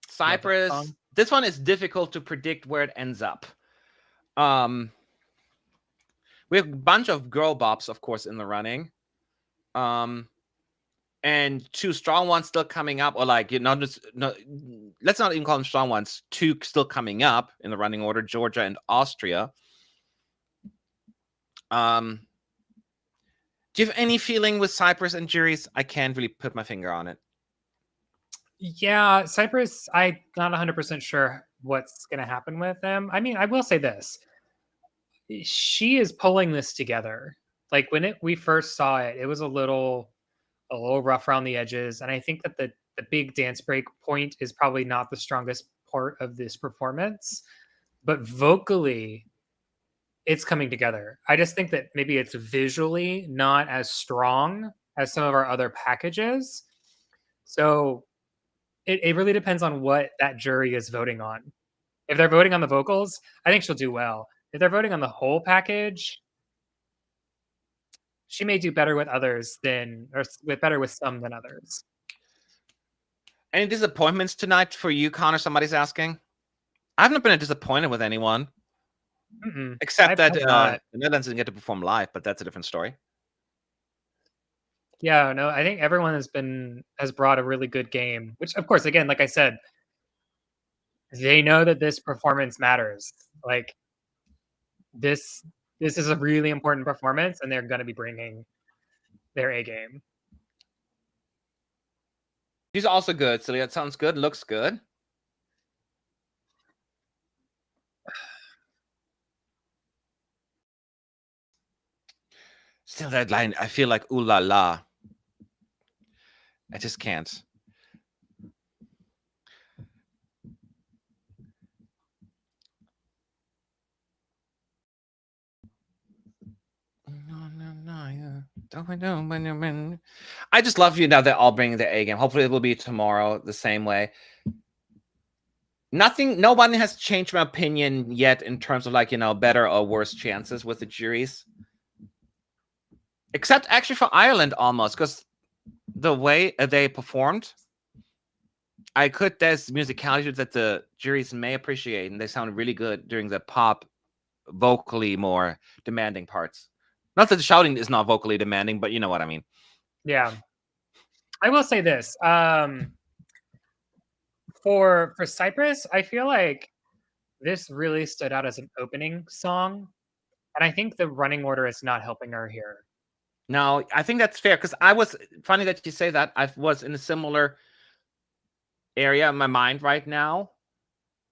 Cyprus. song. This one is difficult to predict where it ends up. We have a bunch of girl bops, of course, in the running. And two strong ones still coming up, or like, you know, let's not even call them strong ones. Two still coming up in the running order: Georgia and Austria. Do you have any feeling with Cyprus and juries? I can't really put my finger on it. Yeah, Cyprus, I'm not 100% sure what's going to happen with them. I mean, I will say this. She is pulling this together. Like when we first saw it, it was a little rough around the edges. And I think that the big dance break point is probably not the strongest part of this performance. But vocally, it's coming together. I just think that maybe it's visually not as strong as some of our other packages. So it really depends on what that jury is voting on. If they're voting on the vocals, I think she'll do well. If they're voting on the whole package, she may do better with better with some than others. Any disappointments tonight for you, Connor? Somebody's asking. I haven't been disappointed with anyone. Except that I've not. the Netherlands didn't get to perform live, but that's a different story. Yeah, no, I think everyone has brought a really good game, which of course, again, like I said, they know that this performance matters. Like this is a really important performance, and they're going to be bringing their A game. She's also good, so that sounds good, looks good. Still that line, I feel like ooh la la. I just can't. I just love you now they're all bringing the A game. Hopefully it will be tomorrow the same way. Nobody has changed my opinion yet in terms of like, better or worse chances with the juries. Except actually for Ireland almost, because the way they performed, there's musicality that the juries may appreciate, and they sound really good during the pop, vocally more demanding parts. Not that the shouting is not vocally demanding, but you know what I mean. Yeah. I will say this. For Cyprus, I feel like this really stood out as an opening song, and I think the running order is not helping her here. No, I think that's fair, because funny that you say that. I was in a similar area in my mind right now.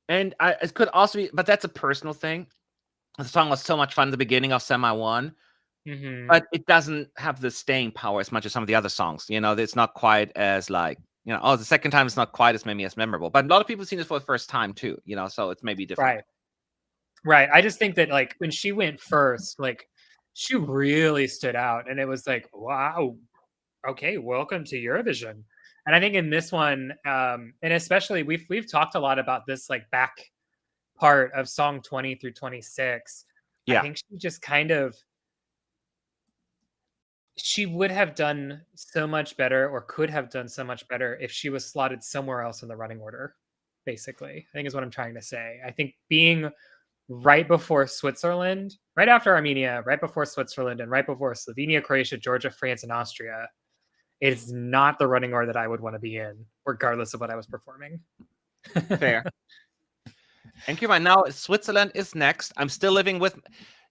And it could also be, but that's a personal thing. The song was so much fun at the beginning of Semi 1, but it doesn't have the staying power as much as some of the other songs. It's not quite as like, the second time it's not quite as maybe as memorable. But a lot of people have seen this for the first time too, so it's maybe different. Right. I just think that like when she went first, like she really stood out, and it was like, wow, okay, welcome to Eurovision. And I think in this one, and especially we've talked a lot about this like back part of song 20 through 26. Yeah. I think she just she would have done so much better, or could have done so much better, if she was slotted somewhere else in the running order, basically. I think is what I'm trying to say. I think being right before Switzerland, right after Armenia, right before Switzerland, and right before Slovenia, Croatia, Georgia, France, and Austria, it's not the running order that I would want to be in, regardless of what I was performing. Fair. And keep in mind, now Switzerland is next. I'm still living with...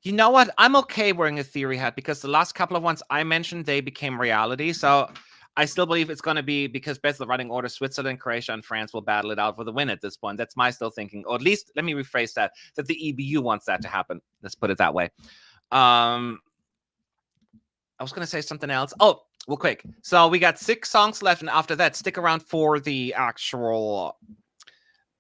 You know what? I'm okay wearing a theory hat, because the last couple of ones I mentioned, they became reality. So I still believe it's going to be, because based on the running order, Switzerland, Croatia, and France will battle it out for the win at this point. That's my still thinking. Or at least, let me rephrase that the EBU wants that to happen. Let's put it that way. I was going to say something else. Oh, well, quick. So we got 6 songs left, and after that, stick around for the actual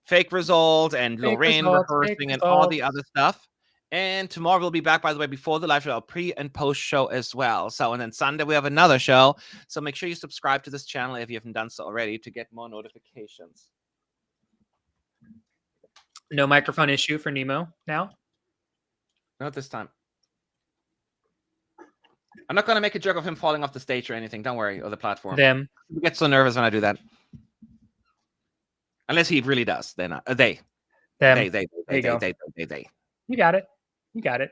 fake result and Lorraine rehearsing and all the other stuff. And tomorrow we'll be back, by the way, before the live show, pre and post show as well. So, and then Sunday we have another show. So make sure you subscribe to this channel if you haven't done so already to get more notifications. No microphone issue for Nemo now? Not this time. I'm not going to make a joke of him falling off the stage or anything. Don't worry, or the platform. Them. I get so nervous when I do that. Unless he really does. Then they. Them. They. You got it. You got it.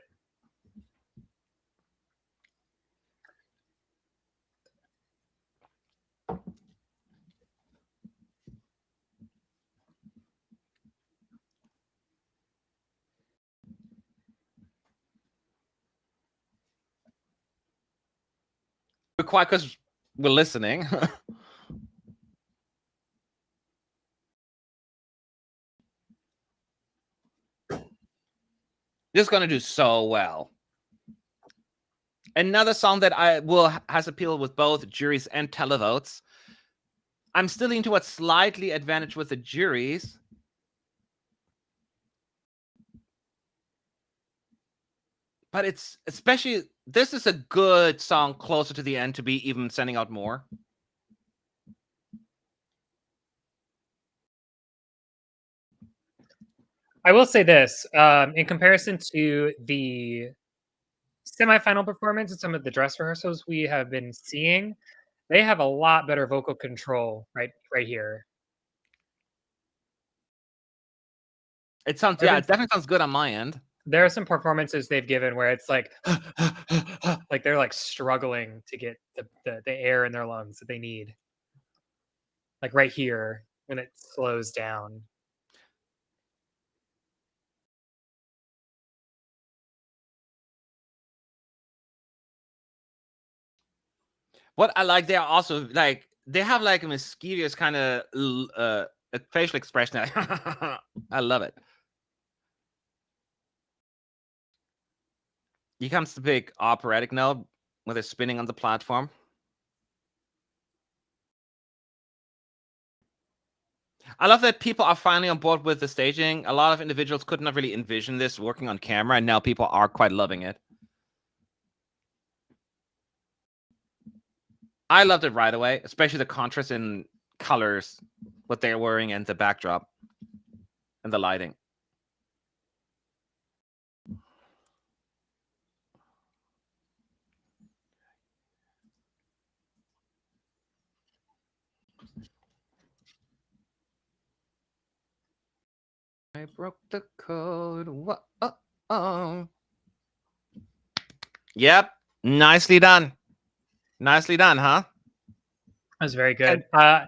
We're quiet because we're listening. This is going to do so well. Another song that has appeal with both juries and televotes. I'm still leaning towards slightly advantage with the juries. But it's especially, this is a good song closer to the end to be even sending out more. I will say this, in comparison to the semifinal performance and some of the dress rehearsals we have been seeing, they have a lot better vocal control right here. It sounds, yeah, it definitely sounds good on my end. There are some performances they've given where it's like, like they're like struggling to get the air in their lungs that they need. Like right here when it slows down. What I like, they are also like they have like a mischievous kind of facial expression. I love it. Here comes the big operatic note with it spinning on the platform. I love that people are finally on board with the staging. A lot of individuals could not really envision this working on camera, and now people are quite loving it. I loved it right away, especially the contrast in colors, what they're wearing, and the backdrop, and the lighting. I broke the code. Whoa. Yep. Nicely done. Nicely done, huh? That was very good. I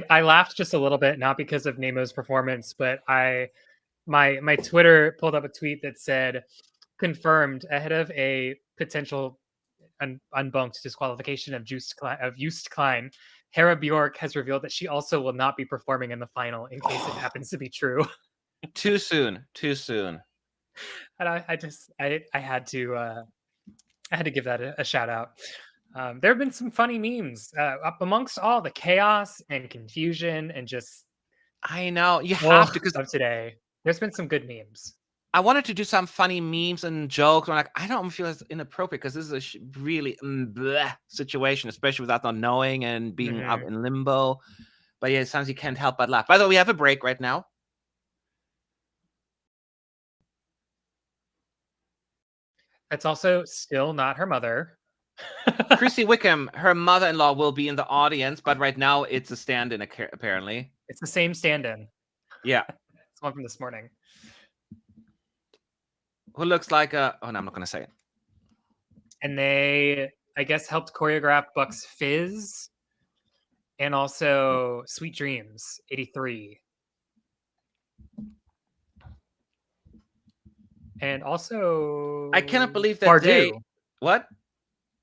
laughed just a little bit, not because of Nemo's performance, but my Twitter pulled up a tweet that said, confirmed ahead of a potential unbunked disqualification of Joost Klein, Hera Bjork has revealed that she also will not be performing in the final in case it happens to be true. Too soon. Too soon. And I had to give that a shout out. There have been some funny memes up amongst all the chaos and confusion and just I know you have to, because of today. There's been some good memes. I wanted to do some funny memes and jokes. I'm like, I don't feel it's inappropriate because this is a really bleh situation, especially without not knowing and being up in limbo. But yeah, sometimes you can't help but laugh. By the way, we have a break right now. That's also still not her mother. Chrissy Wickham, her mother-in-law, will be in the audience, but right now it's a stand-in, apparently. It's the same stand-in. Yeah. It's one from this morning. Who looks like a... Oh, no, I'm not going to say it. And they, I guess, helped choreograph Buck's Fizz and also Sweet Dreams, 83. And also... I cannot believe that Pardue. they... What?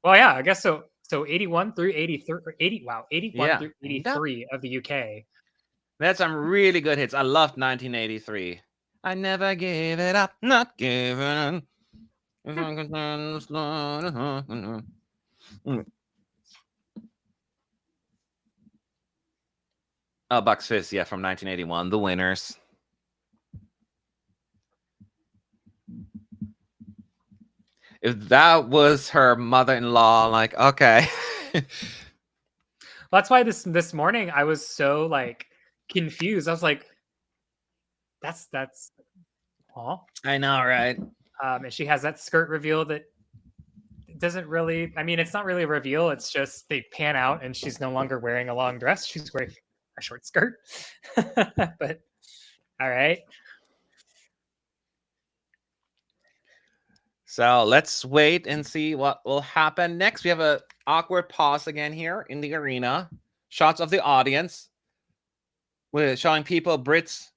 Well, yeah, I guess so. So 81 through 83, 81 through 83 of the UK. That's some really good hits. I loved 1983. I never gave it up, not given. Oh, Bucks Fizz, yeah, from 1981, the winners. If that was her mother-in-law, like, okay. That's why this morning I was so like confused. I was like, that's Paul. I know, right? And she has that skirt reveal that doesn't really, I mean, it's not really a reveal. It's just they pan out and she's no longer wearing a long dress. She's wearing a short skirt. But all right. So let's wait and see what will happen next. We have a awkward pause again here in the arena. Shots of the audience. We're showing people, Brits,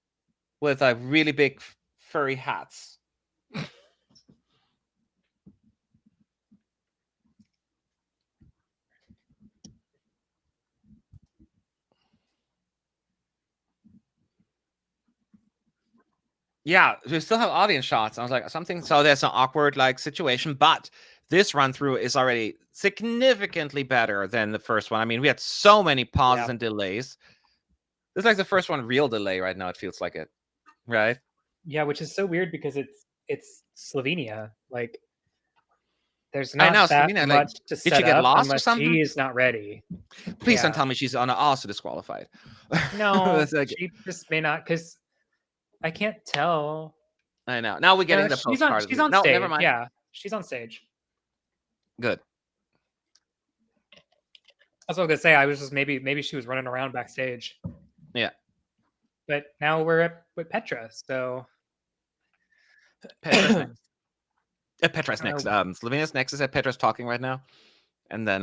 with really big furry hats. Yeah, we still have audience shots. I was like, something. So there's an awkward like situation, but this run through is already significantly better than the first one. I mean, we had so many pauses and delays. This is like the first one real delay right now. It feels like it, right? Yeah, which is so weird because it's Slovenia. Like, there's not that Slovenia, much like, to did set she get up lost or unless something? she is not ready. Please don't tell me she's also disqualified. No, like, she just may not, because I can't tell. I know. Now we're getting the postcard. She's on no, stage. never mind. Yeah, she's on stage. Good. That's what I was gonna say. I was just maybe she was running around backstage. Yeah. But now we're with Petra, so Petra's next. Petra's I don't next. know. Slovenia's next. Is that Petra's talking right now? And then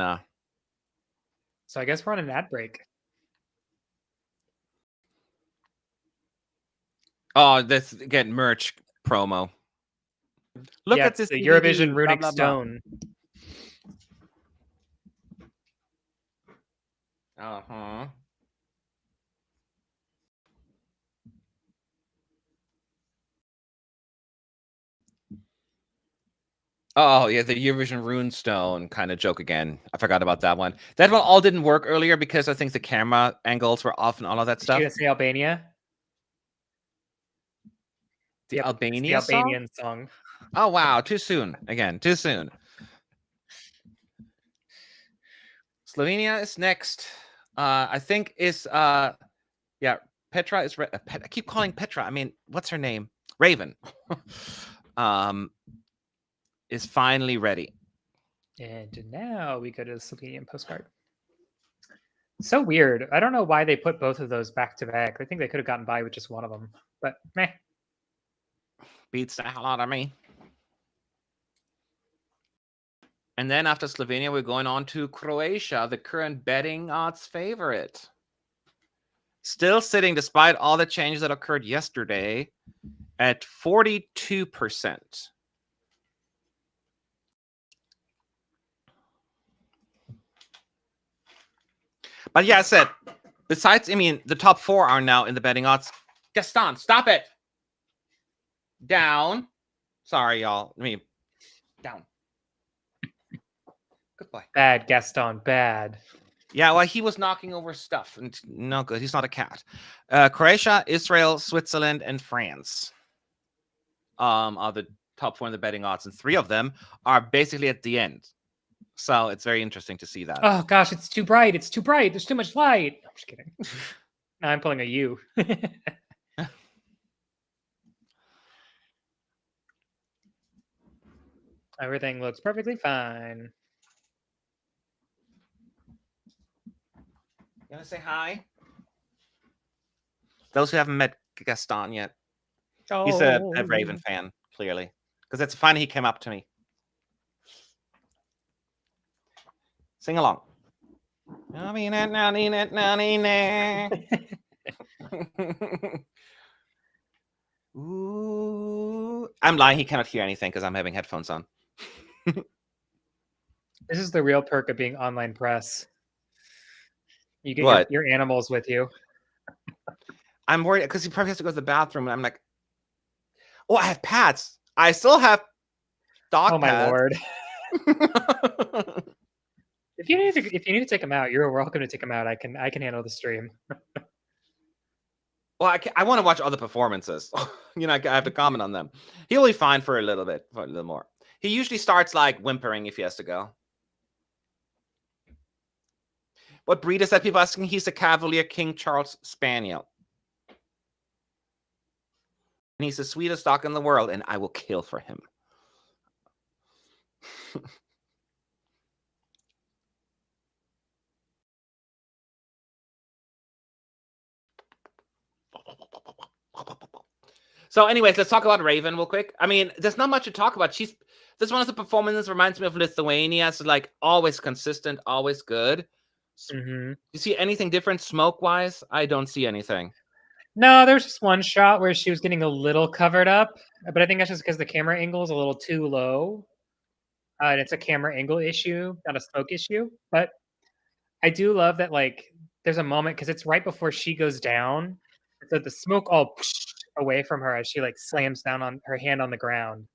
So I guess we're on an ad break. oh, this again merch promo. Look Yeah, at it's this the DVD, Eurovision blah, Runic blah, blah. Stone. Uh-huh. Oh, yeah, the Eurovision Runestone kind of joke again. I forgot about that one. That one all didn't work earlier because I think the camera angles were off and all of that Is she stuff. gonna say Albania? The Yep, it's the Albania song? Albanian song. Oh, wow. Too soon. Again, too soon. Slovenia is next. I think is yeah, Petra is I keep calling Petra. I mean, what's her name? Raven. Is finally ready. And now we go to the Slovenian postcard. So weird. I don't know why they put both of those back to back. I think they could have gotten by with just one of them, but meh. Beats the hell out of me. And then after Slovenia, we're going on to Croatia, the current betting odds favorite. Still sitting, despite all the changes that occurred yesterday, at 42%. But yeah, I said, besides, I mean, the top 4 are now in the betting odds. Gaston, stop it. Down. Sorry, y'all. I mean, down. Good boy. Bad, Gaston, bad. Yeah, well, he was knocking over stuff, and no good. He's not a cat. Croatia, Israel, Switzerland, and France are the top 4 in the betting odds, and 3 of them are basically at the end. So it's very interesting to see that. Oh gosh, it's too bright. It's too bright. There's too much light. I'm just kidding. No, I'm pulling a U. Everything looks perfectly fine. You want to say hi? Those who haven't met Gaston yet. He's a Raven fan, clearly. Because it's funny he came up to me. Sing along. Ooh. I'm lying. He cannot hear anything because I'm having headphones on. This is the real perk of being online press. You get What? your animals with you. I'm worried because he probably has to go to the bathroom. And I'm like, oh, I have pads. I still have dog my pads. lord. If you need to take them out, you're welcome to take them out. I can handle the stream. Well, I want to watch other performances. You know, I have to comment on them. He'll be fine for a little bit, for a little more. He usually starts like whimpering if he has to go. What breed is that? People asking. He's a Cavalier King Charles Spaniel. And he's the sweetest dog in the world, and I will kill for him. So anyways, let's talk about Raven real quick. I mean, there's not much to talk about. This one of the performances reminds me of Lithuania. So like always consistent, always good. Mm-hmm. You see anything different smoke-wise? I don't see anything. No, there's just one shot where she was getting a little covered up, but I think that's just because the camera angle is a little too low. And it's a camera angle issue, not a smoke issue. But I do love that, like, there's a moment because it's right before she goes down. So the smoke all away from her as she like slams down on her hand on the ground.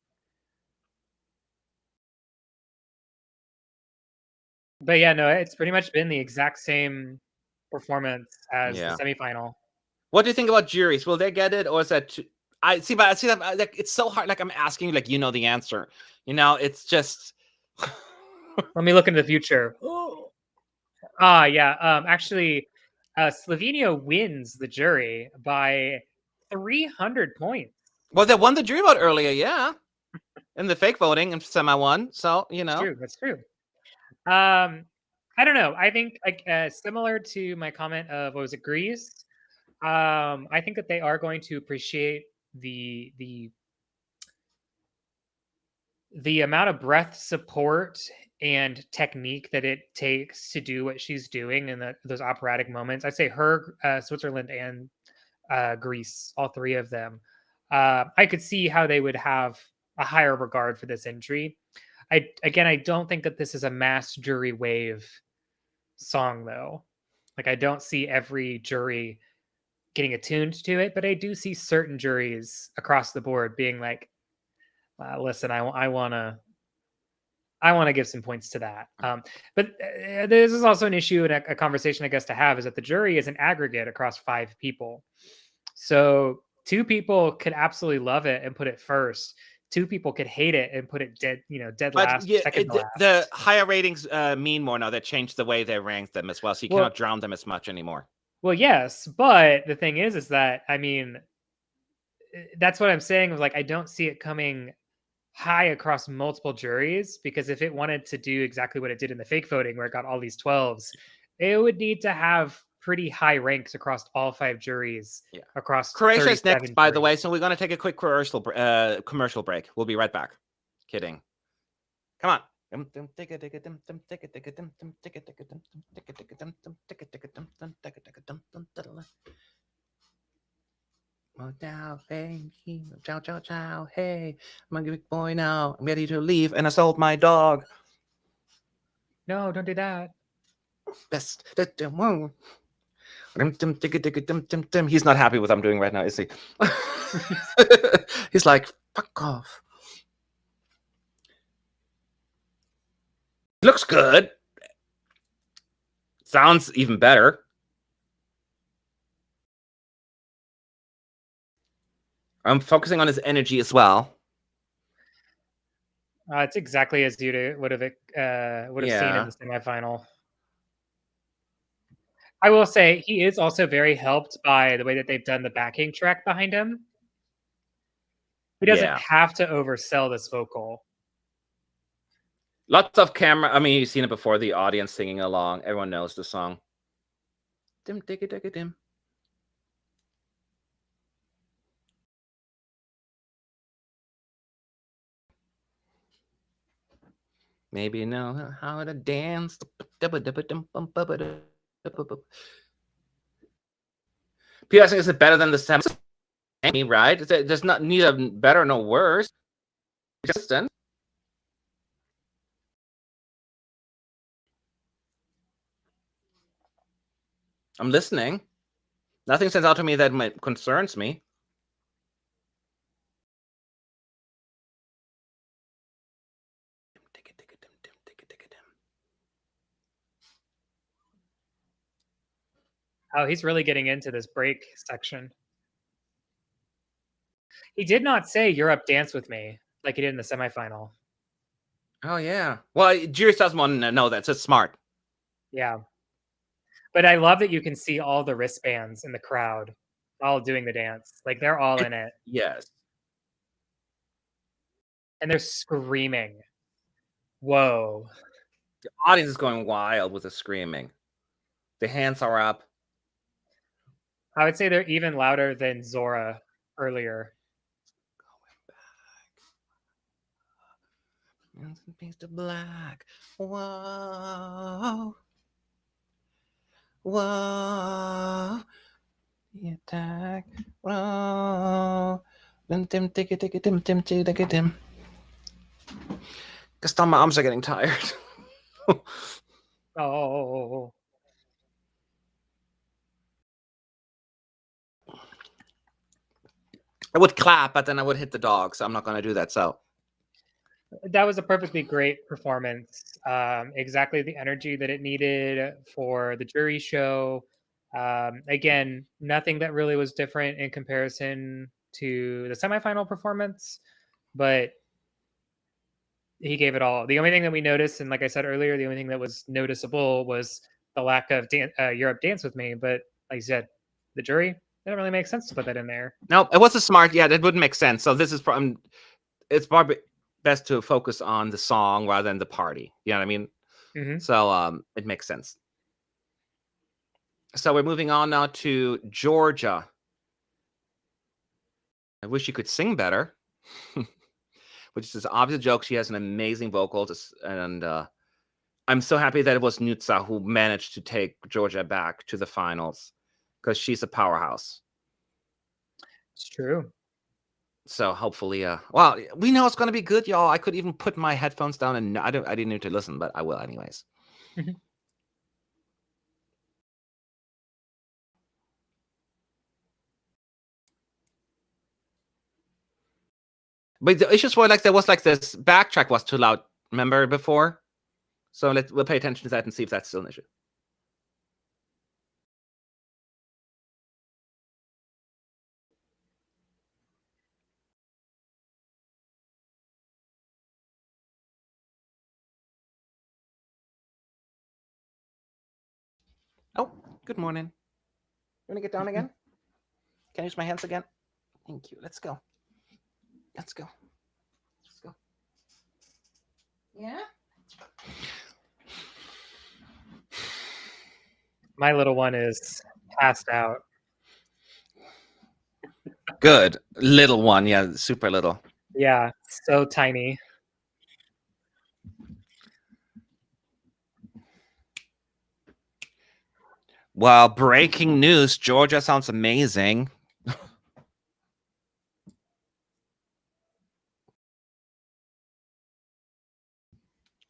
But yeah, no, it's pretty much been the exact same performance as the semifinal. What do you think about juries? Will they get it, or is that? I see that like it's so hard. Like I'm asking you, like you know the answer. You know, it's just. Let me look into the future. Actually, Slovenia wins the jury by 300 points. Well, they won the jury vote earlier, yeah, in the fake voting and semi-won. So you know, That's true. I don't know. I think like similar to my comment of what was it, Greece. I think that they are going to appreciate the the amount of breath support and technique that it takes to do what she's doing in those operatic moments. I'd say her, Switzerland, and Greece, all three of them. I could see how they would have a higher regard for this entry. I don't think that this is a mass jury wave song, though. Like, I don't see every jury getting attuned to it, but I do see certain juries across the board being like, listen, I want to give some points to that. But this is also an issue and a conversation, I guess, to have, is that the jury is an aggregate across 5 people. So 2 people could absolutely love it and put it first. 2 people could hate it and put it dead But last, yeah, second to last. the higher ratings mean more now. They changed the way they rank them as well, so you cannot drown them as much anymore. Well, yes, but the thing is that, I mean, that's what I'm saying. Was like, I don't see it coming high across multiple juries, because if it wanted to do exactly what it did in the fake voting, where it got all these 12s, it would need to have pretty high ranks across all 5 juries. Yeah. Across Croatia's next, by the juries. way, so we're going to take a quick commercial break. We'll be right back. Kidding. Come on. Oh, now, hey, ciao, ciao, ciao. Hey, I'm a big boy now. I'm ready to leave, and I sold my dog. No, don't do that. Best. He's not happy with what I'm doing right now, is he? He's like, fuck off. Looks good. Sounds even better. I'm focusing on his energy as well. It's exactly as you would have seen in the semifinal. I will say he is also very helped by the way that they've done the backing track behind him. He doesn't have to oversell this vocal. Lots of camera. I mean, you've seen it before. The audience singing along. Everyone knows the song. Dim, digga, digga, dim. Maybe you know how to dance. People asking, is it better than the semi? Right? There's not neither better nor worse. Justin. I'm listening. Nothing stands out to me that concerns me. Oh, he's really getting into this break section. He did not say Europe dance with me like he did in the semifinal. Oh, yeah. Well, Joost doesn't want to know that, so it's smart. Yeah. But I love that you can see all the wristbands in the crowd all doing the dance. Like, they're all in it. Yes. And they're screaming. Whoa. The audience is going wild with the screaming. The hands are up. I would say they're even louder than Zorra earlier. Going back. Piece to black. Whoa. Whoa. The attack. Whoa. Dim, dim, digga, digga, dim, dim, digga, dim. Guess my arms are getting tired. Oh. I would clap, but then I would hit the dog, so I'm not going to do that. So that was a perfectly great performance. Exactly the energy that it needed for the jury show. Again, nothing that really was different in comparison to the semifinal performance, but he gave it all. The only thing that we noticed, and like I said earlier, the only thing that was noticeable was the lack of Europe dance with me. But like you said, the jury, it didn't really make sense to put that in there. No, it was a smart. Yeah, that wouldn't make sense. So this is it's probably best to focus on the song rather than the party. You know what I mean? Mm-hmm. So it makes sense. So we're moving on now to Georgia. I wish you could sing better. which is obviously a joke. She has an amazing vocal, and I'm so happy that it was Nutsa who managed to take Georgia back to the finals because she's a powerhouse. It's true. So hopefully, well, we know it's gonna be good, y'all. I could even put my headphones down and I didn't need to listen, but I will anyways. Mhm. But the issues were like there was like this backtrack was too loud. Remember before? So we'll pay attention to that and see if that's still an issue. Oh, good morning. You want to get down again? Can I use my hands again? Thank you. Let's go. Let's go. Let's go. Yeah? My little one is passed out. Good. Little one. Yeah, super little. Yeah, so tiny. Well, breaking news. Georgia sounds amazing.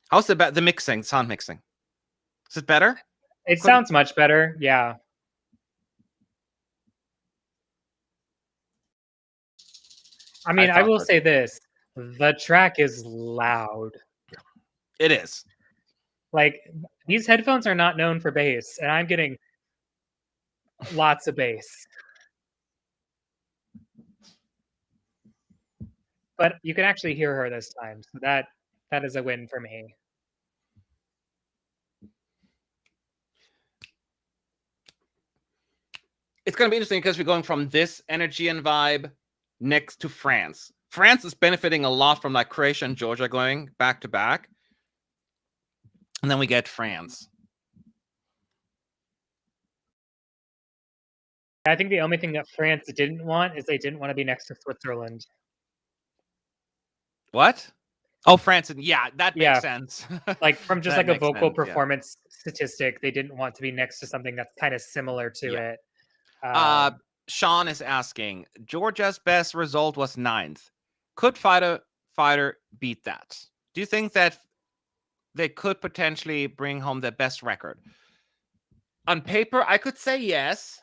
How's the mixing, sound mixing? Is it better? It sounds much better. Yeah. I mean, I will say this. The track is loud. It is. Like, these headphones are not known for bass, and I'm getting lots of bass. But you can actually hear her this time, so that is a win for me. It's going to be interesting because we're going from this energy and vibe next to France. France is benefiting a lot from like Croatia and Georgia going back to back. And then we get France. I think the only thing that France didn't want is they didn't want to be next to Switzerland. What? Oh, France. And yeah, that makes sense. Like from just like a vocal sense, performance statistic, they didn't want to be next to something that's kind of similar to it. Sean is asking, Georgia's best result was 9th. Could fighter beat that? Do you think that they could potentially bring home their best record? On paper, I could say yes.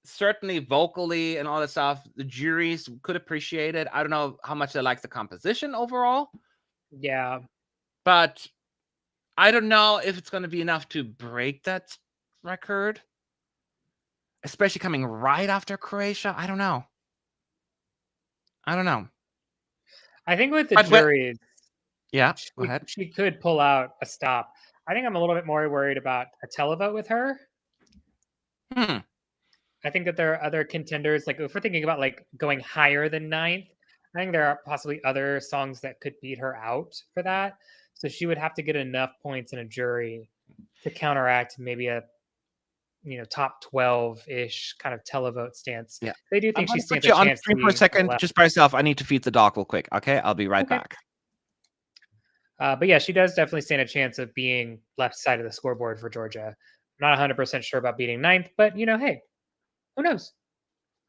Certainly vocally and all that stuff, the juries could appreciate it. I don't know how much they like the composition overall. Yeah. But I don't know if it's going to be enough to break that record. Especially coming right after Croatia. I don't know. I think with the juries, yeah, go ahead. She could pull out a stop. I think I'm a little bit more worried about a televote with her. I think that there are other contenders. Like if we're thinking about like going higher than 9th, I think there are possibly other songs that could beat her out for that. So she would have to get enough points in a jury to counteract maybe a top 12-ish kind of televote stance. Yeah, they do think she stands a chance. On stream for a second, just by yourself. I need to feed the dog real quick. Okay, I'll be right back. But yeah, she does definitely stand a chance of being left side of the scoreboard for Georgia. I'm not 100% sure about beating 9th, but hey, who knows?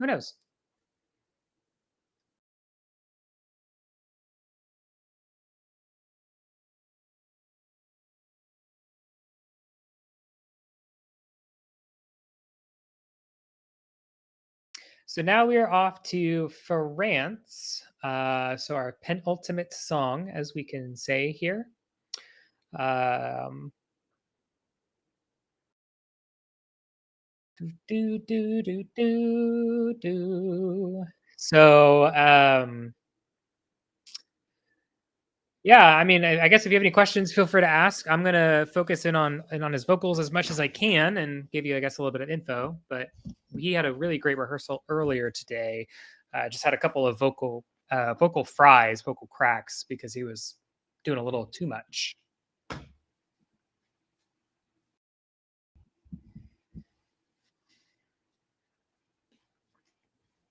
Who knows? So now we are off to France. So our penultimate song, as we can say here. So yeah, I mean, I guess if you have any questions, feel free to ask. I'm gonna focus in on his vocals as much as I can and give you, I guess, a little bit of info. But he had a really great rehearsal earlier today. Just had a couple of vocal fries, vocal cracks, because he was doing a little too much.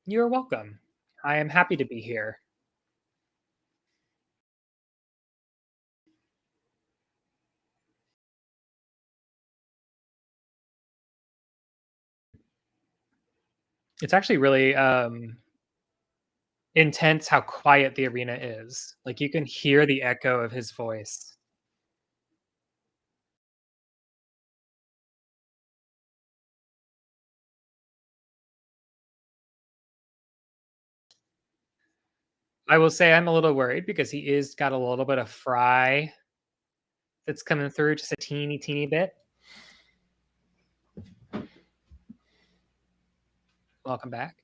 You're welcome. I am happy to be here. It's actually really intense how quiet the arena is. Like you can hear the echo of his voice. I will say I'm a little worried because he is got a little bit of fry that's coming through, just a teeny bit. Welcome back.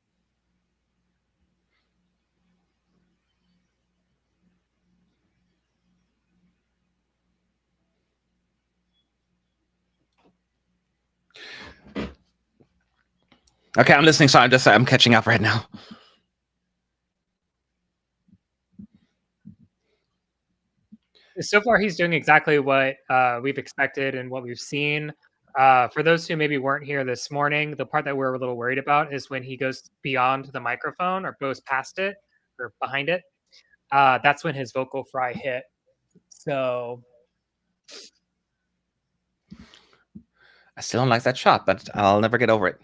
Okay, I'm listening. So I'm catching up right now. So far, he's doing exactly what we've expected and what we've seen. For those who maybe weren't here this morning, the part that we're a little worried about is when he goes beyond the microphone or goes past it or behind it. That's when his vocal fry hit. So I still don't like that shot, but I'll never get over it.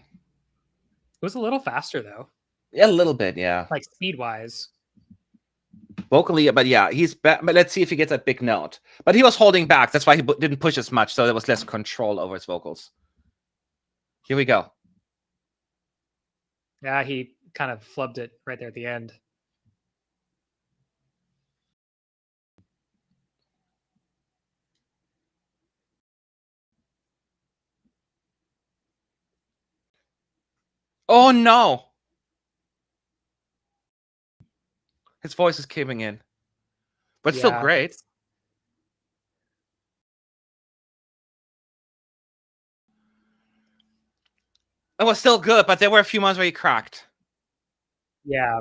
it was a little faster though. Yeah, a little bit, yeah. Like speed wise. Vocally, but yeah, he's back. But let's see if he gets a big note. But he was holding back. That's why he didn't push as much, so there was less control over his vocals. Here we go. Yeah, he kind of flubbed it right there at the end. Oh no! His voice is caving in. But still great. It was still good, but there were a few months where he cracked. Yeah.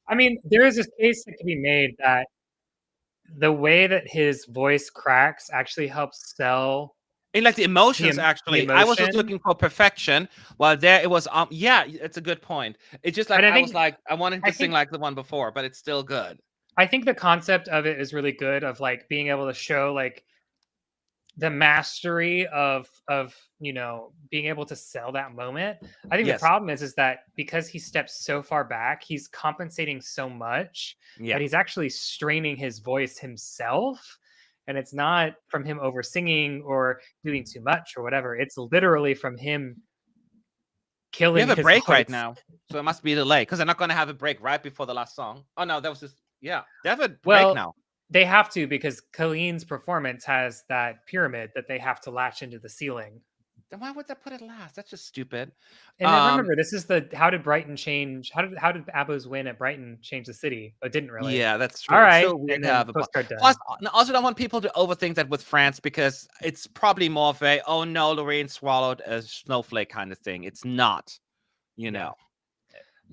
I mean, there is this case that can be made that the way that his voice cracks actually helps sell. And like the emotions, actually. I was just emotion. looking for perfection, while there it was, yeah, it's a good point. It's just like, And I was like, I wanted to sing think- like the one before, but it's still good. I think the concept of it is really good, of like being able to show like the mastery of you know, being able to sell that moment. I think Yes. the problem is that because he steps so far back, he's compensating so much Yeah. that he's actually straining his voice himself. And it's not from him over singing or doing too much or whatever. It's literally from him killing. We have a his break voice. right now, so it must be a delay because they're not going to have a break right before the last song. Oh no, that was just, yeah, they have a break now. They have to, because Klein's performance has that pyramid that they have to latch into the ceiling. Then why would they put it last? That's just stupid. And then remember, this is the how did Brighton change? How did ABBA's win at Brighton change the city? It didn't really. Yeah, that's true. All right, So and then postcard done. Plus, I also don't want people to overthink that with France, because it's probably more of a, oh no, Lorraine swallowed a snowflake kind of thing. It's not, you know.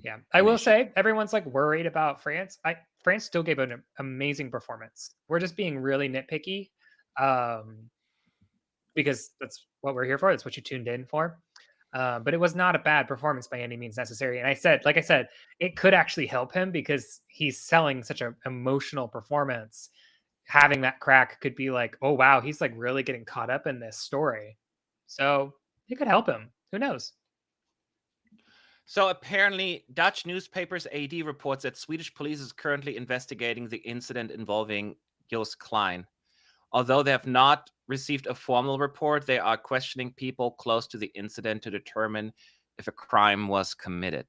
Yeah, I will say everyone's like worried about France. France still gave an amazing performance. We're just being really nitpicky, because that's what we're here for. That's what you tuned in for. But it was not a bad performance by any means necessary. And like I said, it could actually help him because he's selling such an emotional performance. Having that crack could be like, oh wow, he's like really getting caught up in this story. So it could help him. Who knows? So apparently, Dutch newspapers AD reports that Swedish police is currently investigating the incident involving Joost Klein. Although they have not received a formal report, they are questioning people close to the incident to determine if a crime was committed.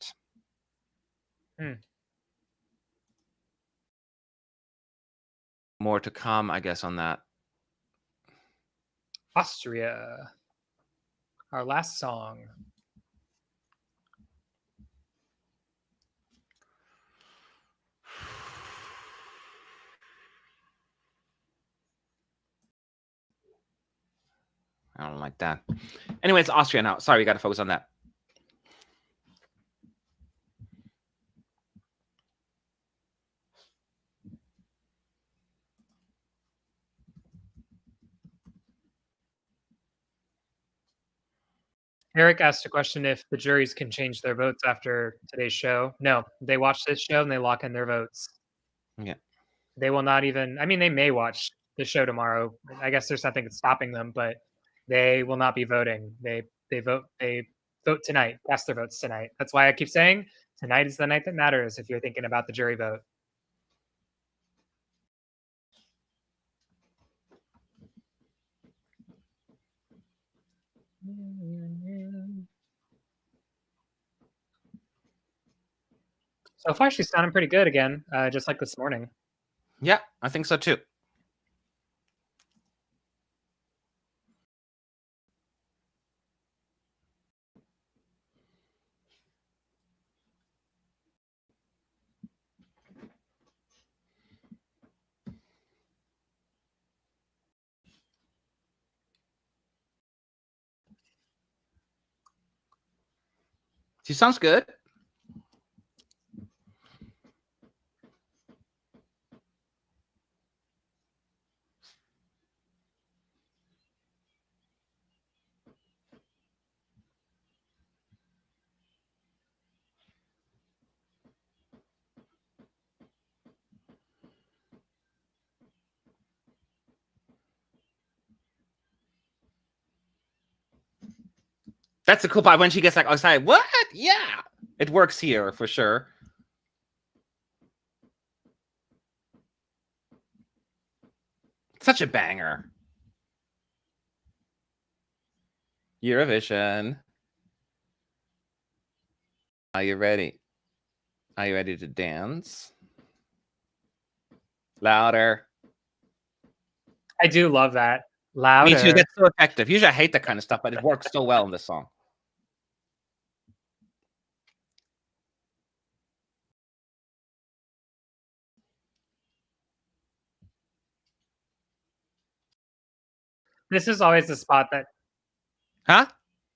More to come, I guess, on that. Austria. Our last song. I don't like that. Anyway, it's Austria now. Sorry, we got to focus on that. Eric asked a question if the juries can change their votes after today's show. No, they watch this show and they lock in their votes. Yeah. They will not even, I mean, they may watch the show tomorrow. I guess there's nothing stopping them, but they will not be voting. They vote, they vote tonight. Cast their votes tonight. That's why I keep saying tonight is the night that matters if you're thinking about the jury vote. So far, she's sounding pretty good again, just like this morning. Yeah, I think so too. She sounds good. That's the cool part when she gets like outside. What? Yeah, it works here for sure. Such a banger. Eurovision. Are you ready? Are you ready to dance? Louder. I do love that. Louder. Me too. That's so effective. Usually I hate that kind of stuff, but it works so well in this song. This is always the spot that. Huh?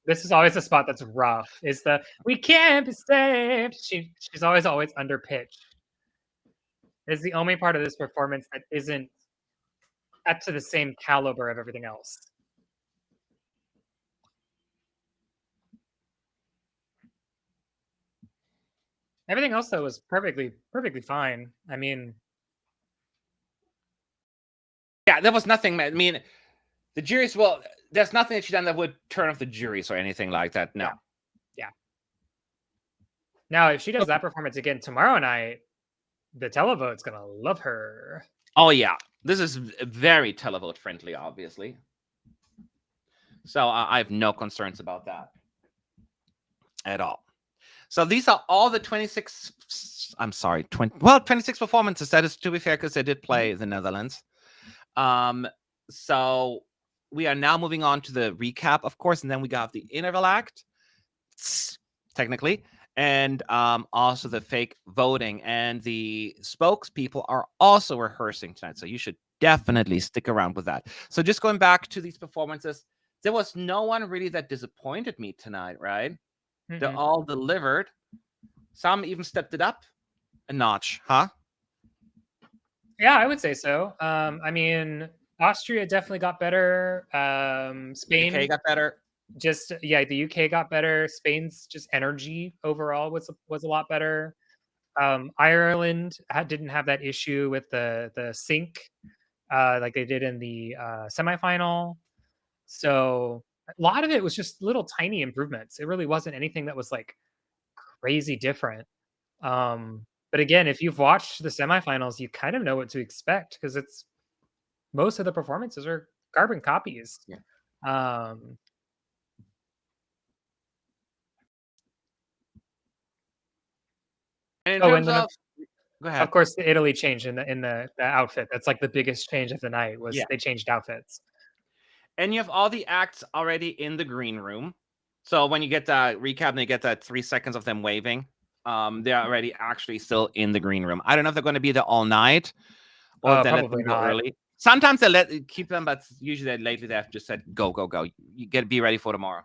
This is always the spot that's rough. Is the we can't be saved. She's always under pitch. It's the only part of this performance that isn't up to the same caliber of everything else. Everything else though was perfectly fine. I mean, yeah, there was nothing. I mean, the juries. Well, there's nothing that she done that would turn off the juries or anything like that. No. Yeah. Now, if she does that performance again tomorrow night, the televote's gonna love her. Oh yeah, this is very televote friendly, obviously. So I have no concerns about that at all. So these are all the 26. I'm sorry, 26 performances. That is, to be fair, because they did play the Netherlands. So we are now moving on to the recap, of course, and then we got the interval act, technically, and also the fake voting. And the spokespeople are also rehearsing tonight, so you should definitely stick around with that. So just going back to these performances, there was no one really that disappointed me tonight, right? Mm-hmm. They all delivered. Some even stepped it up a notch, huh? Yeah, I would say so. I mean, Austria definitely got better. Spain UK got better. Just the UK got better. Spain's just energy overall was a lot better. Ireland didn't have that issue with the sync like they did in the semifinal. So a lot of it was just little tiny improvements. It really wasn't anything that was like crazy different. But again, if you've watched the semifinals, you kind of know what to expect because it's most of the performances are carbon copies. Yeah. And in terms of, go ahead. Of course, Italy changed in the outfit. That's like the biggest change of the night was they changed outfits. And you have all the acts already in the green room. So when you get the recap and you get that 3 seconds of them waving, they're already actually still in the green room. I don't know if they're going to be there all night or then let them go early. Sometimes they keep them, but usually lately they have just said go, go, go. You be ready for tomorrow.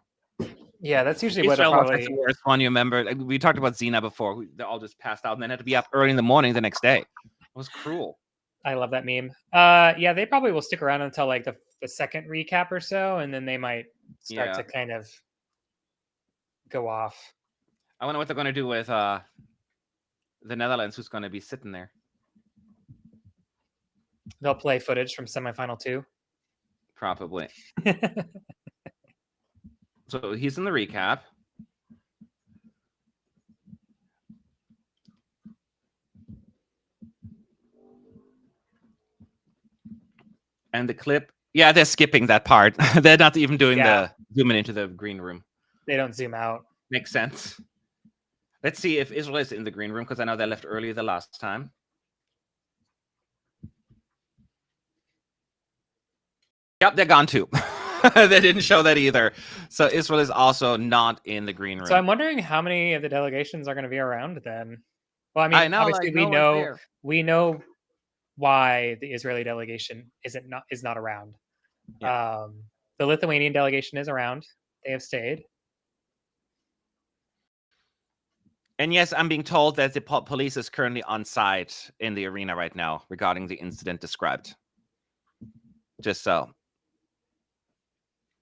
Yeah, that's usually what probably the worst one. You remember? Like, we talked about Xena before. They all just passed out and then had to be up early in the morning the next day. It was cruel. I love that meme. Yeah, they probably will stick around until like the second recap or so, and then they might start to kind of go off. I wonder what they're going to do with the Netherlands, who's going to be sitting there. They'll play footage from semifinal 2. Probably. So he's in the recap. And the clip, yeah, they're skipping that part. They're not even doing Yeah. the zooming into the green room. They don't zoom out. Makes sense. Let's see if Israel is in the green room, because I know they left early the last time. Yep, they're gone too. They didn't show that either. So Israel is also not in the green room. So I'm wondering how many of the delegations are going to be around then. Well, I mean, I know, obviously like, no one's there. we know why the Israeli delegation is not around. Yeah. The Lithuanian delegation is around. They have stayed. And yes, I'm being told that the police is currently on site in the arena right now regarding the incident described. Just so.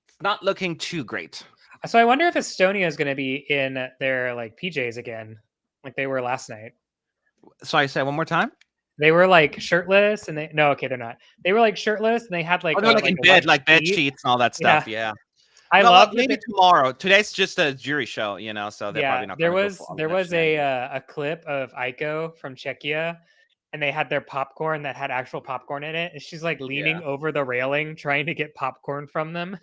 It's not looking too great. So I wonder if Estonia is going to be in their like PJs again, like they were last night. Sorry, say one more time. They were like shirtless, and they're not. They were like shirtless, and they had like they're like in bed, like bed sheet. sheets and all that stuff. Yeah. I love maybe tomorrow. Today's just a jury show, so they're probably not. There was a clip of Aiko from Czechia, and they had their popcorn that had actual popcorn in it, and she's like leaning over the railing trying to get popcorn from them.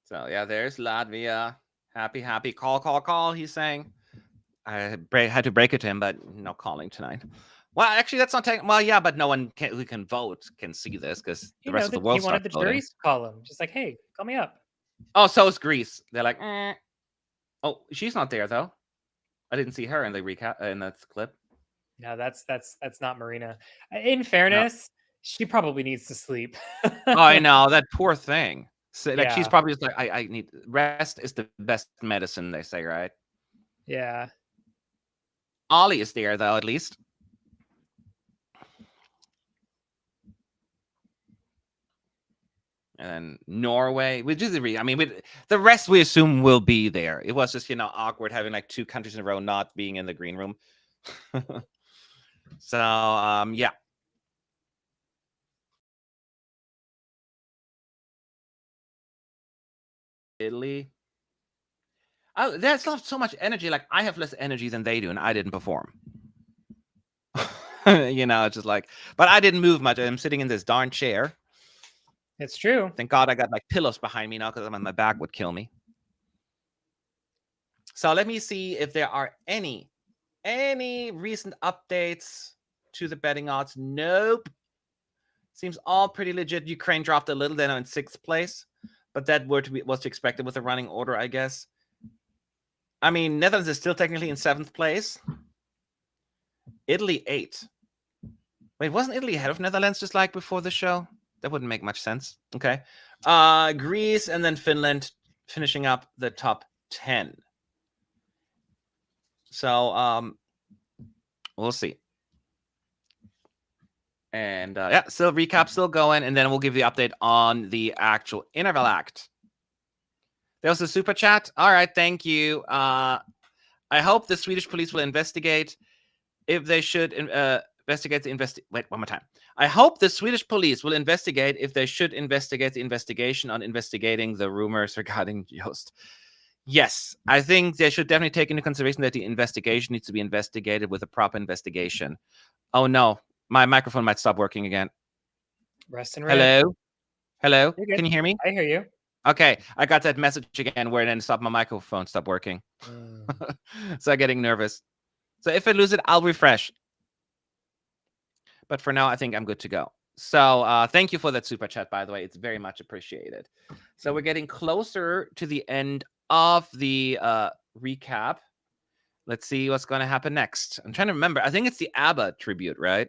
So yeah, there's Latvia. Happy. Call. He's saying. I had to break it to him, but no calling tonight. Well, actually, that's not taking. Well, yeah, but no one who can vote can see this because the rest of the world. He wanted the juries to call him, just like, "Hey, call me up." Oh, so is Greece. They're like, oh, she's not there though. I didn't see her in the recap in that clip. No, that's not Marina. In fairness, she probably needs to sleep. Oh, I know, that poor thing. So, like, she's Yeah. probably just like, I need rest is the best medicine, they say, right? Yeah. Olly is there though, at least. And then Norway, which is the rest we assume will be there. It was just awkward having like two countries in a row not being in the green room. So yeah. Italy. Oh, that's not so much energy. Like, I have less energy than they do, and I didn't perform. It's just like, but I didn't move much. I'm sitting in this darn chair. It's true. Thank God I got like pillows behind me now, because my back would kill me. So let me see if there are any recent updates to the betting odds. Nope. Seems all pretty legit. Ukraine dropped a little. They're now in 6th place, but that was to expected with the running order, I guess. I mean, Netherlands is still technically in 7th place. Italy 8. Wait, wasn't Italy ahead of Netherlands just like before the show? That wouldn't make much sense. Okay. Greece and then Finland finishing up the top 10. So we'll see. And yeah, still recap still going, and then we'll give you the update on the actual interval act. There was a super chat. All right, thank you. I hope the Swedish police will investigate if they should investigate the Wait, one more time. I hope the Swedish police will investigate if they should investigate the investigation on investigating the rumors regarding Joost. Yes, I think they should definitely take into consideration that the investigation needs to be investigated with a proper investigation. Oh no, my microphone might stop working again. Rest and rest. Hello. Can you hear me? I hear you. Okay, I got that message again where it then stopped, my microphone stopped working. So I'm getting nervous. So if I lose it, I'll refresh. But for now, I think I'm good to go. So thank you for that super chat, by the way. It's very much appreciated. So we're getting closer to the end of the recap. Let's see what's going to happen next. I'm trying to remember. I think it's the ABBA tribute, right?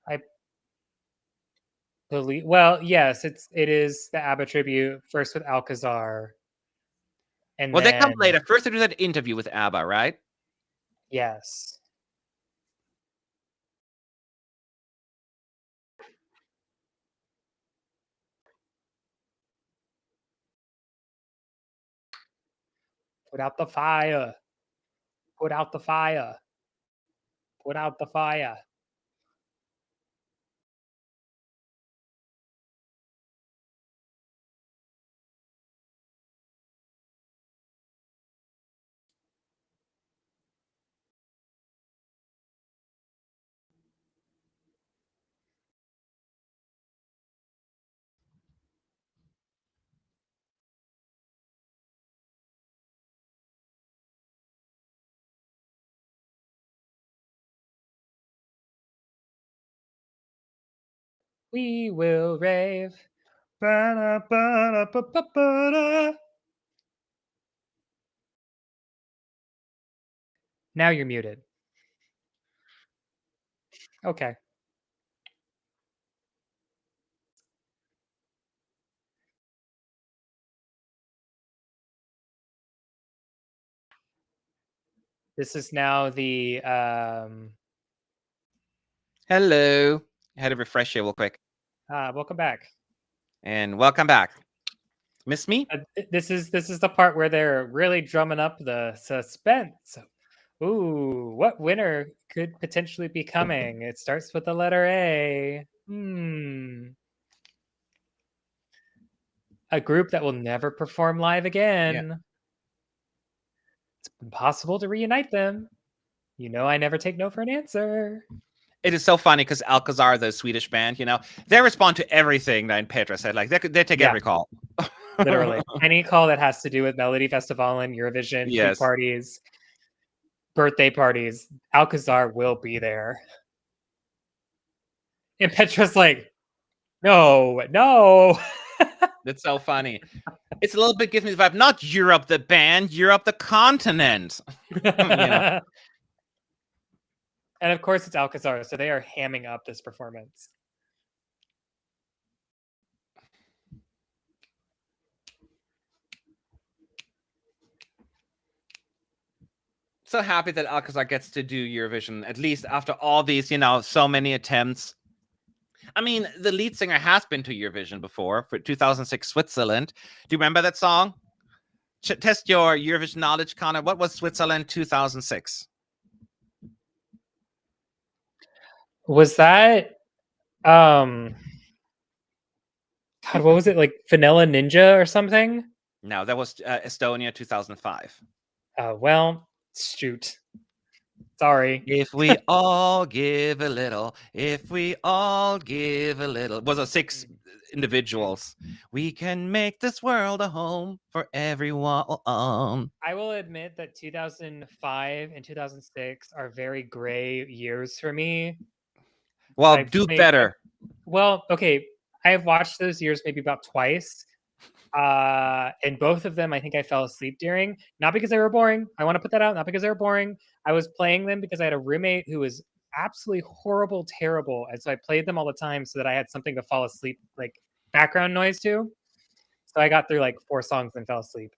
I believe. Well, yes, it is the ABBA tribute first with Alcazar, and well, then, they come later. First, they do that interview with ABBA, right? Yes. Put out the fire. Put out the fire. Put out the fire. We will rave. Ba-da-ba-da-ba-ba-ba-da. Now you're muted. Okay. This is now the Hello. I had to refresh you real quick. welcome back. And welcome back. Miss me? This is the part where they're really drumming up the suspense. Ooh, what winner could potentially be coming? It starts with the letter A. A group that will never perform live again. It's impossible to reunite them. You know I never take no for an answer. It is so funny because Alcazar, the Swedish band, they respond to everything that Petra said. Like they take every call. Literally. Any call that has to do with Melody Festival and Eurovision, big Yes. parties, birthday parties, Alcazar will be there. And Petra's like, no. That's so funny. It's a little bit gives me the vibe, not Europe the band, Europe the continent. And of course it's Alcazar, so they are hamming up this performance. So happy that Alcazar gets to do Eurovision, at least after all these, so many attempts. I mean, the lead singer has been to Eurovision before for 2006 Switzerland. Do you remember that song? Test your Eurovision knowledge, Connor. What was Switzerland 2006? Was that God, what was it, like Vanilla Ninja or something? No, that was Estonia 2005. Well, shoot. Sorry. If we all give a little, if we all give a little. It was a 6 individuals. We can make this world a home for everyone. I will admit that 2005 and 2006 are very gray years for me. Well, do better. Well, okay. I have watched those years maybe about twice. And both of them, I think I fell asleep during. Not because they were boring. I want to put that out. Not because they were boring. I was playing them because I had a roommate who was absolutely horrible, terrible. And so I played them all the time so that I had something to fall asleep, like background noise to. So I got through like 4 songs and fell asleep.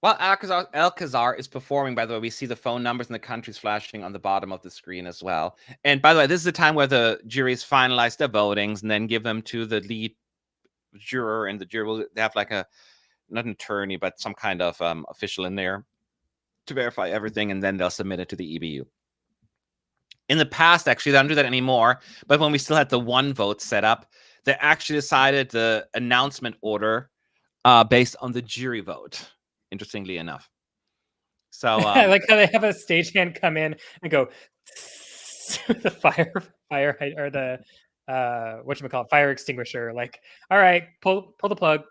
Well, Alcazar is performing, by the way. We see the phone numbers and the countries flashing on the bottom of the screen as well. And by the way, this is the time where the juries finalize their votings and then give them to the lead juror, and the juror will have like not an attorney, but some kind of official in there to verify everything, and then they'll submit it to the EBU. In the past, actually, they don't do that anymore, but when we still had the one vote set up, they actually decided the announcement order based on the jury vote, interestingly enough. So I like how they have a stagehand come in and go the fire or the whatchamacallit, fire extinguisher. Like, all right, pull the plug.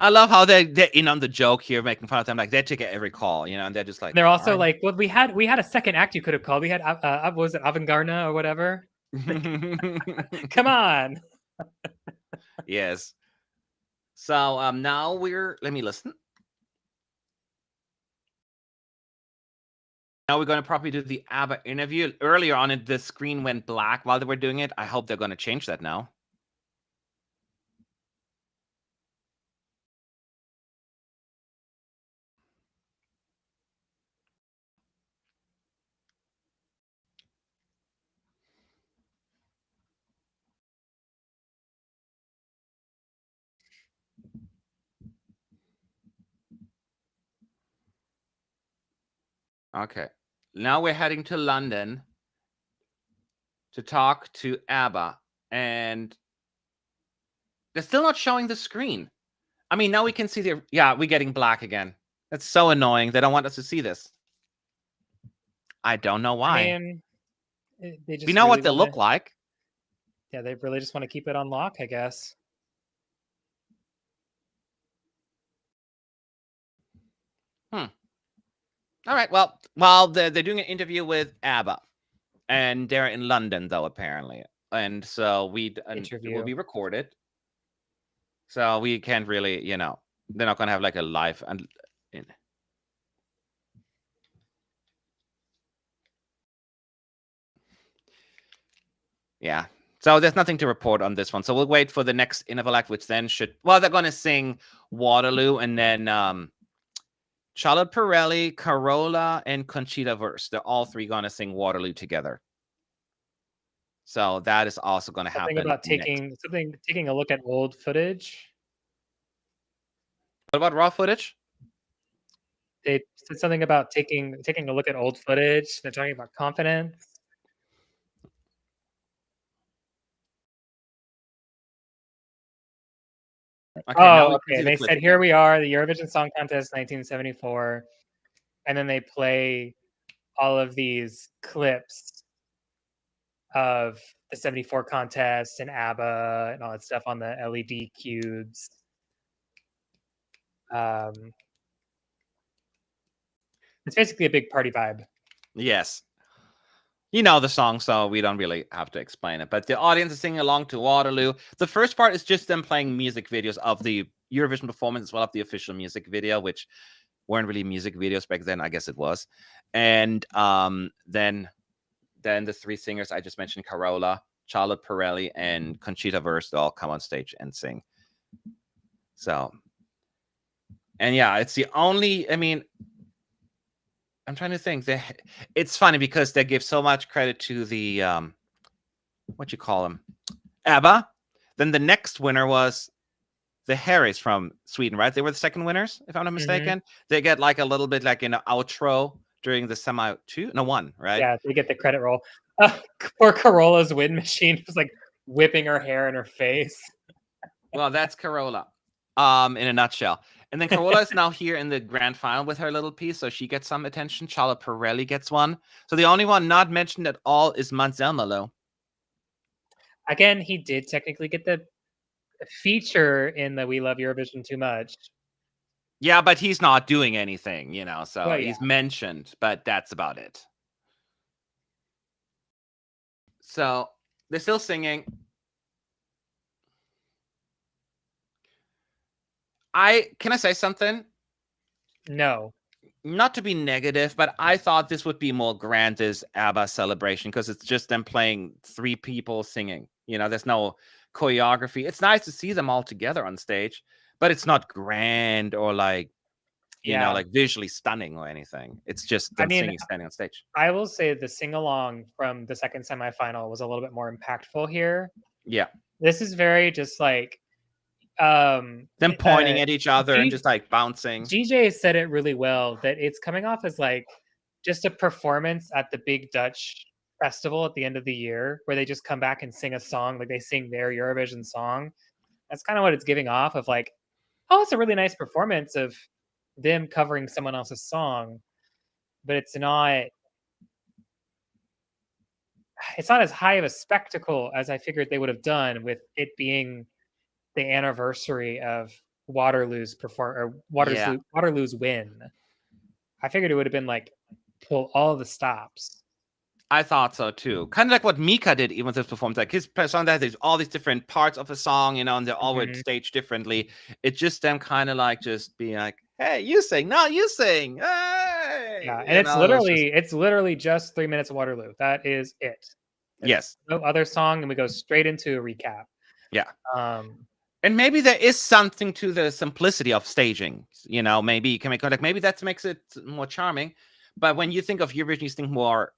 I love how they're in on the joke here, making fun of them. Like, they take every call, and they're just like. And they're also like, well, we had a second act you could have called. We had what was it, Avantgarde or whatever? Come on. Yes. So now let me listen. Now we're going to probably do the ABBA interview. Earlier on the screen went black while they were doing it. I hope they're going to change that now. Okay. Now we're heading to London to talk to ABBA, and they're still not showing the screen. I mean, now we can see we're getting black again. That's so annoying. They don't want us to see this. I don't know why. I mean, they just we know what they look like. Yeah, they really just want to keep it on lock, I guess. All right, well, Well, they're doing an interview with ABBA, and they're in London though apparently, and so it will Interview. be recorded, so we can't really, they're not gonna have like a live and. Yeah. So there's nothing to report on this one. So we'll wait for the next interval act, which then they're going to sing Waterloo, and then Charlotte Pirelli, Carola, and Conchita Wurst. They're all three going to sing Waterloo together. So that is also going to happen. Something about taking a look at old footage. What about raw footage? They said something about taking a look at old footage. They're talking about confidence. Okay, okay. They said, "Here we are, the Eurovision Song Contest 1974," and then they play all of these clips of the 74 contest and ABBA and all that stuff on the LED cubes. It's basically a big party vibe. Yes. You know the song, so we don't really have to explain it. But the audience is singing along to Waterloo. The first part is just them playing music videos of the Eurovision performance as well as the official music video, which weren't really music videos back then. I guess it was. And then the three singers I just mentioned, Carola, Charlotte Pirelli, and Conchita Wurst, all come on stage and sing. So, and yeah, it's the only, I'm trying to think. It's funny because they give so much credit to the what you call them, ABBA. Then the next winner was the Harrys from Sweden, right? They were the second winners, if I'm not mistaken. They get like a little bit like an outro during the one, right? Yeah, they get the credit roll. Poor Carola's wind machine was like whipping her hair in her face. Well, that's Carola, in a nutshell. And then Carola is now here in the grand final with her little piece, so she gets some attention. Charlotte Pirelli gets one. So the only one not mentioned at all is Manzelmelo. Again, he did technically get the feature in the We Love Eurovision Too Much. Yeah, but he's not doing anything, so Well, he's mentioned, but that's about it. So they're still singing. Can I say something? No. Not to be negative, but I thought this would be more grand as ABBA celebration because it's just them playing three people singing. There's no choreography. It's nice to see them all together on stage, but it's not grand or like, like visually stunning or anything. It's just them singing standing on stage. I will say the sing-along from the second semifinal was a little bit more impactful here. Yeah. This is very just like them pointing at each other and just like bouncing. GJ said it really well that it's coming off as like just a performance at the big Dutch festival at the end of the year where they just come back and sing a song, like they sing their Eurovision song. That's kind of what it's giving off of, like, oh, it's a really nice performance of them covering someone else's song, but it's not as high of a spectacle as I figured they would have done with it being the anniversary of Waterloo's win. I figured it would have been like pull all the stops. I thought so too. Kind of like what Mika did even with his performance. Like his song that there's all these different parts of the song, and they're all staged differently. It's just them kind of like just being like, hey, you sing. No, you sing. Hey! Yeah, and it's literally just 3 minutes of Waterloo. That is it. Yes. No other song, and we go straight into a recap. Yeah. And maybe there is something to the simplicity of staging. Maybe you can make like maybe that makes it more charming. But when you think of Eurovision, you think more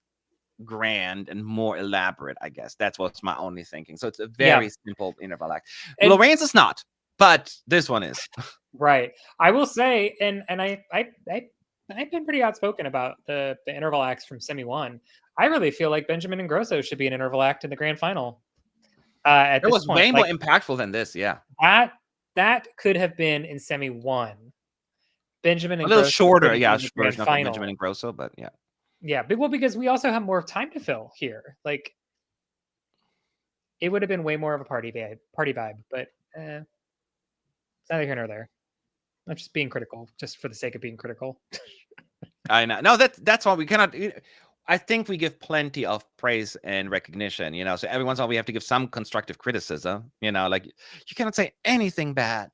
grand and more elaborate, I guess. That's what's my only thinking. So it's a very simple interval act. Lorraine's is not, but this one is. Right. I will say, and I've been pretty outspoken about the interval acts from Semi 1. I really feel like Benjamin Ingrosso should be an interval act in the grand final. It was way more impactful than this, yeah. That could have been in Semi 1. Benjamin Ingrosso. A little shorter, version of Benjamin Ingrosso, but yeah. Yeah, because we also have more time to fill here. Like, it would have been way more of a party vibe, but it's neither here nor there. I'm just being critical, just for the sake of being critical. I know. No, that's why we cannot. I think we give plenty of praise and recognition, so every once in a while we have to give some constructive criticism, like you cannot say anything bad.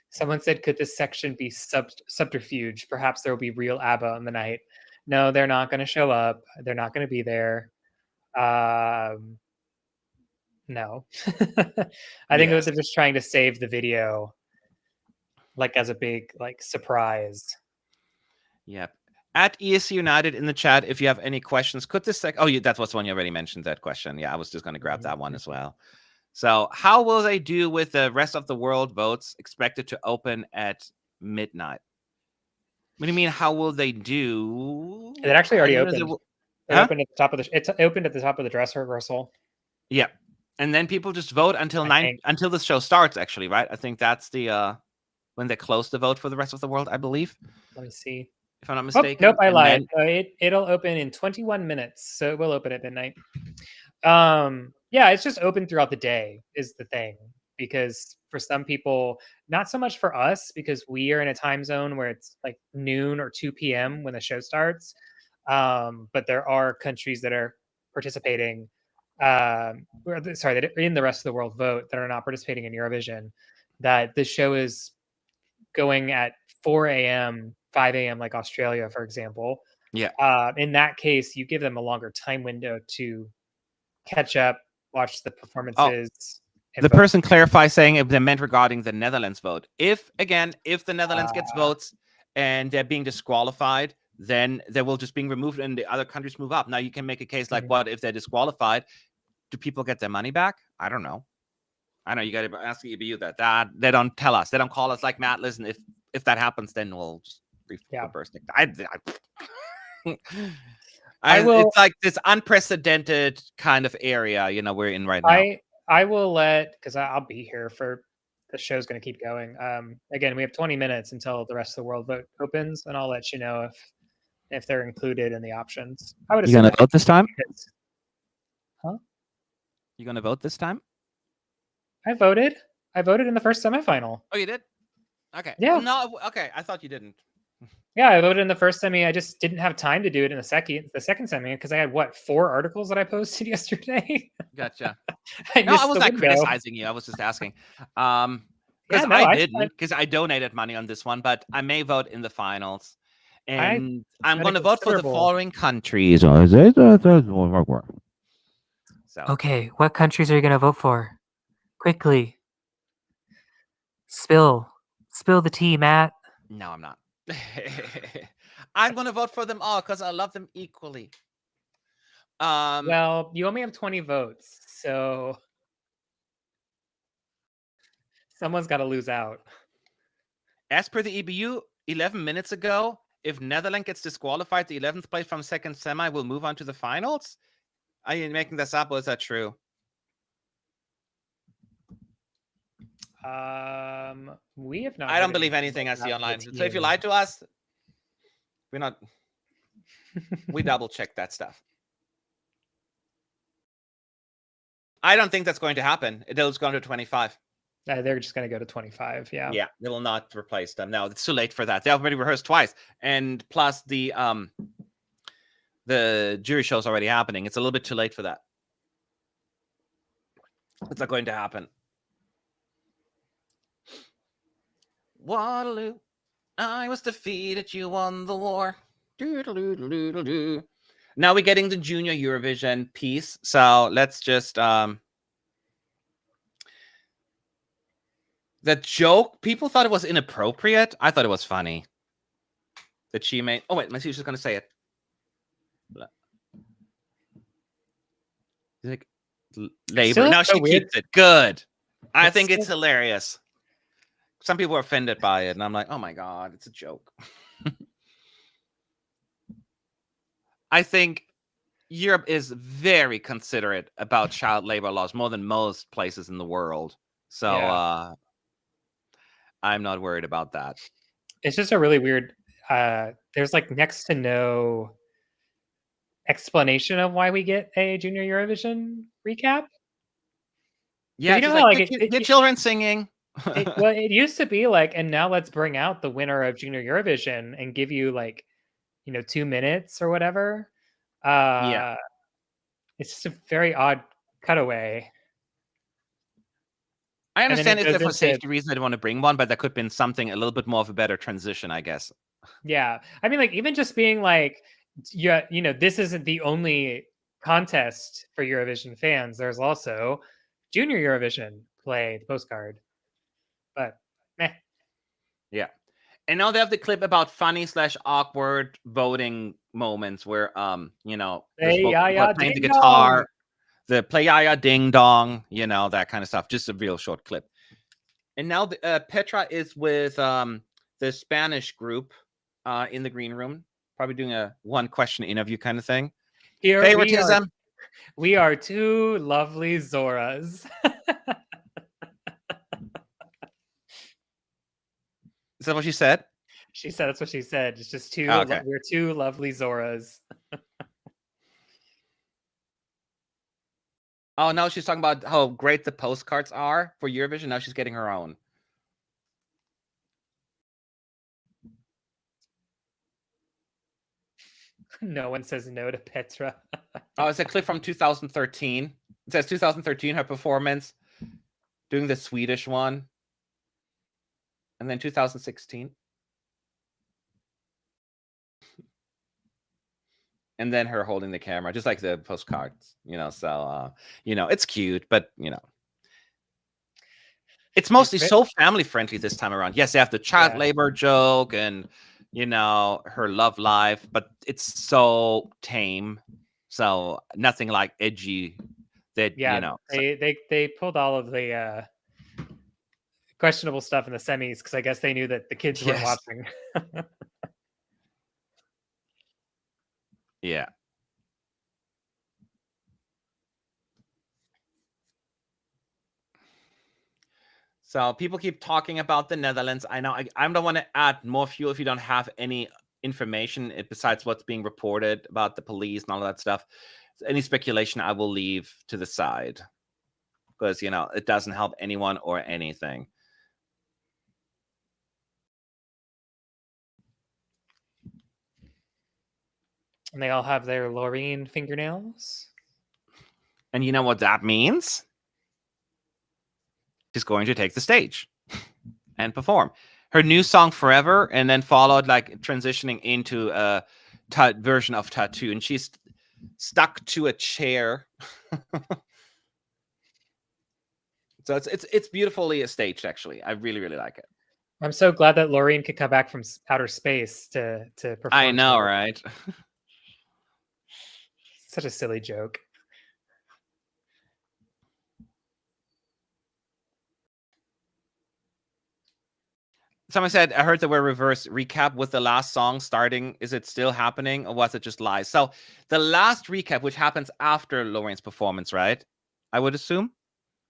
Someone said, could this section be subterfuge? Perhaps there will be real ABBA on the night. No, they're not going to show up. They're not going to be there. No. I think it was Yes. just trying to save the video, like as a big surprise. Yep. At ESC United in the chat, if you have any questions, could this that was one you already mentioned, that question. Yeah, I was just going to grab that one as well. So how will they do with the rest of the world votes expected to open at midnight? What do you mean, how will they do? It actually already opened. It Huh? opened at the top of it opened at the top of the dress rehearsal. Yeah. And then people just vote until until the show starts, actually, right? I think that's the when they close the vote for the rest of the world, I believe. Let me see. If I'm not mistaken. Oh, nope, I lied. It'll open in 21 minutes, so it will open at midnight. Yeah, it's just open throughout the day is the thing, because for some people, not so much for us, because we are in a time zone where it's like noon or 2 p.m. when the show starts. But there are countries that are participating, that are in the rest of the world vote that are not participating in Eurovision, that the show is going at 4 a.m., 5 a.m., like Australia, for example. Yeah. In that case, you give them a longer time window to catch up, watch the performances. The person clarifies saying they meant regarding the Netherlands vote. If the Netherlands gets votes and they're being disqualified, then they will just being removed and the other countries move up. Now you can make a case like, what if they're disqualified? Do people get their money back? I don't know. I know you got to ask EBU that they don't tell us. They don't call us like, Matt, listen, if that happens, then we'll just burst it. It's like this unprecedented kind of area, we're in right now. I will because I'll be here for the show's going to keep going. Again, we have 20 minutes until the rest of the world vote opens, and I'll let you know if they're included in the options. I would. You gonna vote this time? Huh? You gonna vote this time? I voted. I voted in the first semifinal. Oh, you did? Okay. Yeah. No. Okay. I thought you didn't. Yeah, I voted in the first semi. I just didn't have time to do it in the second semi because I had 4 articles that I posted yesterday. Gotcha. I was not criticizing you. I was just asking. Because I didn't, because I donated money on this one, but I may vote in the finals. And I'm going to vote for the following countries. So. Okay, what countries are you going to vote for? Quickly. Spill the tea, Matt. No, I'm not. I'm going to vote for them all because I love them equally. Well, you only have 20 votes, so someone's got to lose out. As per the EBU, 11 minutes ago, if Netherlands gets disqualified, the 11th place from second semi will move on to the finals. Are you making this up, or is that true? We have not. I don't believe anything I see online. So if you lied to us, we're not. We double check that stuff. I don't think that's going to happen. It'll just go to 25. They're just going to go to 25. Yeah. Yeah, they will not replace them. No, it's too late for that. They already rehearsed twice, and plus the jury show's already happening. It's a little bit too late for that. It's not going to happen. Waterloo, I was defeated. You won the war. Now we're getting the Junior Eurovision piece. So let's just the joke. People thought it was inappropriate. I thought it was funny that she made. Oh wait, my sister's gonna say it. Like labor. Now she keeps it. Good. I think it's hilarious. Some people are offended by it, and I'm like, oh my God, it's a joke. I think Europe is very considerate about child labor laws, more than most places in the world. So I'm not worried about that. It's just a really weird, there's like next to no explanation of why we get a Junior Eurovision recap. Yeah, you know how, like, children singing. Well, it used to be like, and now let's bring out the winner of Junior Eurovision and give you like, 2 minutes or whatever. Yeah. It's just a very odd cutaway. I And then understand it if they're goes for into safety reasons, they don't want to bring one, but that could have been something a little bit more of a better transition, I guess. Yeah. I mean, like, even just being like, yeah, this isn't the only contest for Eurovision fans. There's also Junior Eurovision, play the postcard. But meh. Yeah. And now they have the clip about funny / awkward voting moments where there's Hey, both yeah, people yeah, playing the ding dong. guitar, the play ya ding dong, that kind of stuff. Just a real short clip. And now Petra is with the Spanish group in the green room, probably doing a one question interview kind of thing. Here Favoritism. we are two lovely Zorras. Is that what she said? She said that's what she said. It's just two. Oh, okay. We're two lovely Zorras. Oh, now she's talking about how great the postcards are for Eurovision. Now she's getting her own. No one says no to Petra. Oh, it's a clip from 2013. It says 2013, her performance, doing the Swedish one. And then 2016. And then her holding the camera, just like the postcards, so, it's cute, but, it's mostly so family friendly this time around. Yes, they have the child labor joke and, her love life, but it's so tame. So nothing like edgy that, They pulled all of the questionable stuff in the semis because I guess they knew that the kids weren't watching. Yeah. So people keep talking about the Netherlands. I know I don't want to add more fuel if you don't have any information besides what's being reported about the police and all that stuff. Any speculation I will leave to the side because, it doesn't help anyone or anything. And they all have their Loreen fingernails. And you know what that means? She's going to take the stage and perform her new song Forever, and then followed like transitioning into a version of Tattoo, and she's stuck to a chair. So it's beautifully staged, actually. I really, really like it. I'm so glad that Loreen could come back from outer space to perform. I know, right? Such a silly joke. Someone said, I heard there were reverse recap with the last song starting. Is it still happening or was it just lies? So the last recap, which happens after Loreen's performance, right? I would assume.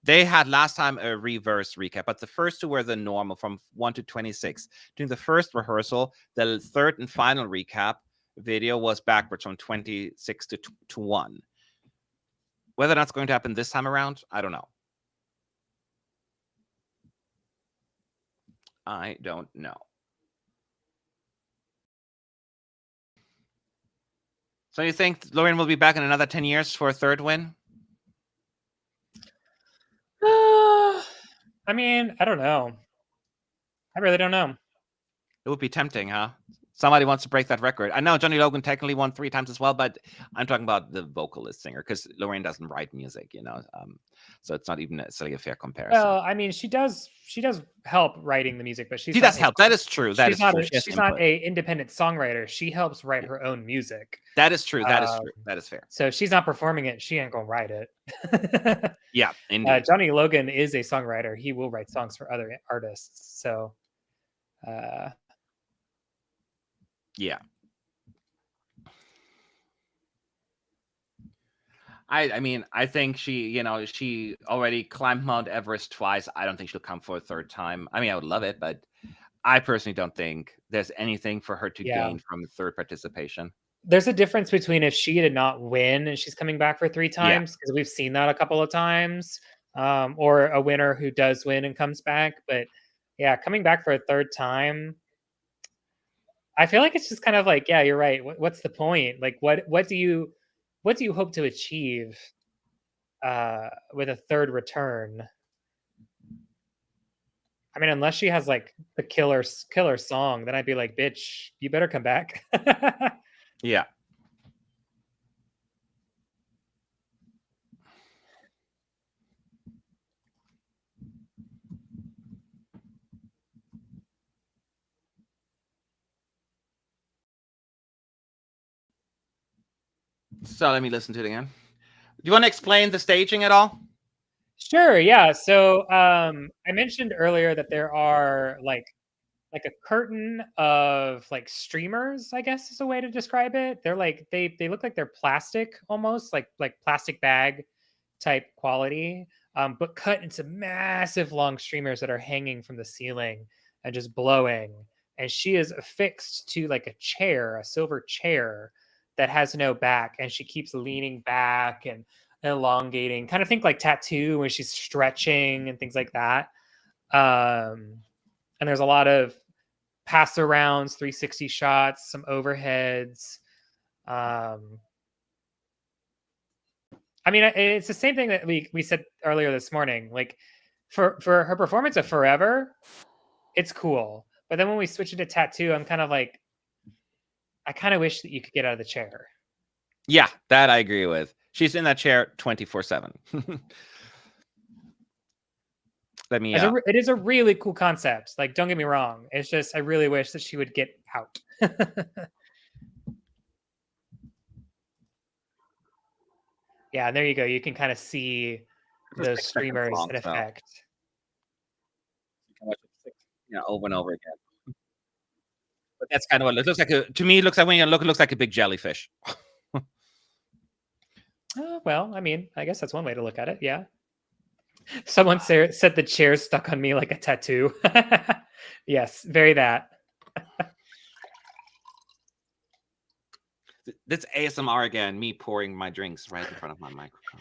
They had last time a reverse recap, but the first two were the normal from 1 to 26. During the first rehearsal, the third and final recap video was backwards from 26 to 1. Whether that's going to happen this time around, I don't know. I don't know. So you think Loreen will be back in another 10 years for a third win? I mean, I don't know. I really don't know. It would be tempting, huh? Somebody wants to break that record. I know Johnny Logan technically won 3 times as well, but I'm talking about the vocalist singer because Loreen doesn't write music, so it's not even necessarily a fair comparison. Well, I mean, she does help writing the music, but she does help. That is true. That is true. She's not a independent songwriter. She helps write her own music. That is true. That is true. That is fair. So she's not performing it. She ain't gonna write it. Yeah, indeed. Johnny Logan is a songwriter. He will write songs for other artists. So, yeah. I mean, I think she already climbed Mount Everest twice. I don't think she'll come for a third time. I mean, I would love it, but I personally don't think there's anything for her to gain from the third participation. There's a difference between if she did not win and she's coming back for 3 times, because we've seen that a couple of times, or a winner who does win and comes back. But yeah, coming back for a third time, I feel like it's just kind of like, yeah, you're right. What's the point? Like, what do you hope to achieve with a third return? I mean, unless she has like the killer song, then I'd be like, bitch, you better come back. Yeah. So let me listen to it again. Do you want to explain the staging at all? Sure. Yeah. So I mentioned earlier that there are like a curtain of like streamers, I guess is a way to describe it. They're like they look like they're plastic almost, like plastic bag type quality, but cut into massive long streamers that are hanging from the ceiling and just blowing. And she is affixed to like a chair, a silver chair that has no back, and she keeps leaning back and elongating. Kind of think like Tattoo when she's stretching and things like that. And there's a lot of pass arounds, 360 shots, some overheads. I mean, it's the same thing that we said earlier this morning. Like for her performance of Forever, it's cool. But then when we switch it to Tattoo, I'm kind of like, I kind of wish that you could get out of the chair. Yeah, that I agree with. She's in that chair 24/7. Let me. It is a really cool concept. Like, don't get me wrong. It's just I really wish that she would get out. Yeah, and there you go. You can kind of see those streamers in effect. You know, over and over again. But that's kind of what it looks like. To me, it looks like when you look, it looks like a big jellyfish. Well, I mean, I guess that's one way to look at it. Yeah. Someone said the chair's stuck on me like a tattoo. Yes, very that. That's ASMR again, me pouring my drinks right in front of my microphone.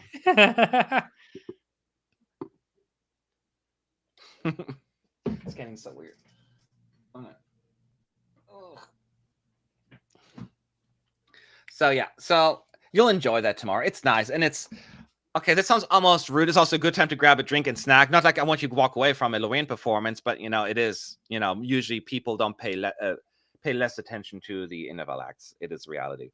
It's getting so weird. So yeah, so you'll enjoy that tomorrow. It's nice, and it's okay. That sounds almost rude. It's also a good time to grab a drink and snack. Not like I want you to walk away from a Lorraine performance, but you know, it is. You know, usually people don't pay less attention to the interval acts. It is reality.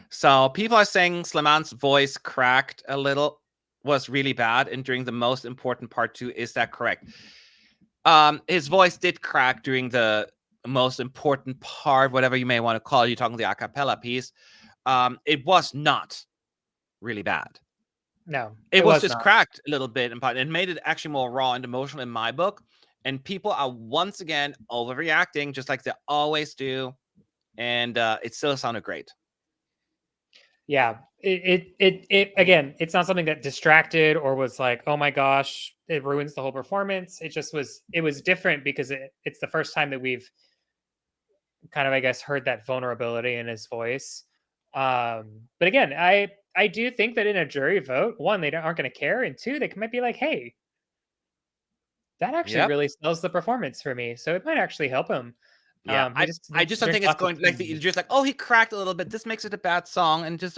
So people are saying Sleman's voice cracked a little, was really bad, and during the most important part too. Is that correct? His voice did crack during the most important part, whatever you may want to call it. You're talking the a cappella piece. It was not really bad. No, it was just not. Cracked a little bit, and it made it actually more raw and emotional in my book. And people are once again overreacting, just like they always do. And it still sounded great. Yeah, it again, it's not something that distracted or was like, oh my gosh, it ruins the whole performance. It just was, it was different because it's the first time that we've kind of, I guess, heard that vulnerability in his voice. But again, I do think that in a jury vote, one, they aren't going to care, and two, they might be like, hey, that actually really sells the performance for me, so it might actually help him. Yeah, I just don't think it's going like just like, oh, he cracked a little bit. This makes it a bad song, and just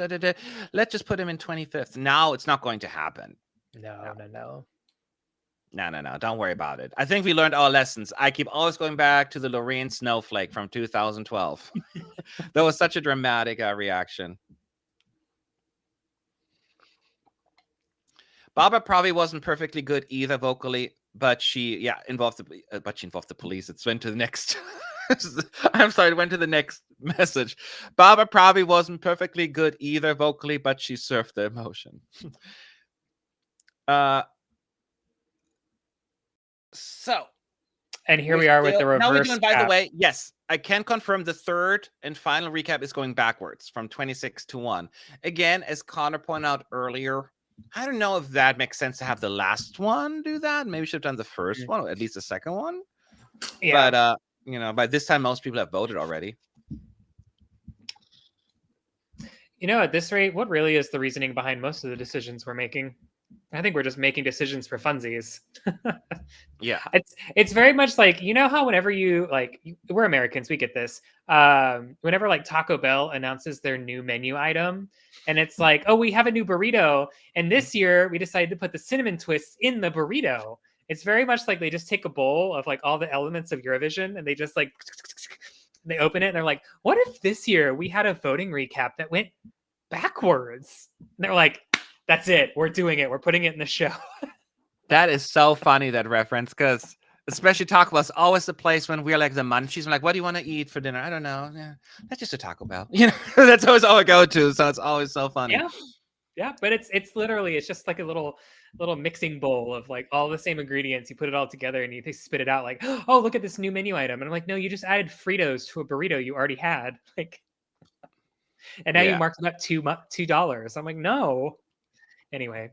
let's just put him in 25th. Now it's not going to happen. No. Don't worry about it. I think we learned our lessons. I keep always going back to the Lorraine Snowflake from 2012. That was such a dramatic reaction. Barbara probably wasn't perfectly good either vocally, but she involved the police. It went to the next. I'm sorry, it went to the next message. Barbara probably wasn't perfectly good either vocally, but she served the emotion. So, and here we are with the reverse. Now we're doing, by the way, yes, I can confirm the third and final recap is going backwards from 26 to 1. Again, as Connor pointed out earlier, I don't know if that makes sense to have the last one do that. Maybe we should have done the first one, or at least the second one. Yeah. But you know, by this time, most people have voted already. At this rate, what really is the reasoning behind most of the decisions we're making? I think we're just making decisions for funsies. Yeah. It's very much like, how whenever we're Americans, we get this. Whenever like Taco Bell announces their new menu item, and it's like, oh, we have a new burrito, and this year we decided to put the cinnamon twists in the burrito. It's very much like they just take a bowl of like all the elements of Eurovision, and they just like they open it, and they're like, what if this year we had a voting recap that went backwards? And they're like, that's it. We're doing it. We're putting it in the show. That is so funny, that reference, because especially Taco Bell's always the place when we're like the munchies. I'm like, what do you want to eat for dinner? I don't know. Yeah, that's just a Taco Bell. That's always all I go to. So it's always so funny. Yeah. But it's literally, it's just like a little mixing bowl of like all the same ingredients. You put it all together and they spit it out like, oh, look at this new menu item. And I'm like, no, you just added Fritos to a burrito you already had. Like, and now you marked it up $2. I'm like, no. Anyway.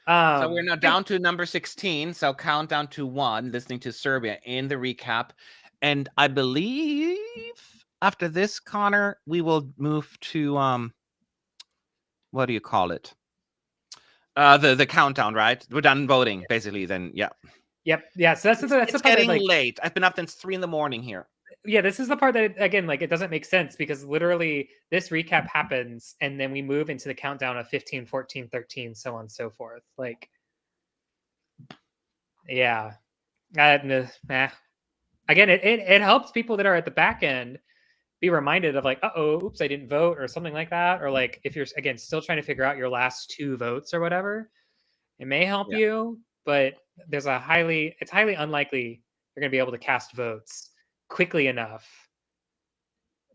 So we're now down to number 16. So countdown to 1, listening to Serbia in the recap. And I believe after this, Connor, we will move to what do you call it? The countdown, right? We're done voting, basically. Then, yeah. Yep. Yeah. So that's the part getting late. I've been up since 3 a.m. here. Yeah, this is the part that, again, like, it doesn't make sense because literally this recap happens and then we move into the countdown of 15, 14, 13, so on and so forth. Like, yeah. Again, it helps people that are at the back end be reminded of like, oops, I didn't vote or something like that. Or like, if you're, again, still trying to figure out your last 2 votes or whatever, it may help you, but it's highly unlikely you're going to be able to cast votes quickly enough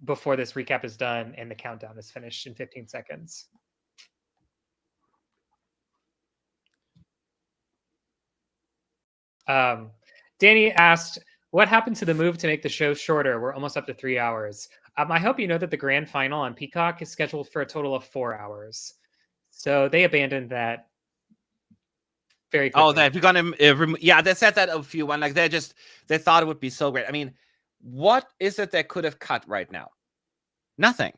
before this recap is done and the countdown is finished in 15 seconds. Danny asked, what happened to the move to make the show shorter? We're almost up to 3 hours. I hope you know that the grand final on Peacock is scheduled for a total of 4 hours. So they abandoned that very quickly. Oh, that we're gonna they said that a few one, like they thought it would be so great. I mean, what is it they could have cut right now? Nothing.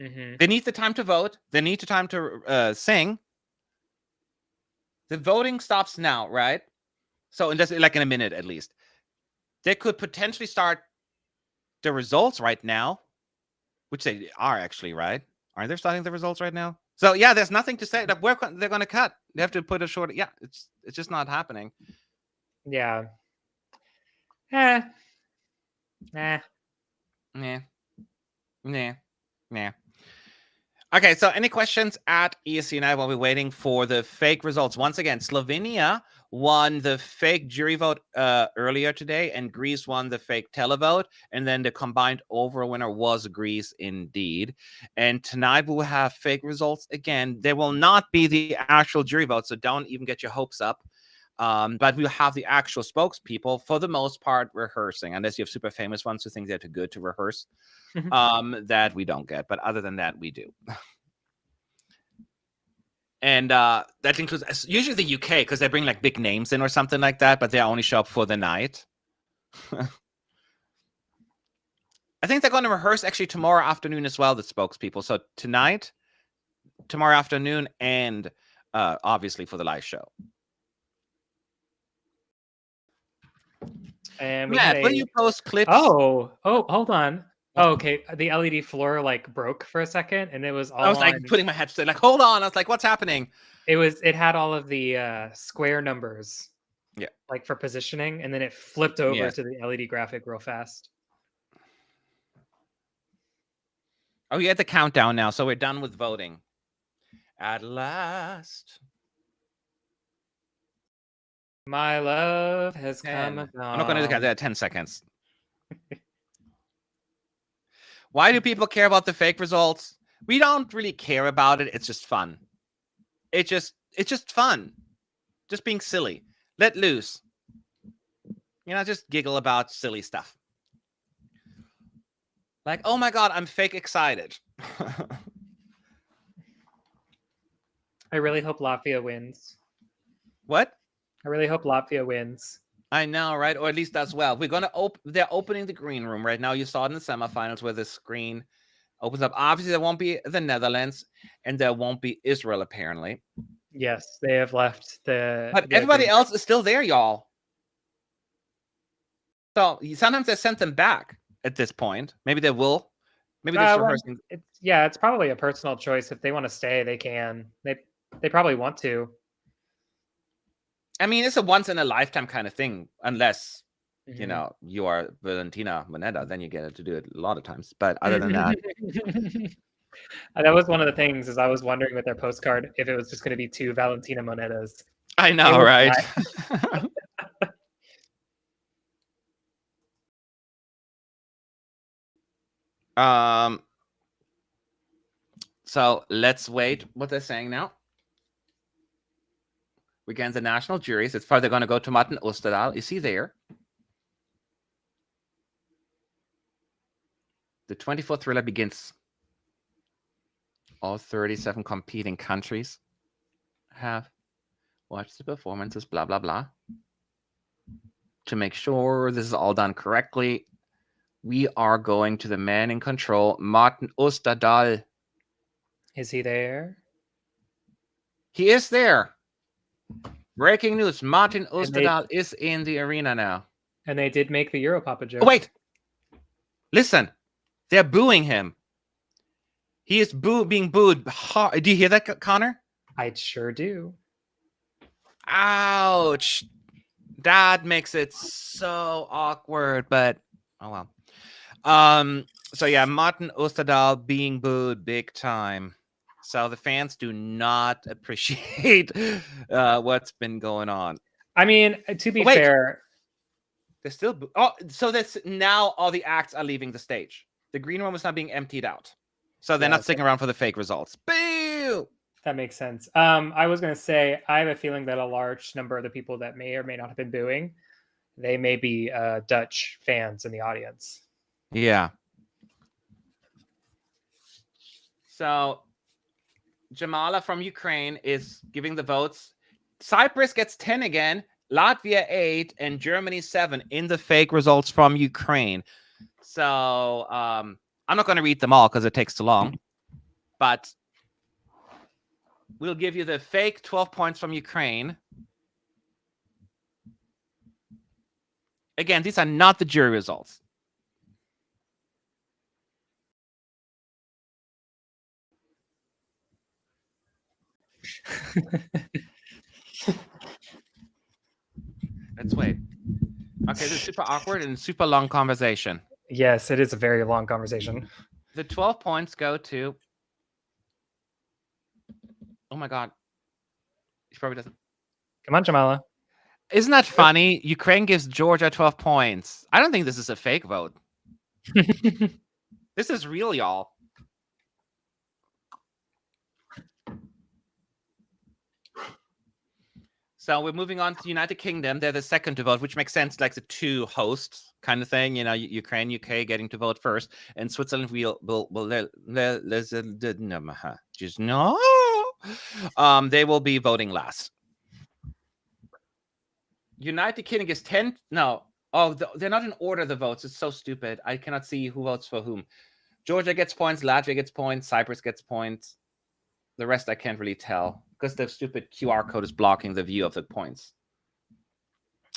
Mm-hmm. They need the time to vote. They need the time to sing. The voting stops now, right? So in just like in a minute at least. They could potentially start the results right now, which they are actually, right? Aren't they starting the results right now? So yeah, there's nothing to say that they're going to cut. They have to put a short. Yeah, it's just not happening. Yeah. Nah. Okay, so any questions at ESC while we're waiting for the fake results? Once again, Slovenia won the fake jury vote earlier today, and Greece won the fake televote, and then the combined overall winner was Greece indeed. And tonight we will have fake results again. There will not be the actual jury vote, so don't even get your hopes up. But we'll have the actual spokespeople, for the most part, rehearsing, unless you have super famous ones who think they're too good to rehearse. That we don't get, but other than that, we do. And that includes usually the UK, because they bring like big names in or something like that, but they only show up for the night. I think they're going to rehearse actually tomorrow afternoon as well, the spokespeople. So tonight, tomorrow afternoon, and obviously for the live show. And Matt, will you post clips? Oh, hold on. Oh, okay. The LED floor like broke for a second, and it was all. I was like putting my headset, like, hold on. I was like, what's happening? It had all of the square numbers. Yeah. Like for positioning, and then it flipped over to the LED graphic real fast. Oh, you had the countdown now, so we're done with voting. At last. My love has come and gone. I'm not going to look at that 10 seconds. Why do people care about the fake results? We don't really care about it. It's just fun. It's just fun. Just being silly. Let loose. Just giggle about silly stuff. Like, oh my God, I'm fake excited. I really hope Latvia wins. What? I really hope Latvia wins. I know, right? Or at least does well. We're gonna they're opening the green room right now. You saw it in the semifinals where the screen opens up. Obviously, there won't be the Netherlands, and there won't be Israel, apparently. Yes, they have left the. But the everybody agreement. else is still there, y'all. So sometimes they sent them back at this point. Maybe they will. Maybe they're just rehearsing. It's probably a personal choice. If they want to stay, they can. They probably want to. I mean, it's a once in a lifetime kind of thing, unless you know you are Valentina Moneta, then you get to do it a lot of times. But other than that, that was one of the things. Is I was wondering with their postcard if it was just going to be 2 Valentina Monetas. I know, right? So let's wait what they're saying now. We get the national juries. It's probably going to go to Martin Osterdahl. Is he there? The 24th thriller begins. All 37 competing countries have watched the performances, blah, blah, blah. To make sure this is all done correctly, we are going to the man in control, Martin Osterdahl. Is he there? He is there. Breaking news. Martin Osterdahl is in the arena now. And they did make the Europapa joke. Oh, wait. Listen. They're booing him. He is being booed. Do you hear that, Connor? I sure do. Ouch. That makes it so awkward, but oh well. So yeah, Martin Osterdahl being booed big time. So the fans do not appreciate what's been going on. I mean, to be fair, they're still so that's now all the acts are leaving the stage. The green room is not being emptied out. So they're not sticking around for the fake results. Boo! That makes sense. I was going to say, I have a feeling that a large number of the people that may or may not have been booing, they may be Dutch fans in the audience. Yeah. So Jamala from Ukraine is giving the votes. Cyprus gets 10 again, Latvia 8, and Germany 7 in the fake results from Ukraine. So I'm not going to read them all because it takes too long. But we'll give you the fake 12 points from Ukraine. Again, these are not the jury results. Let's wait. Okay, this is super awkward and super long conversation. Yes, it is a very long conversation. The 12 points go to... Oh my God. He probably doesn't. Come on, Jamala. Isn't that funny? Ukraine gives Georgia 12 points. I don't think this is a fake vote. This is real, y'all. So we're moving on to United Kingdom. They're the second to vote, which makes sense, like the two hosts kind of thing. You know, Ukraine, UK getting to vote first, and Switzerland just no. They will be voting last. United Kingdom gets 10. No, they're not in order. The votes. It's so stupid. I cannot see who votes for whom. Georgia gets points. Latvia gets points. Cyprus gets points. The rest I can't really tell because the stupid QR code is blocking the view of the points.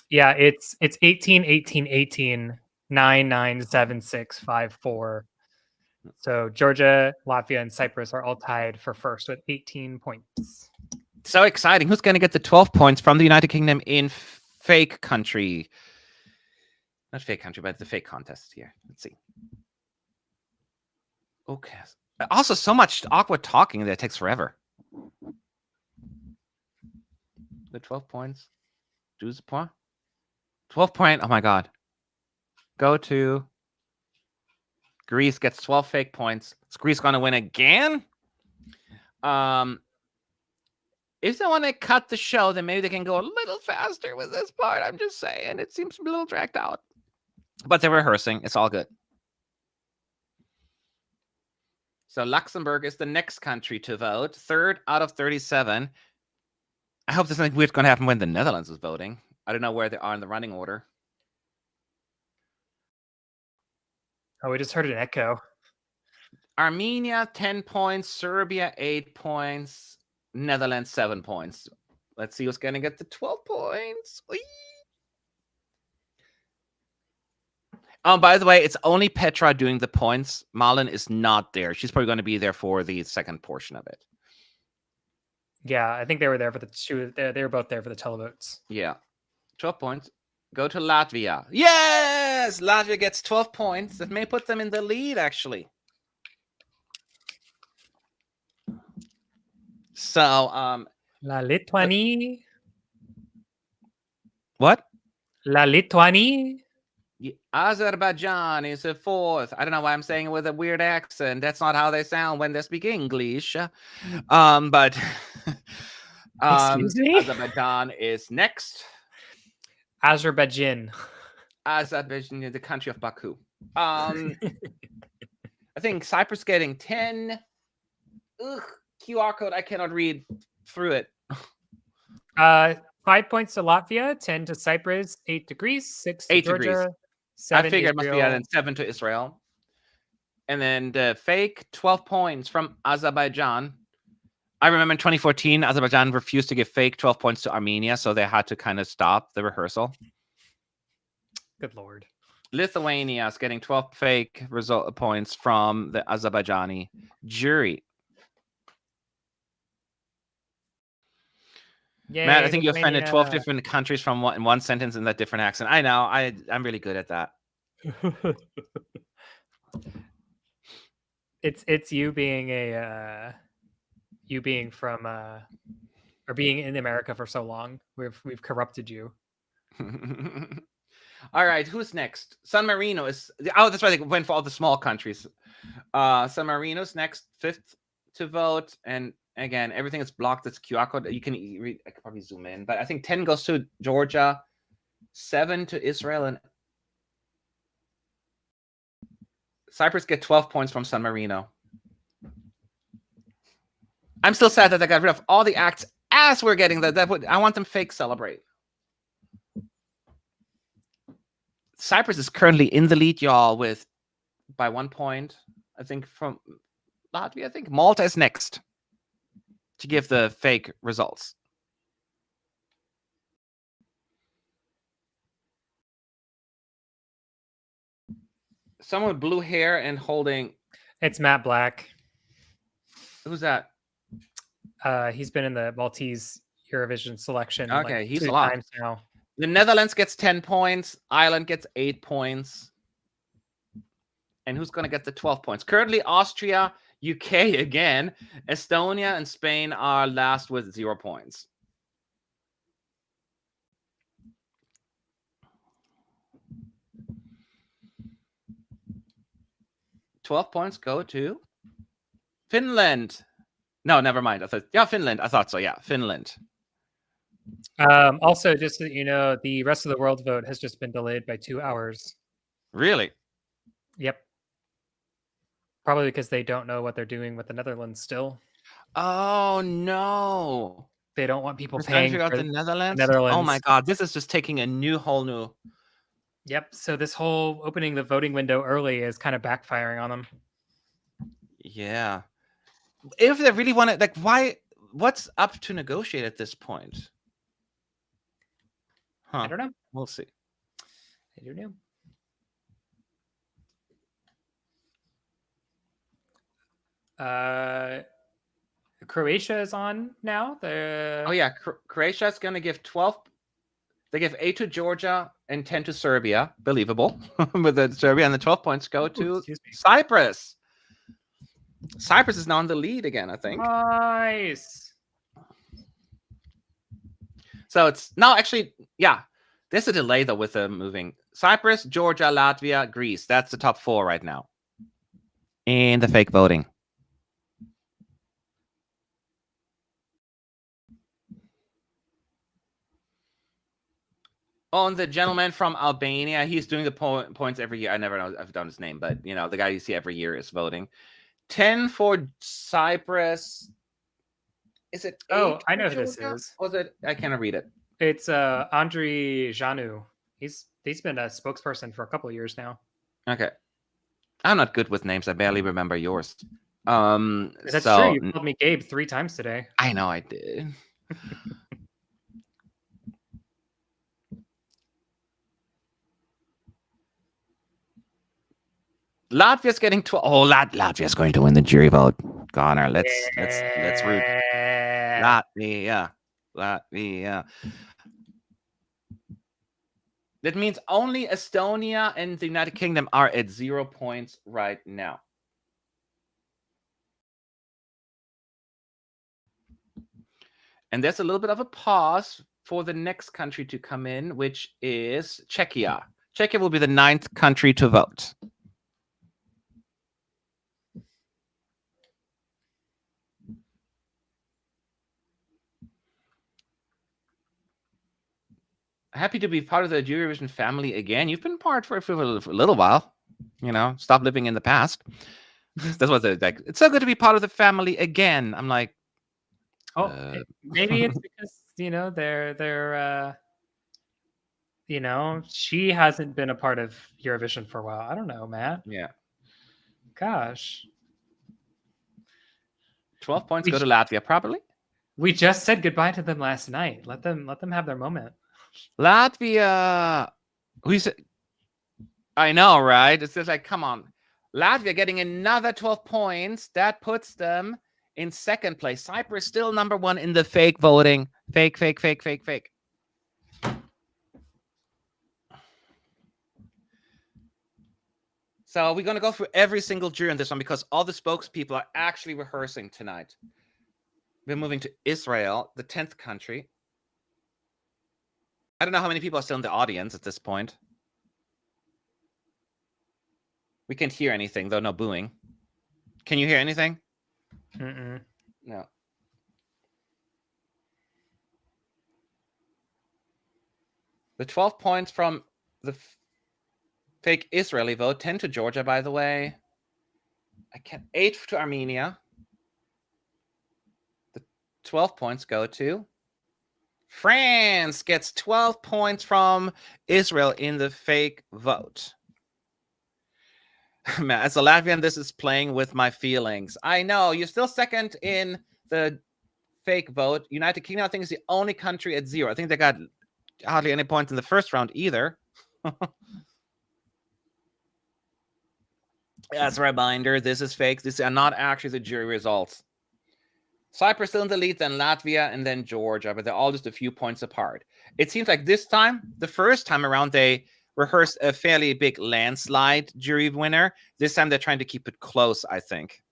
Yeah, it's 18, 18, 18, 9, 9, 7, 6, 5, 4. So Georgia, Latvia, and Cyprus are all tied for first with 18 points. So exciting. Who's going to get the 12 points from the United Kingdom in fake country? Not fake country, but the fake contest here. Let's see. Okay. Also, so much awkward talking that it takes forever. The 12 points. 12 points. 12 point. Oh my God. Go to Greece. Gets 12 fake points. Is Greece going to win again? If they want to cut the show, then maybe they can go a little faster with this part. I'm just saying. It seems a little dragged out. But they're rehearsing. It's all good. So Luxembourg is the next country to vote. 3rd out of 37. I hope there's something weird's going to happen when the Netherlands is voting. I don't know where they are in the running order. Oh, we just heard an echo. Armenia 10 points, Serbia 8 points, Netherlands 7 points. Let's see who's going to get the 12 points. Whee! By the way, it's only Petra doing the points. Malin is not there. She's probably going to be there for the second portion of it. Yeah, I think they were there for the two. They were both there for the televotes. Yeah. 12 points. Go to Latvia. Yes! Latvia gets 12 points. That may put them in the lead, actually. So, La Lituanie. What? La Lituanie. Azerbaijan is a fourth. I don't know why I'm saying it with a weird accent. That's not how they sound when they speak English. But Excuse me? Azerbaijan is next. Azerbaijan. Azerbaijan is the country of Baku. I think Cyprus getting 10. Ugh, QR code. I cannot read through it. 5 points to Latvia, 10 to Cyprus, 8 to Greece, 6 to 8 Georgia, degrees. 7 I figured it must be Israel. and 7 to Israel. And then the fake 12 points from Azerbaijan. I remember in 2014, Azerbaijan refused to give fake 12 points to Armenia, so they had to kind of stop the rehearsal. Good lord. Lithuania is getting 12 fake result points from the Azerbaijani jury. Yay, Matt, I think you offended 12 Lithuania. different countries from one sentence in that different accent. I know. I'm really good at that. It's you being a you being from or being in America for so long. We've corrupted you. All right, who's next? San Marino is. Oh, that's why they went for all the small countries. San Marino's next, 5th to vote, and again, everything is blocked. It's QR code. You can read. I could probably zoom in, but I think 10 goes to Georgia, 7 to Israel, and Cyprus get 12 points from San Marino. I'm still sad that they got rid of all the acts as we're getting that. I want them fake celebrate. Cyprus is currently in the lead, y'all, by 1 point. I think from Latvia. I think Malta is next to give the fake results. Someone with blue hair and holding. It's Matt Black. Who's that? He's been in the Maltese Eurovision selection. Okay, like he's 2 a lot. times now. The Netherlands gets 10 points. Ireland gets 8 points. And who's going to get the 12 points? Currently, Austria, UK again. Estonia and Spain are last with 0 points. $12 points go to Finland. No, never mind. Finland. I thought so. Yeah, Finland. Also, just so you know, the rest of the world vote has just been delayed by 2 hours. Really? Yep. Probably because they don't know what they're doing with the Netherlands still. Oh, no. They don't want people We're trying to paying figure out for the Netherlands? Netherlands. Oh, my God. This is just taking a whole new... Yep. So this whole opening the voting window early is kind of backfiring on them. Yeah. If they really want to, why? What's up to negotiate at this point? Huh. I don't know. We'll see. I don't know. Croatia is on now. Oh, yeah. Croatia is going to give 12. They give 8 to Georgia and 10 to Serbia. Believable. With the Serbia, and the 12 points go to Cyprus. Cyprus is now in the lead again, I think. Nice. So it's now actually, yeah. There's a delay though with the moving. Cyprus, Georgia, Latvia, Greece. That's the top 4 right now. And the fake voting. Oh, and the gentleman from Albania, he's doing the points every year. I never know. I've done his name, but the guy you see every year is voting. 10 for Cyprus. Is it? Oh, I know who this is. Was it? I cannot read it. It's Andriy Janu. He's been a spokesperson for a couple of years now. Okay. I'm not good with names. I barely remember yours. That's so true. You called me Gabe 3 times today. I know I did. Latvia's getting 12. Oh, Latvia's going to win the jury vote. Connor, let's root. Latvia. That means only Estonia and the United Kingdom are at 0 points right now. And there's a little bit of a pause for the next country to come in, which is Czechia. Czechia will be the 9th country to vote. Happy to be part of the Eurovision family again. You've been part for a little while. Stop living in the past. That's what they're like. It's so good to be part of the family again. I'm like, maybe it's because they're she hasn't been a part of Eurovision for a while. I don't know, Matt. Yeah. Gosh. 12 points go to Latvia, probably. We just said goodbye to them last night. Let them have their moment. Latvia. I know, right? It's just like, come on. Latvia getting another 12 points. That puts them in 2nd place. Cyprus still number 1 in the fake voting. Fake. So we're going to go through every single jury on this one because all the spokespeople are actually rehearsing tonight. We're moving to Israel, the 10th country. I don't know how many people are still in the audience at this point. We can't hear anything, though. No booing. Can you hear anything? Mm-mm. No. The 12 points from the fake Israeli vote, 10 to Georgia, by the way. 8 to Armenia. The 12 points go to France. Gets 12 points from Israel in the fake vote. Man, as a Latvian, this is playing with my feelings. I know, you're still 2nd in the fake vote. United Kingdom, I think, is the only country at 0. I think they got hardly any points in the first round either. As a reminder, this is fake. These are not actually the jury results. Cyprus still in the lead, then Latvia, and then Georgia, but they're all just a few points apart. It seems like this time, the first time around, they rehearsed a fairly big landslide jury winner. This time they're trying to keep it close, I think.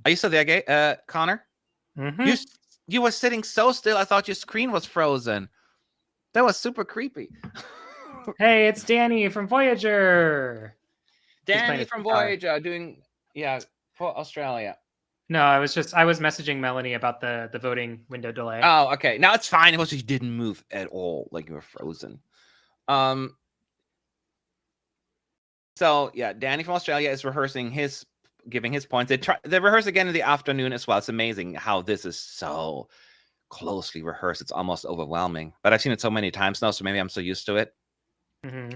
Are you still there, Connor? Mm-hmm. You were sitting so still, I thought your screen was frozen. That was super creepy. Hey, it's Danny from Voyager. Danny from Voyager doing, for Australia. No, I was messaging Melanie about the voting window delay. Oh, okay. Now it's fine. It was just you didn't move at all, like you were frozen. So yeah, Danny from Australia is rehearsing giving his points. They rehearse again in the afternoon as well. It's amazing how this is so closely rehearsed. It's almost overwhelming. But I've seen it so many times now, so maybe I'm so used to it. Mm-hmm.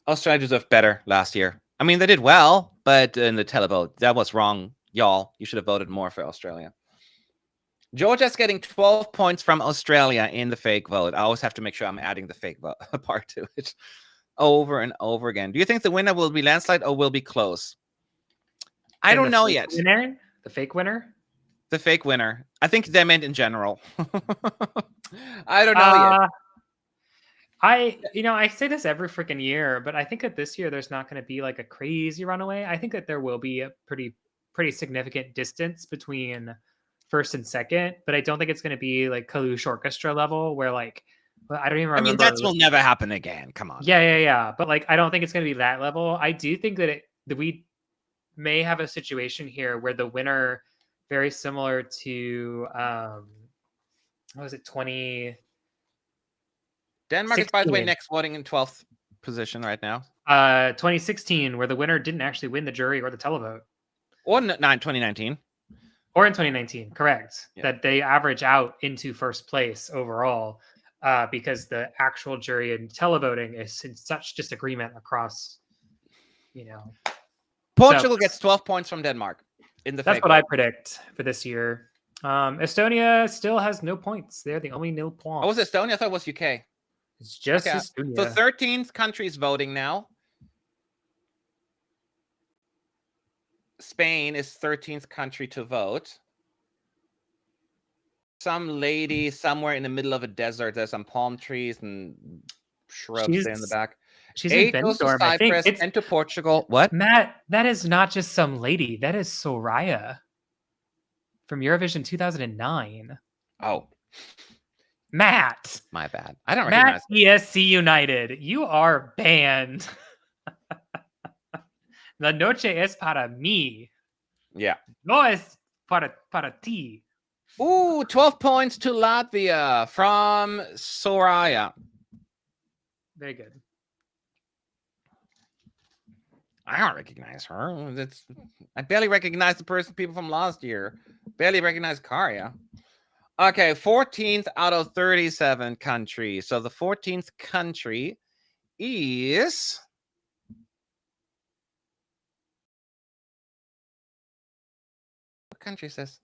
Australia deserved better last year. I mean, they did well, but in the televote, that was wrong, y'all. You should have voted more for Australia. Georgia's getting 12 points from Australia in the fake vote. I always have to make sure I'm adding the fake vote part to it over and over again. Do you think the winner will be landslide or will be close? I don't know yet. Winner? The fake winner? The fake winner. I think they meant in general. I don't know yet. I say this every freaking year, but I think that this year there's not going to be like a crazy runaway. I think that there will be a pretty significant distance between first and second, but I don't think it's going to be like Kalush Orchestra level where like I don't even remember. I mean, that will never happen again. Come on. Yeah. But like I don't think it's going to be that level. I do think that we may have a situation here where the winner, very similar to what was it, 20. Denmark is, by the way, next voting in 12th position right now. 2016, where the winner didn't actually win the jury or the televote. Or 2019. Or in 2019, correct. Yeah. That they average out into first place overall. because the actual jury and televoting is in such disagreement across, Portugal gets 12 points from Denmark in the That's fake what vote. I predict for this year. Estonia still has no points. They're the only nil points. Oh, was it Estonia? I thought it was UK. It's just Okay. Estonia. So 13th countries voting now. Spain is 13th country to vote. Some lady somewhere in the middle of a desert. There's some palm trees and shrubs there in the back. She's 8 in goes to Benidorm, I think. Cyprus and to Portugal. What? Matt, that is not just some lady. That is Soraya from Eurovision 2009. Oh. Matt. My bad. I don't recognize Matt ESC United. You are banned. La noche es para mí. Yeah. No es para ti. Ooh, 12 points to Latvia from Soraya. Very good. I don't recognize her. I barely recognize the people from last year. Barely recognize Karya. Okay, 14th out of 37 countries. So the 14th country is... What country is this?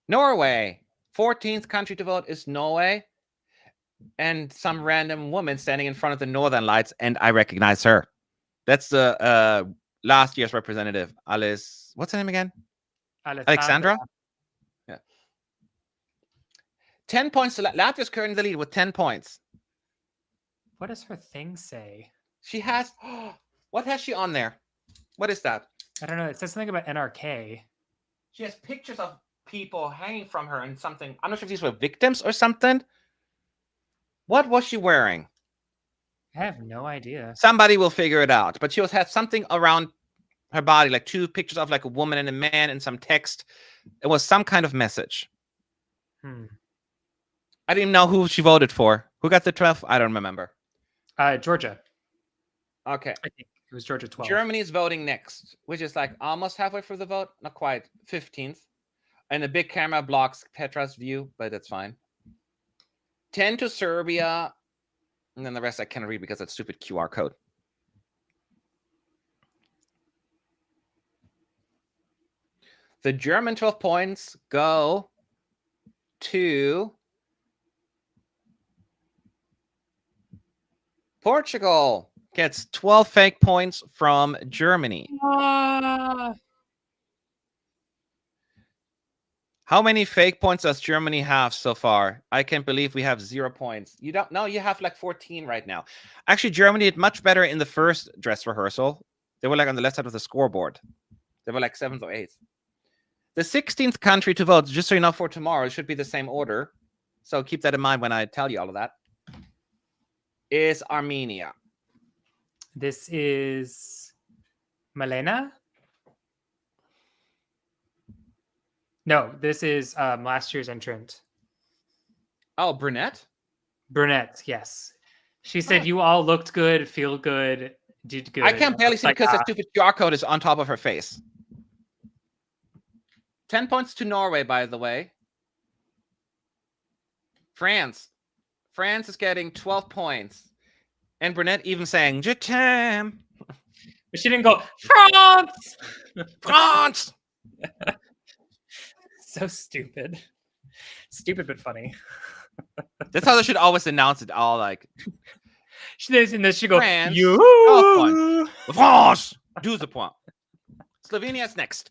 Norway. 14th country to vote is Norway. And some random woman standing in front of the Northern Lights, and I recognize her. That's the last year's representative, Alice. What's her name again? Alexandra? Yeah. 10 points to Latvia's currently the lead with 10 points. What does her thing say? She has... What has she on there? What is that? I don't know. It says something about NRK. She has pictures of people hanging from her and something. I'm not sure if these were victims or something. What was she wearing? I have no idea. Somebody will figure it out. But she had something around her body, like 2 pictures of like a woman and a man and some text. It was some kind of message. I didn't even know who she voted for. Who got the 12th? I don't remember. Georgia. Okay. I think it was Georgia 12. Germany's voting next, which is like almost halfway through the vote. Not quite. 15th. And the big camera blocks Petra's view, but that's fine. 10 to Serbia. And then the rest I can't read because that stupid QR code. The German 12 points go to Portugal. Gets 12 fake points from Germany. How many fake points does Germany have so far? I can't believe we have 0 points. You don't know. You have like 14 right now. Actually, Germany did much better in the first dress rehearsal. They were like on the left side of the scoreboard. They were like 7th or 8th. The 16th country to vote, just so you know, for tomorrow, it should be the same order. So keep that in mind when I tell you all of that. Is Armenia. This is Malena? No, this is last year's entrant. Oh, Brunette? Brunette, yes. She said you all looked good, feel good, did good. I can't barely see because the stupid QR code is on top of her face. 10 points to Norway, by the way. France. France is getting 12 points. And Brunette even saying, Je t'aime. But she didn't go, France! France! So stupid. Stupid but funny. That's how they should always announce it all like. She go, France, you. 12 points. France! 12 points. Slovenia's next.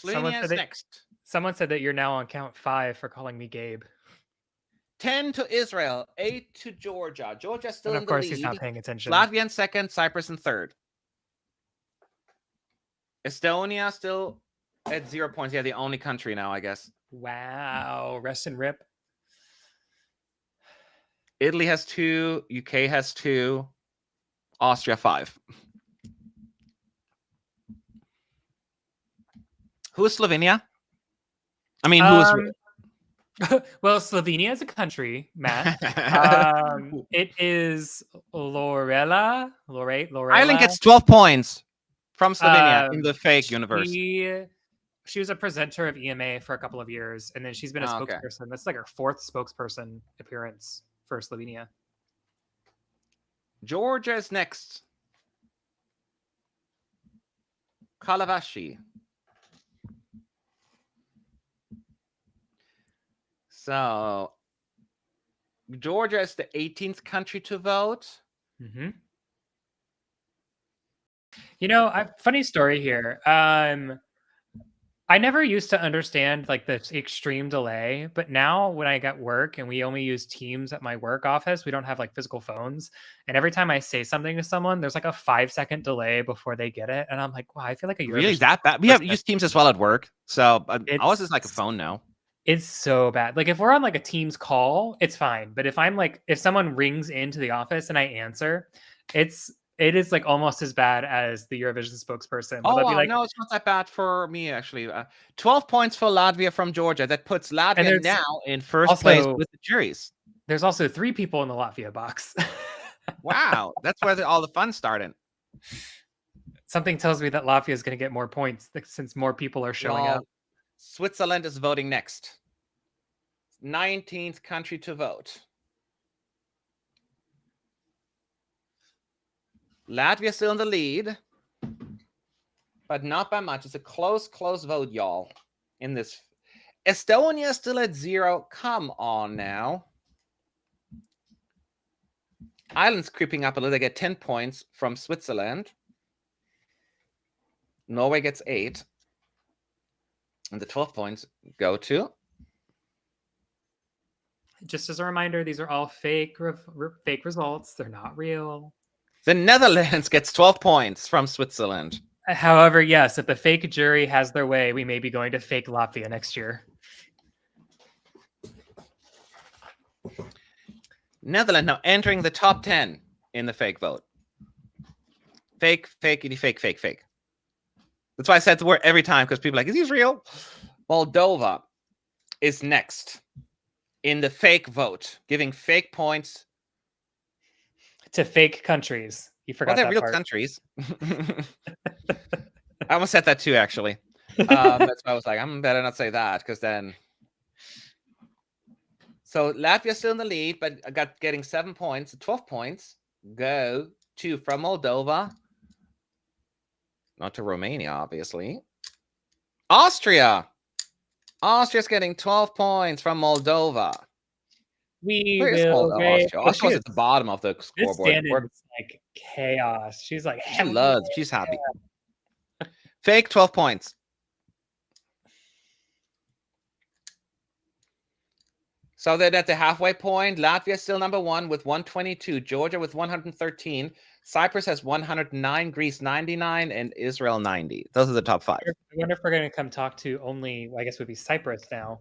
Slovenia's next. Someone said that you're now on count 5 for calling me Gabe. 10 to Israel, 8 to Georgia. Georgia's still in the lead. Of course, he's not paying attention. Latvia in 2nd, Cyprus in 3rd. Estonia still at 0 points. Yeah, the only country now, I guess. Wow. Rest and rip. Italy has 2. UK has 2. Austria 5. Who is Slovenia? I mean, who is... Well, Slovenia is a country, Matt. It is Lorela. Ireland gets 12 points from Slovenia in the fake universe. She She was a presenter of EMA for a couple of years, and then she's been a Oh, okay. spokesperson. That's like her 4th spokesperson appearance for Slovenia. Georgia is next. Kalavashi. So, Georgia is the 18th country to vote. Mm-hmm. You know, funny story here. I never used to understand like the extreme delay, but now when I get work and we only use Teams at my work office, we don't have like physical phones. And every time I say something to someone, there's like a 5-second delay before they get it. And I'm like, wow, I feel like a Really Eurovision that bad? We have used Teams as well at work. So ours is like a phone now. It's so bad. Like if we're on like a Teams call, it's fine. But if someone rings into the office and I answer, it is like almost as bad as the Eurovision spokesperson. Oh, Be like, no, it's not that bad for me, actually. 12 points for Latvia from Georgia. That puts Latvia now in first place with the juries. There's also 3 people in the Latvia box. Wow. That's where all the fun started. Something tells me that Latvia is going to get more points since more people are showing up. Switzerland is voting next. 19th country to vote. Latvia still in the lead, but not by much. It's a close vote, y'all. In this, Estonia still at 0. Come on now. Ireland's creeping up a little. They get 10 points from Switzerland. Norway gets 8, and the 12 points go to. Just as a reminder, these are all fake results. They're not real. The Netherlands gets 12 points from Switzerland. However, yes, if the fake jury has their way, we may be going to fake Latvia next year. Netherlands now entering the top 10 in the fake vote. Fake. That's why I said the word every time, because people are like, is this real? Moldova is next in the fake vote, giving fake points to fake countries. You forgot they're that real part. Countries. I almost said that too, actually. That's why I was like, I'm better not say that, because then. So Latvia's still in the lead, but getting 7 points. 12 points go to from Moldova. Not to Romania, obviously. Austria. Austria's getting 12 points from Moldova. Where's Austria? Austria's at the bottom of the scoreboard. It's like chaos. She's like, she's happy. Fake 12 points. So then at the halfway point, Latvia still number 1 with 122. Georgia with 113. Cyprus has 109. Greece 99. And Israel 90. Those are the top 5. I wonder if we're going to come talk to only, I guess, would be Cyprus now.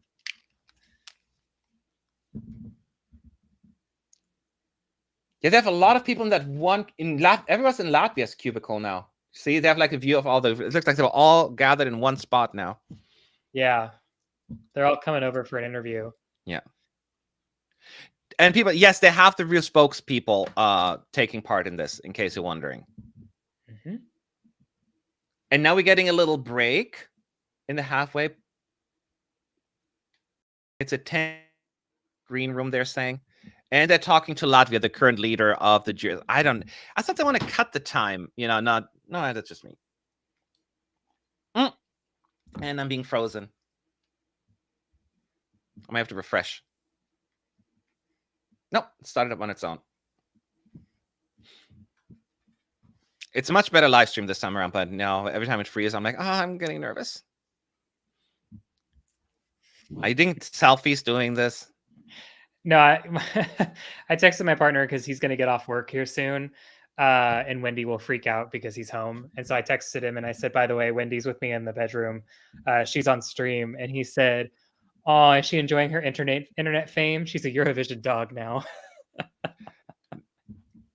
Yeah, they have a lot of people in that one. Everyone's in Latvia's cubicle now. See, they have like a view of all the. It looks like they're all gathered in one spot now. Yeah, they're all coming over for an interview. Yeah. And people, yes, they have the real spokespeople taking part in this, in case you're wondering. Mm-hmm. And now we're getting a little break in the halfway. It's a 10 green room, they're saying. And they're talking to Latvia, the current leader of the jury. I thought they want to cut the time. No, that's just me. And I'm being frozen. I might have to refresh. Nope, it started up on its own. It's a much better live stream this time around, but no, every time it freezes, I'm like, I'm getting nervous. I think Selfie's doing this. No, I texted my partner because he's going to get off work here soon. And Wendy will freak out because he's home. And so I texted him and I said, by the way, Wendy's with me in the bedroom. She's on stream. And he said, oh, is she enjoying her internet fame? She's a Eurovision dog now.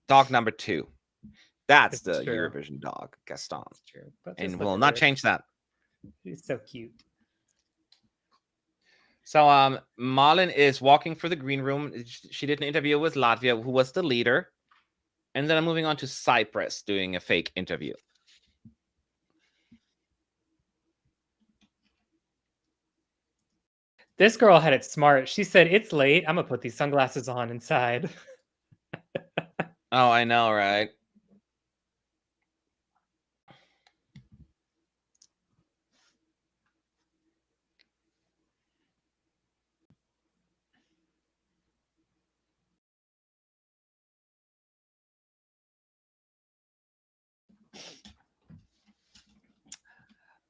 Dog number 2. That's It's the true. Eurovision dog, Gaston. It's true. But And just we'll look not at her. change that. She's so cute. So Malin is walking for the green room. She did an interview with Latvia, who was the leader. And then I'm moving on to Cyprus, doing a fake interview. This girl had it smart. She said, "It's late. I'm gonna put these sunglasses on inside." Oh, I know, right?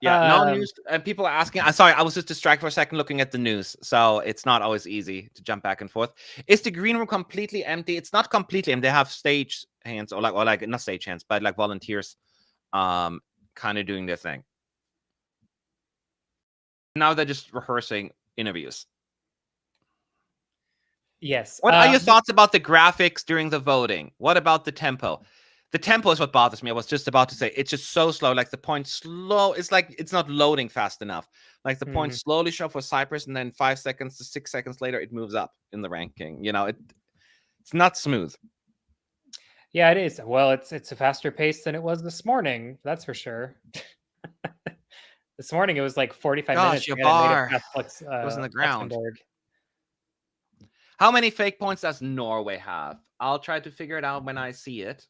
Yeah, no news. People are asking. I'm sorry, I was just distracted for a second looking at the news. So it's not always easy to jump back and forth. Is the green room completely empty? It's not completely empty. They have stage hands or like not stage hands, but like volunteers kind of doing their thing. Now they're just rehearsing interviews. Yes. What are your thoughts about the graphics during the voting? What about the tempo? The tempo is what bothers me. I was just about to say it's just so slow. Like the points slow. It's like it's not loading fast enough. Like the points slowly show for Cyprus, and then 5 seconds to 6 seconds later, it moves up in the ranking. You know, it's not smooth. Yeah, it is. Well, it's a faster pace than it was this morning. That's for sure. This morning it was like 45 minutes. Your and it made bar it past was in the ground. Luxembourg. How many fake points does Norway have? I'll try to figure it out when I see it.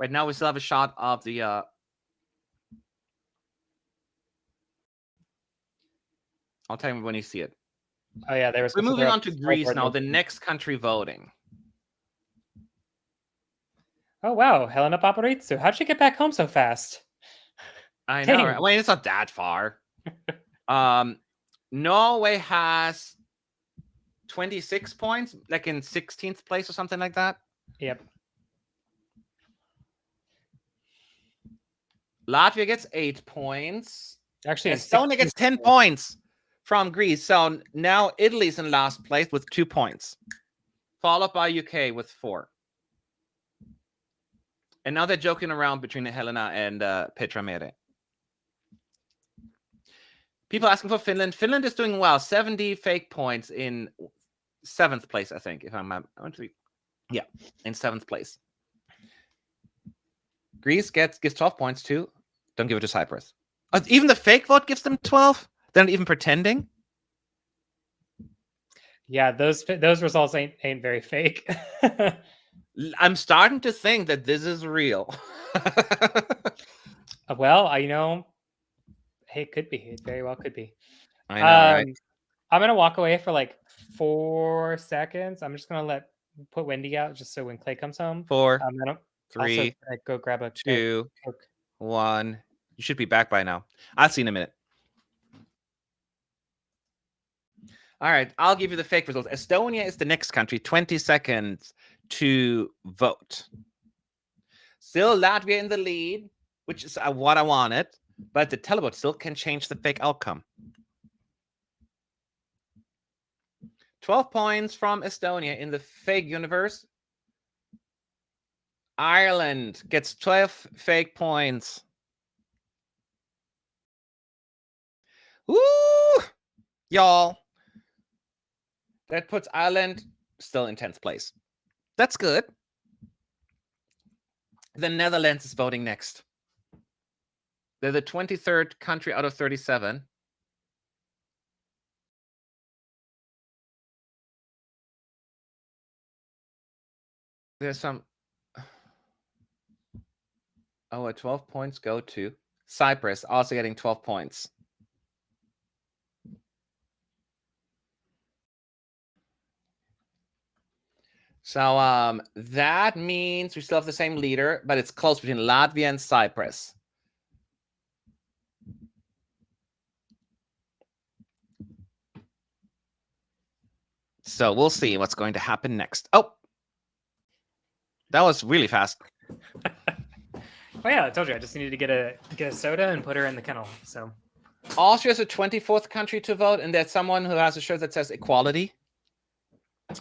Right now, we still have a shot of the. I'll tell you when you see it. Oh yeah, We're moving on to Greece now. The next country voting. Oh wow, Helena Paparizou. How'd she get back home so fast? I know, right? Well, it's not that far. Norway has 26 points, like in 16th place or something like that. Yep. Latvia gets 8 points. Actually, Estonia gets 10 points from Greece. So now Italy's in last place with 2 points, followed by UK with 4. And now they're joking around between Helena and Petra Mere. People asking for Finland. Finland is doing well. 70 fake points in 7th place, I think. If I'm yeah, in 7th place. Greece gives 12 points too. Don't give it to Cyprus. Even the fake vote gives them 12. They're not even pretending. Yeah, those results ain't very fake. I'm starting to think that this is real. Well, hey, it could be. It very well could be. I know, right? I'm gonna walk away for like 4 seconds. I'm just gonna put Wendy out just so when Clay comes home. 4, 3, also, go grab a 2, Coke. 1. You should be back by now. I'll see you in a minute. All right, I'll give you the fake results. Estonia is the next country, 20 seconds to vote. Still Latvia in the lead, which is what I wanted, but the televote still can change the fake outcome. 12 points from Estonia in the fake universe. Ireland gets 12 fake points. Woo! Y'all. That puts Ireland still in 10th place. That's good. The Netherlands is voting next. They're the 23rd country out of 37. There's some... Oh, 12 points go to Cyprus, also getting 12 points. So that means we still have the same leader, but it's close between Latvia and Cyprus. So we'll see what's going to happen next. Oh, that was really fast. Oh yeah, I told you I just needed to get a soda and put her in the kennel. So Austria is the 24th country to vote, and there's someone who has a shirt that says equality.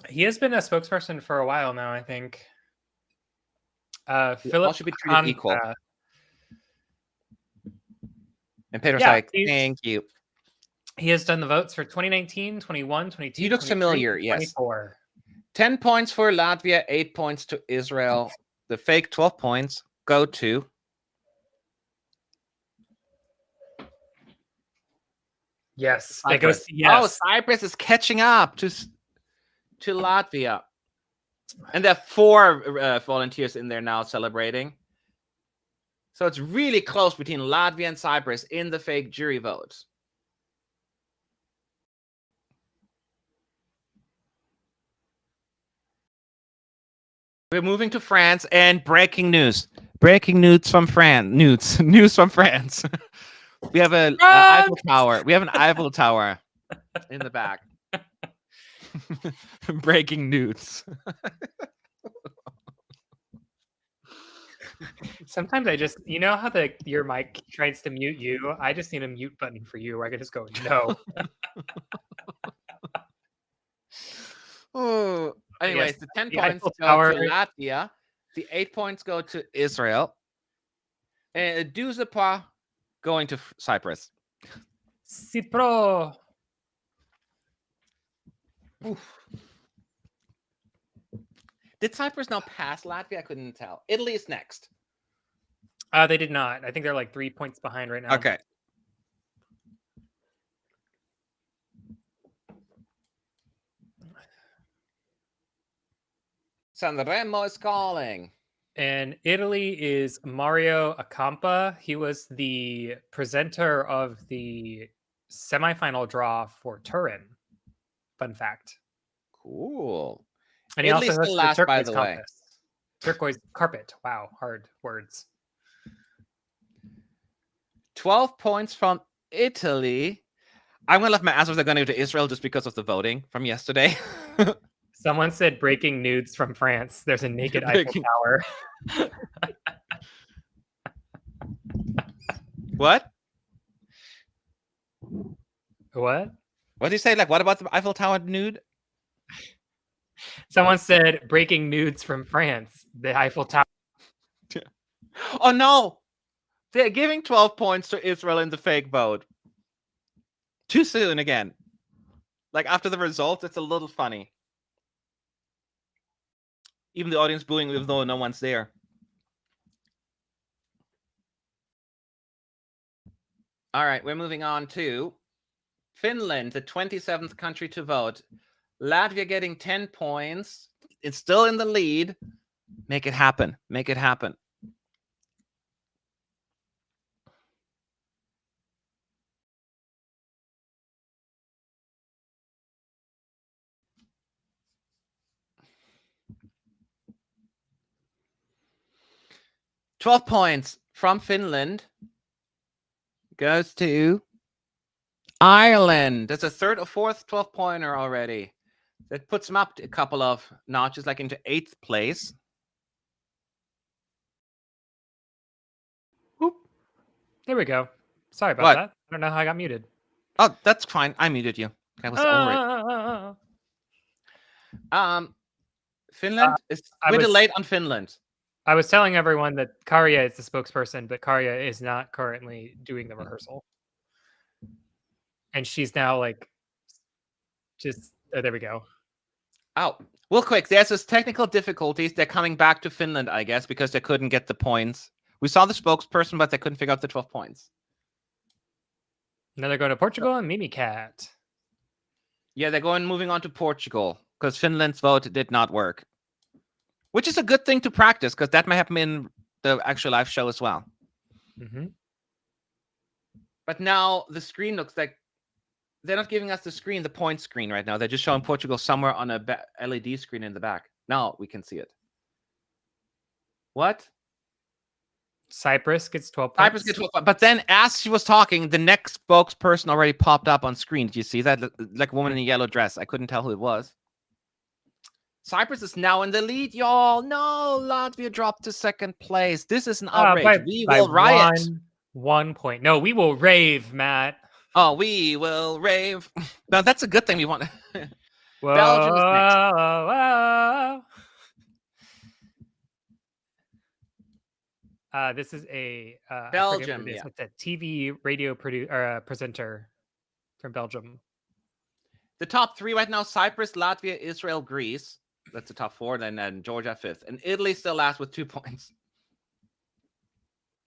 He has been a spokesperson for a while now, I think. Philip all should be treated equal. And Pedro's like, thank you. He has done the votes for 2019, 21, 22, he looks familiar, yes. 24. 10 points for Latvia, 8 points to Israel. The fake 12 points go to Yes, that Cyprus. goes. Yes. Oh, Cyprus is catching up to Latvia, and there are 4 volunteers in there now celebrating. So it's really close between Latvia and Cyprus in the fake jury vote. We're moving to France, and breaking news. Breaking news from France. News from France. We have an Eiffel Tower. We have an Eiffel Tower in the back. Breaking news. Sometimes I just, you know how your mic tries to mute you? I just need a mute button for you where I can just go, no. Oh, anyways, Yes, the 10 the points Eiffel go Tower. to Latvia. The 8 points go to Israel. And Duzapa going to Cyprus. Cipro. Oof. Did Cyprus now pass Latvia? I couldn't tell. Italy is next. They did not. I think they're like 3 points behind right now. Okay. Sanremo is calling. And Italy is Mario Acampa. He was the presenter of the semifinal draw for Turin. Fun fact. Cool. And he Italy's also still hosted last, the by Turquoise the way. Compass. Turquoise Carpet. Wow, hard words. 12 points from Italy. I'm going to let my answers are going to go to Israel just because of the voting from yesterday. Someone said breaking nudes from France. There's a naked Eiffel Tower. What? What? What did you say? Like, what about the Eiffel Tower nude? Someone said breaking nudes from France. The Eiffel Tower. Oh, no. They're giving 12 points to Israel in the fake vote. Too soon again. Like, after the results, it's a little funny. Even the audience booing, even though no one's there. All right, we're moving on to Finland, the 27th country to vote. Latvia getting 10 points. It's still in the lead. Make it happen. Make it happen. $12 points from Finland goes to Ireland. That's a third or fourth 12-pointer already. That puts them up a couple of notches, like into 8th place. Whoop. There we go. Sorry about What? that. I don't know how I got muted. Oh, that's fine. I muted you. I was over it. Finland is we're delayed on Finland. I was telling everyone that Karya is the spokesperson, but Karya is not currently doing the rehearsal. And she's now like just there we go. Oh, real quick, there's this technical difficulties. They're coming back to Finland, I guess, because they couldn't get the points. We saw the spokesperson, but they couldn't figure out the 12 points. Now they're going to Portugal and Mimicat. Yeah, they're moving on to Portugal because Finland's vote did not work. Which is a good thing to practice because that might happen in the actual live show as well. Mm-hmm. But now the screen looks like they're not giving us the point screen right now. They're just showing Portugal somewhere on a LED screen in the back. Now we can see it. What? Cyprus gets 12 points. Cyprus gets 12 points. But then as she was talking, the next spokesperson already popped up on screen. Did you see that? Like a woman in a yellow dress. I couldn't tell who it was. Cyprus is now in the lead, y'all. No, Latvia dropped to 2nd place. This is an outrage. We will riot. 1 point. No, we will rave, Matt. Oh, we will rave. Now, that's a good thing we want. Whoa, Belgium is next. This is a Belgium. It's Yeah. a TV radio presenter from Belgium. The top 3 right now: Cyprus, Latvia, Israel, Greece. That's the top 4. Then Georgia 5th, and Italy still last with 2 points,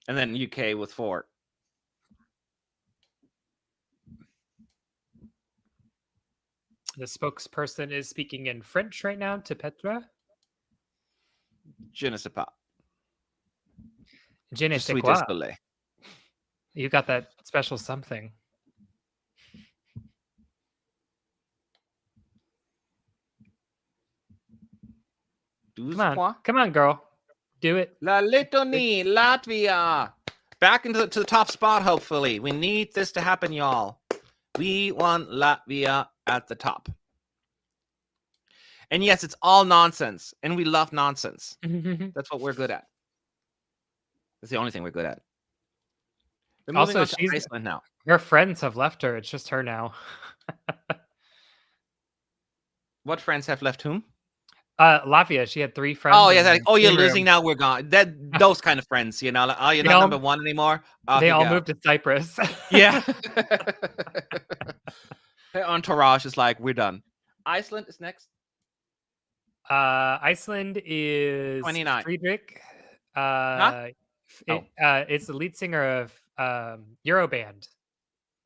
and then UK with 4. The spokesperson is speaking in French right now to Petra. Je ne sais pas. Je ne Je sais suis quoi. désolé. You got that special something. Come on, girl. Do it. La Lithuania, Latvia. Back into to the top spot, hopefully. We need this to happen, y'all. We want Latvia at the top. And yes, it's all nonsense. And we love nonsense. That's what we're good at. That's the only thing we're good at. We're moving Also, on to Iceland now. Her friends have left her. It's just her now. What friends have left whom? Latvia. She had 3 friends. Oh, yeah. You're losing now. We're gone. Those kind of friends, you know. Like, oh, you're not number 1 anymore. They all moved to Cyprus. Yeah. Her entourage is like, we're done. Iceland is next. Iceland is 29. Friedrich. Huh? It's the lead singer of Euroband.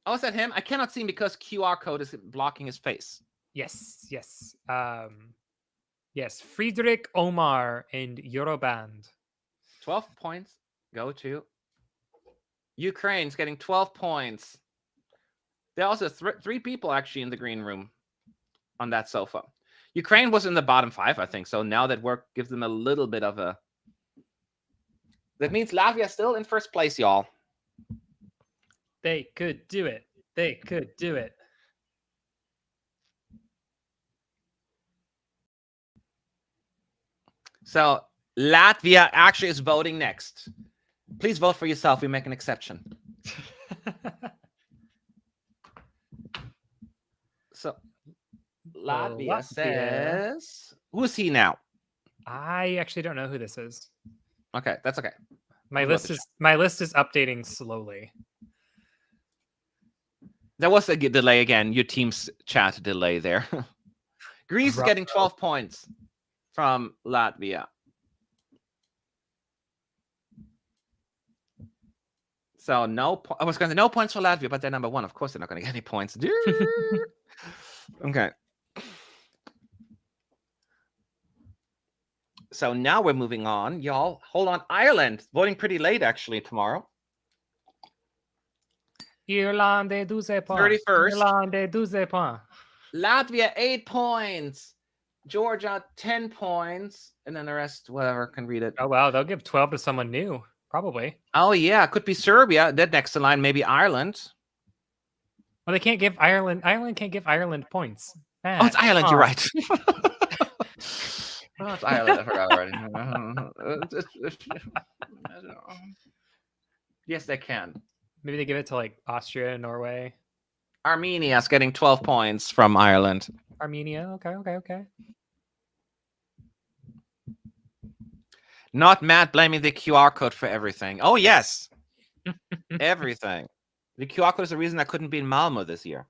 Oh, is that him? I cannot see him because QR code is blocking his face. Yes. Yes, Friedrich Omar and Euroband. 12 points go to Ukraine's getting 12 points. There are also 3 people actually in the green room on that sofa. Ukraine was in the bottom 5, I think. So now that work gives them a little bit of a... That means Latvia still in first place, y'all. They could do it. They could do it. So Latvia actually is voting next. Please vote for yourself. We make an exception. So Latvia says, who's he now? I actually don't know who this is. Okay, that's okay. My list is updating slowly. There was a delay again. Your team's chat delay there. Greece is getting 12 points from Latvia. So I was going to say no points for Latvia, but they're number 1. Of course, they're not going to get any points. Okay. So now we're moving on, y'all. Hold on. Ireland voting pretty late actually tomorrow. Irlande 12 points. 31st. Irlande 12 points. Latvia 8 points. Georgia 10 points, and then the rest, whatever, can read it. Oh wow, they'll give 12 to someone new, probably. Oh yeah, could be Serbia. That next in line, maybe Ireland. Well, they can't give Ireland. Ireland can't give Ireland points. Oh, it's Ireland. You're right. Oh, it's Ireland. I forgot already. Yes, they can. Maybe they give it to like Austria and Norway. Armenia's getting 12 points from Ireland. Armenia. Okay. Not Matt blaming the QR code for everything. Oh, yes. Everything. The QR code is the reason I couldn't be in Malmo this year.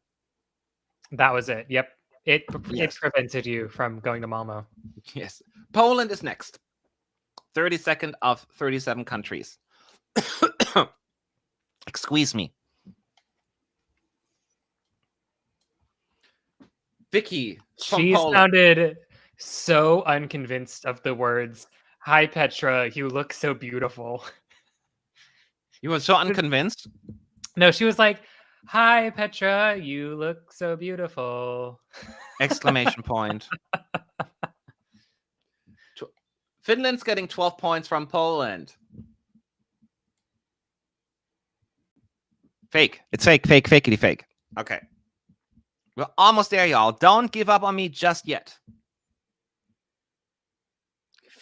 That was it. Yep. It prevented you from going to Malmo. Yes. Poland is next. 32nd of 37 countries. Excuse me. Vicky. She sounded so unconvinced of the words, "Hi, Petra, you look so beautiful." You were so unconvinced? No, she was like, "Hi, Petra, you look so beautiful." Exclamation point. Finland's getting 12 points from Poland. Fake. It's fake, fakey fake. Okay. We're almost there, y'all. Don't give up on me just yet.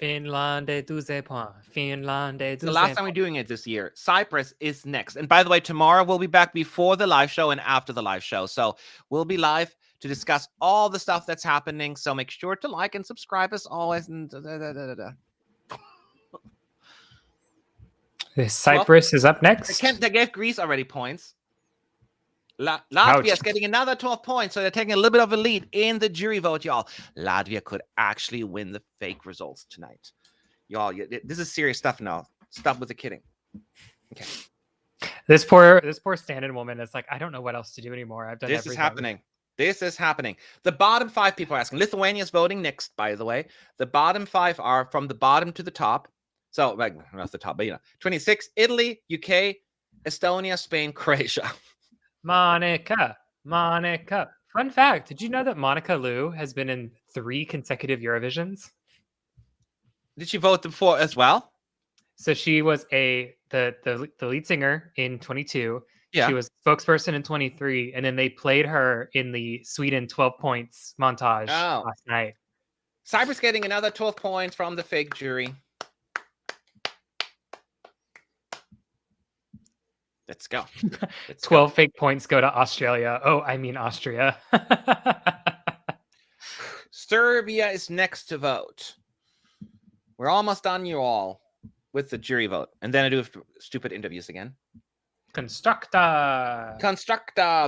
Finlande 12 points. Finlande 12 The last time we're doing it this year. Cyprus is next. And by the way, tomorrow we'll be back before the live show and after the live show. So we'll be live to discuss all the stuff that's happening. So make sure to like and subscribe as always. And Cyprus is up next. They gave Greece already points. Latvia is getting another 12 points, so they're taking a little bit of a lead in the jury vote, y'all. Latvia could actually win the fake results tonight. Y'all, this is serious stuff now. Stop with the kidding. Okay. This poor stand-in woman is like, I don't know what else to do anymore. I've done everything. This is happening. This is happening. The bottom 5 people are asking. Lithuania is voting next, by the way. The bottom 5 are from the bottom to the top. So, like, not the top, but 26, Italy, UK, Estonia, Spain, Croatia. Monica. Fun fact, did you know that Monica Liu has been in 3 consecutive Eurovisions? Did she vote before as well? So she was the lead singer in 22. Yeah. She was spokesperson in 23, and then they played her in the Sweden 12 points montage last night. Cyber's getting another 12 points from the fake jury. Let's go. 12 fake points go to Australia. Oh, I mean Austria. Serbia is next to vote. We're almost done, you all, with the jury vote. And then I do stupid interviews again. Constructa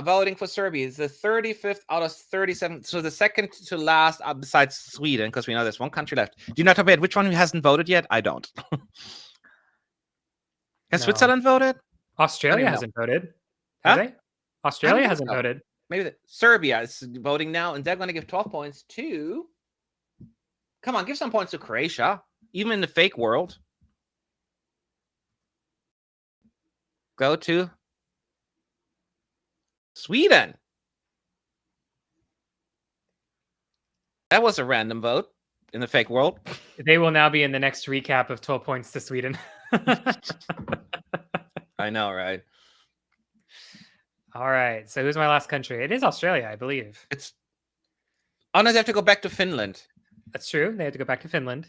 voting for Serbia is the 35th out of 37. So the second to last besides Sweden, because we know there's one country left. Do you know about which one who hasn't voted yet? I don't. Has Switzerland voted? Australia hasn't voted. Huh? Have they? Australia hasn't voted. Maybe Serbia is voting now, and they're going to give 12 points to... Come on, give some points to Croatia, even in the fake world. Go to Sweden. That was a random vote in the fake world. They will now be in the next recap of 12 points to Sweden. I know, right? All right. So who's my last country? It is Australia, I believe. It's... Oh, no, they have to go back to Finland. That's true. They have to go back to Finland.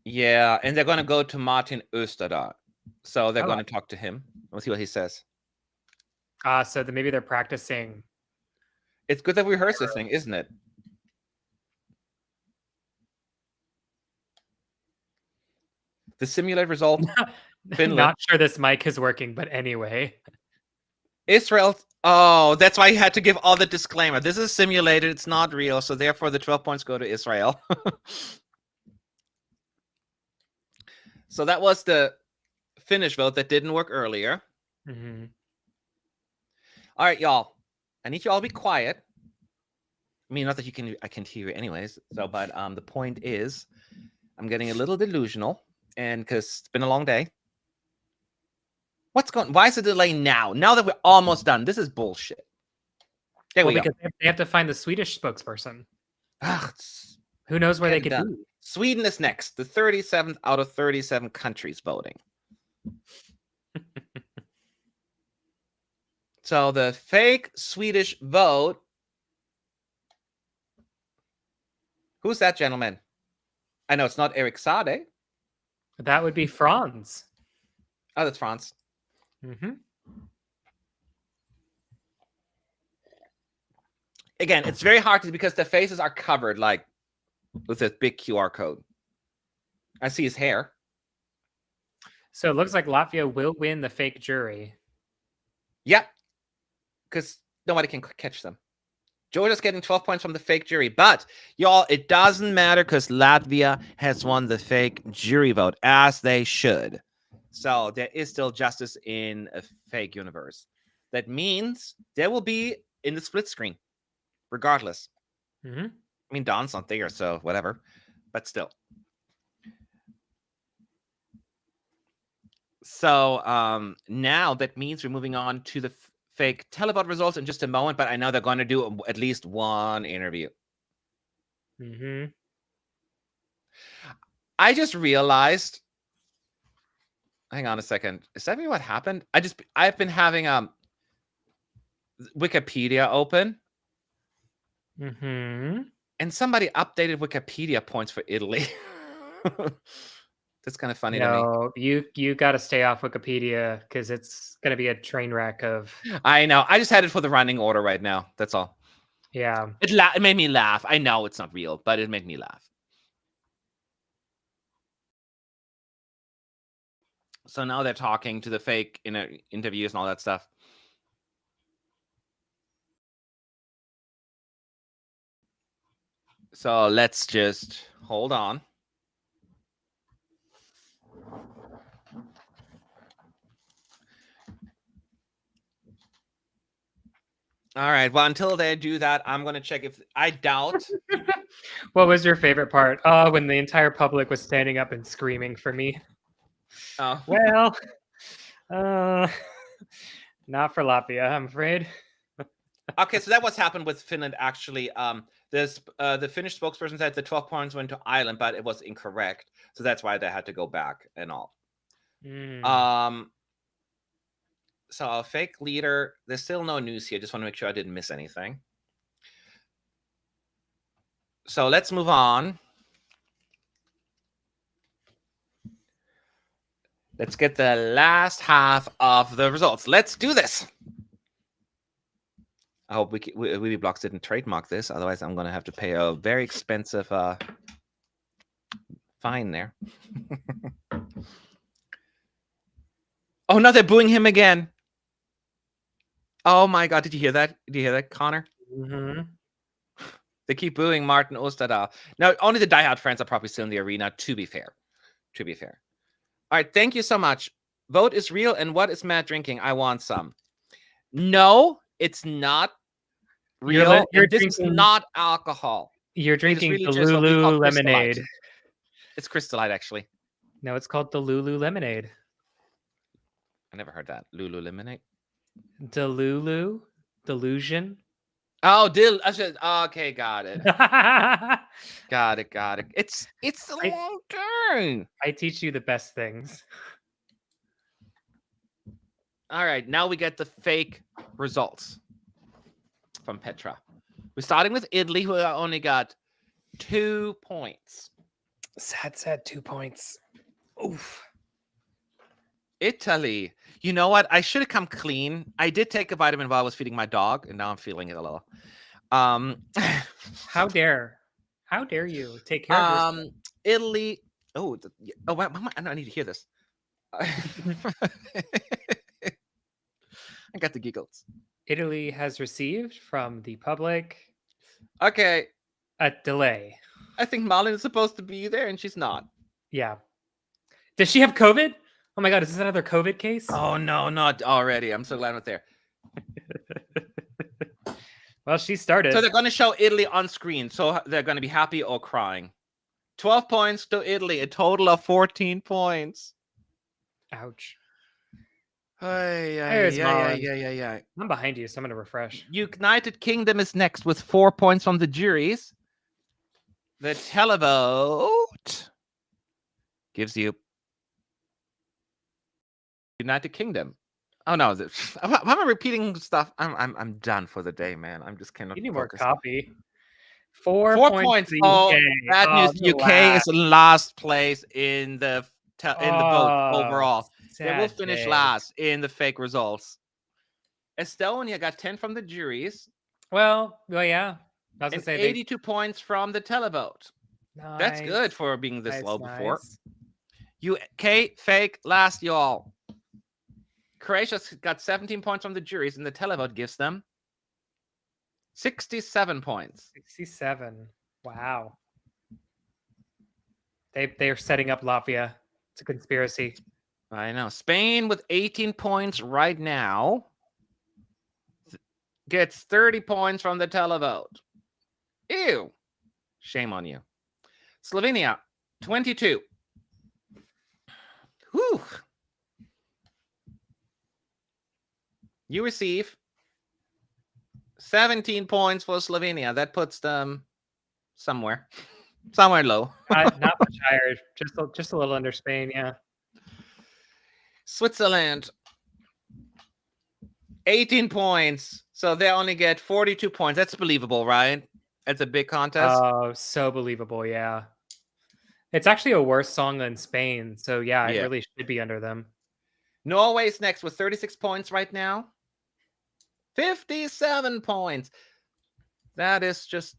Yeah, and they're going to go to Martin Österdahl. So they're going to talk to him. We'll see what he says. So maybe they're practicing. It's good that we rehearse this thing, isn't it? The simulated result. Finland. Not sure this mic is working, but anyway. Israel. Oh, that's why you had to give all the disclaimer. This is simulated. It's not real. So therefore, the 12 points go to Israel. So that was the Finnish vote that didn't work earlier. Mm-hmm. All right, y'all. I need you all to be quiet. I mean, not that I can hear you anyways. So, but the point is, I'm getting a little delusional, and because it's been a long day. Why is the delay now? Now that we're almost done. This is bullshit. There we go. Because they have to find the Swedish spokesperson. Ugh, who knows where they could be? Sweden is next. The 37th out of 37 countries voting. So the fake Swedish vote. Who's that gentleman? I know it's not Eric Sade. That would be Franz. Oh, that's Franz. Mm-hmm. Again, it's very hard because the faces are covered like with this big QR code. I see his hair. So it looks like Latvia will win the fake jury. Yep. Because nobody can catch them. Georgia's getting 12 points from the fake jury. But, y'all, it doesn't matter because Latvia has won the fake jury vote, as they should. So there is still justice in a fake universe. That means there will be in the split screen, regardless. Mm-hmm. I mean, Don's not there, so whatever. But still. So now that means we're moving on to the fake televote results in just a moment. But I know they're going to do at least one interview. Mm-hmm. I just realized... Hang on a second. Is that what happened? I've been having Wikipedia open. Mm-hmm. And somebody updated Wikipedia points for Italy. That's kind of funny to me. You got to stay off Wikipedia because it's going to be a train wreck of... I know. I just had it for the running order right now. That's all. Yeah. It made me laugh. I know it's not real, but it made me laugh. So now they're talking to the fake interviews and all that stuff. So let's just hold on. All right. Well, until they do that, I'm going to check if I doubt. What was your favorite part? When the entire public was standing up and screaming for me. Oh, Well, not for Latvia, I'm afraid. okay. So that was happened with Finland. Actually, the Finnish spokesperson said the 12 points went to Ireland, but it was incorrect. So that's why they had to go back and all. So a fake leader. There's still no news here. Just want to make sure I didn't miss anything. So let's move on. Let's get the last half of the results. Let's do this. I hope Weeblox didn't trademark this. Otherwise, I'm going to have to pay a very expensive fine there. Oh, no, they're booing him again. Oh, my God. Did you hear that? Did you hear that, Connor? Mm-hmm. They keep booing Martin Osterdahl. Now, only the diehard fans are probably still in the arena, to be fair. To be fair. All right, thank you so much. Vote is real, and what is Matt drinking? I want some. No, it's not real. This is not alcohol. You're drinking the Lulu lemonade. It's Crystal Light, actually. No, it's called the Lulu lemonade. I never heard that. Lulu lemonade. Delulu? Delusion? Oh, okay, got it. Got it. It's the long term. I teach you the best things. All right, now we get the fake results from Petra. We're starting with Italy, who only got 2 points. Sad 2 points. Oof. Italy. You know what? I should have come clean. I did take a vitamin while I was feeding my dog, and now I'm feeling it a little. How dare you take care of yourself? Italy. I need to hear this. I got the giggles. Italy has received from the public a delay. I think Marlin is supposed to be there, and she's not. Yeah. Does she have COVID? Oh my God, is this another COVID case? Oh no, not already. I'm so glad I'm not there. Well, she started. So they're going to show Italy on screen. So they're going to be happy or crying. 12 points to Italy, a total of 14 points. Ouch. Yeah. I'm behind you, so I'm going to refresh. United Kingdom is next with 4 points from the juries. The televote gives you United Kingdom. Oh no! I'm repeating stuff. I'm done for the day, man. I'm just cannot. You need more copy. 4 points. Oh, bad news. UK is in last place in the vote overall. They will finish last in the fake results. Estonia got 10 from the juries. Well, yeah. I was and gonna say 82 points from the televote. Nice. That's good for being this low before. Nice. UK fake last, y'all. Croatia's got 17 points from the juries, and the televote gives them 67 points. 67. Wow. They are setting up Latvia. It's a conspiracy. I know. Spain with 18 points right now gets 30 points from the televote. Ew. Shame on you. Slovenia, 22. Whew. You receive 17 points for Slovenia. That puts them somewhere low. Not much higher. Just a little under Spain, yeah. Switzerland, 18 points. So they only get 42 points. That's believable, right? It's a big contest. Oh, so believable, yeah. It's actually a worse song than Spain. So yeah, it really should be under them. Norway's next with 36 points right now. 57 points. That is just...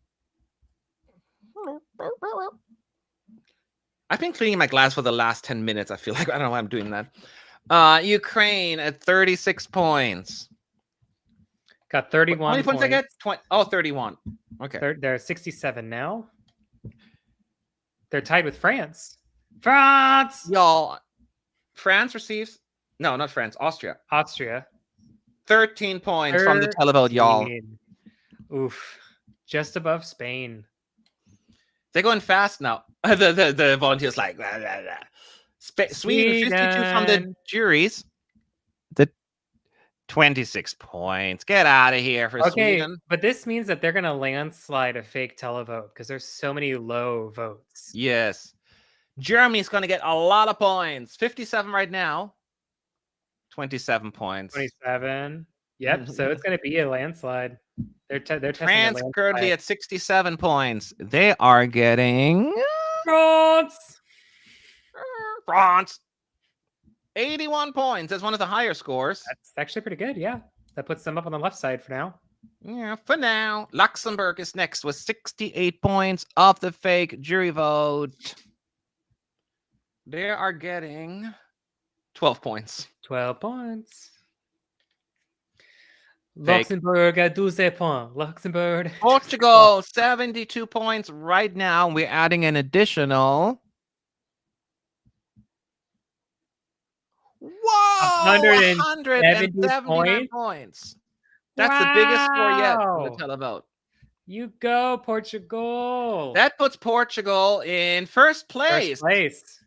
I've been cleaning my glass for the last 10 minutes. I feel like I don't know why I'm doing that. Ukraine at 36 points. Got 31 How many points I get? 31. Okay. They're 67 now. They're tied with France. France! Y'all, France receives... No, not France. Austria. 13 points from the televote, y'all. 13. Oof. Just above Spain. They're going fast now. The volunteers like blah, blah, blah. Sweden 52 from the juries. The 26 points. Get out of here for Sweden. But this means that they're gonna landslide a fake televote because there's so many low votes. Yes. Germany's gonna get a lot of points. 57 right now. 27 points. 27. Yep. So it's gonna be a landslide. They're testing France currently at 67 points. They are getting France 81 points. That's one of the higher scores. That's actually pretty good. Yeah, that puts them up on the left side for now. Yeah, for now. Luxembourg is next with 68 points of the fake jury vote. They are getting 12 points. 12 points. Fake. Luxembourg at 12 points. Luxembourg. Portugal, 72 points right now. We're adding an additional. Whoa! 179 points. That's the biggest score yet for the televote. You go, Portugal. That puts Portugal in first place. First place.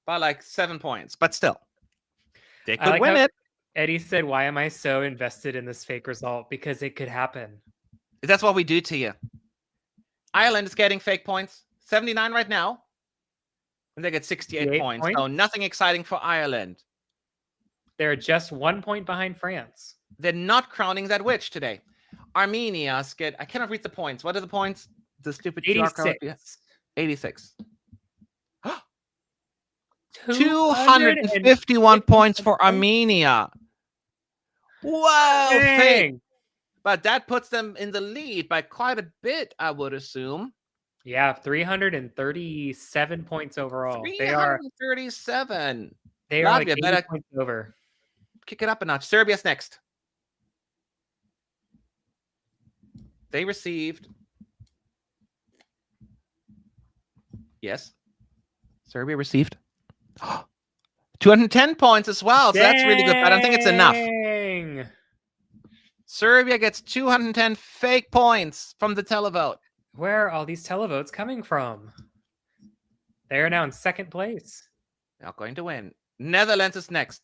By like 7 points, but still. They could win it. Eddie said, why am I so invested in this fake result? Because it could happen. That's what we do to you. Ireland is getting fake points. 79 right now. And they get 68 points. So nothing exciting for Ireland. They're just 1 point behind France. They're not crowning that witch today. Armenia's I cannot read the points. What are the points? The stupid 86. 86. 251 points for Armenia. Whoa! Fake. But that puts them in the lead by quite a bit, I would assume. Yeah, 337 points overall. 337. They are like 80 points over. Kick it up a notch. Serbia's next. They received. Yes. Serbia received 210 points as well. So that's really good. But I don't think it's enough. Serbia gets 210 fake points from the televote. Where are all these televotes coming from? They are now in second place. Not going to win. Netherlands is next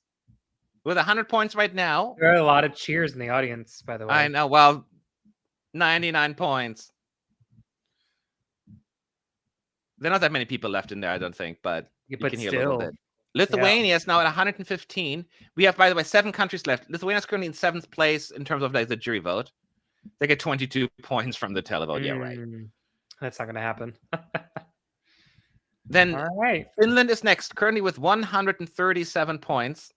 with 100 points right now. There are a lot of cheers in the audience, by the way. I know. Well, 99 points. There are not that many people left in there, I don't think, but you can hear a little bit. Lithuania is now at 115. We have, by the way, 7 countries left. Lithuania is currently in 7th place in terms of like the jury vote. They get 22 points from the televote. Yeah, right. That's not going to happen. Then Finland is next, currently with 137 points.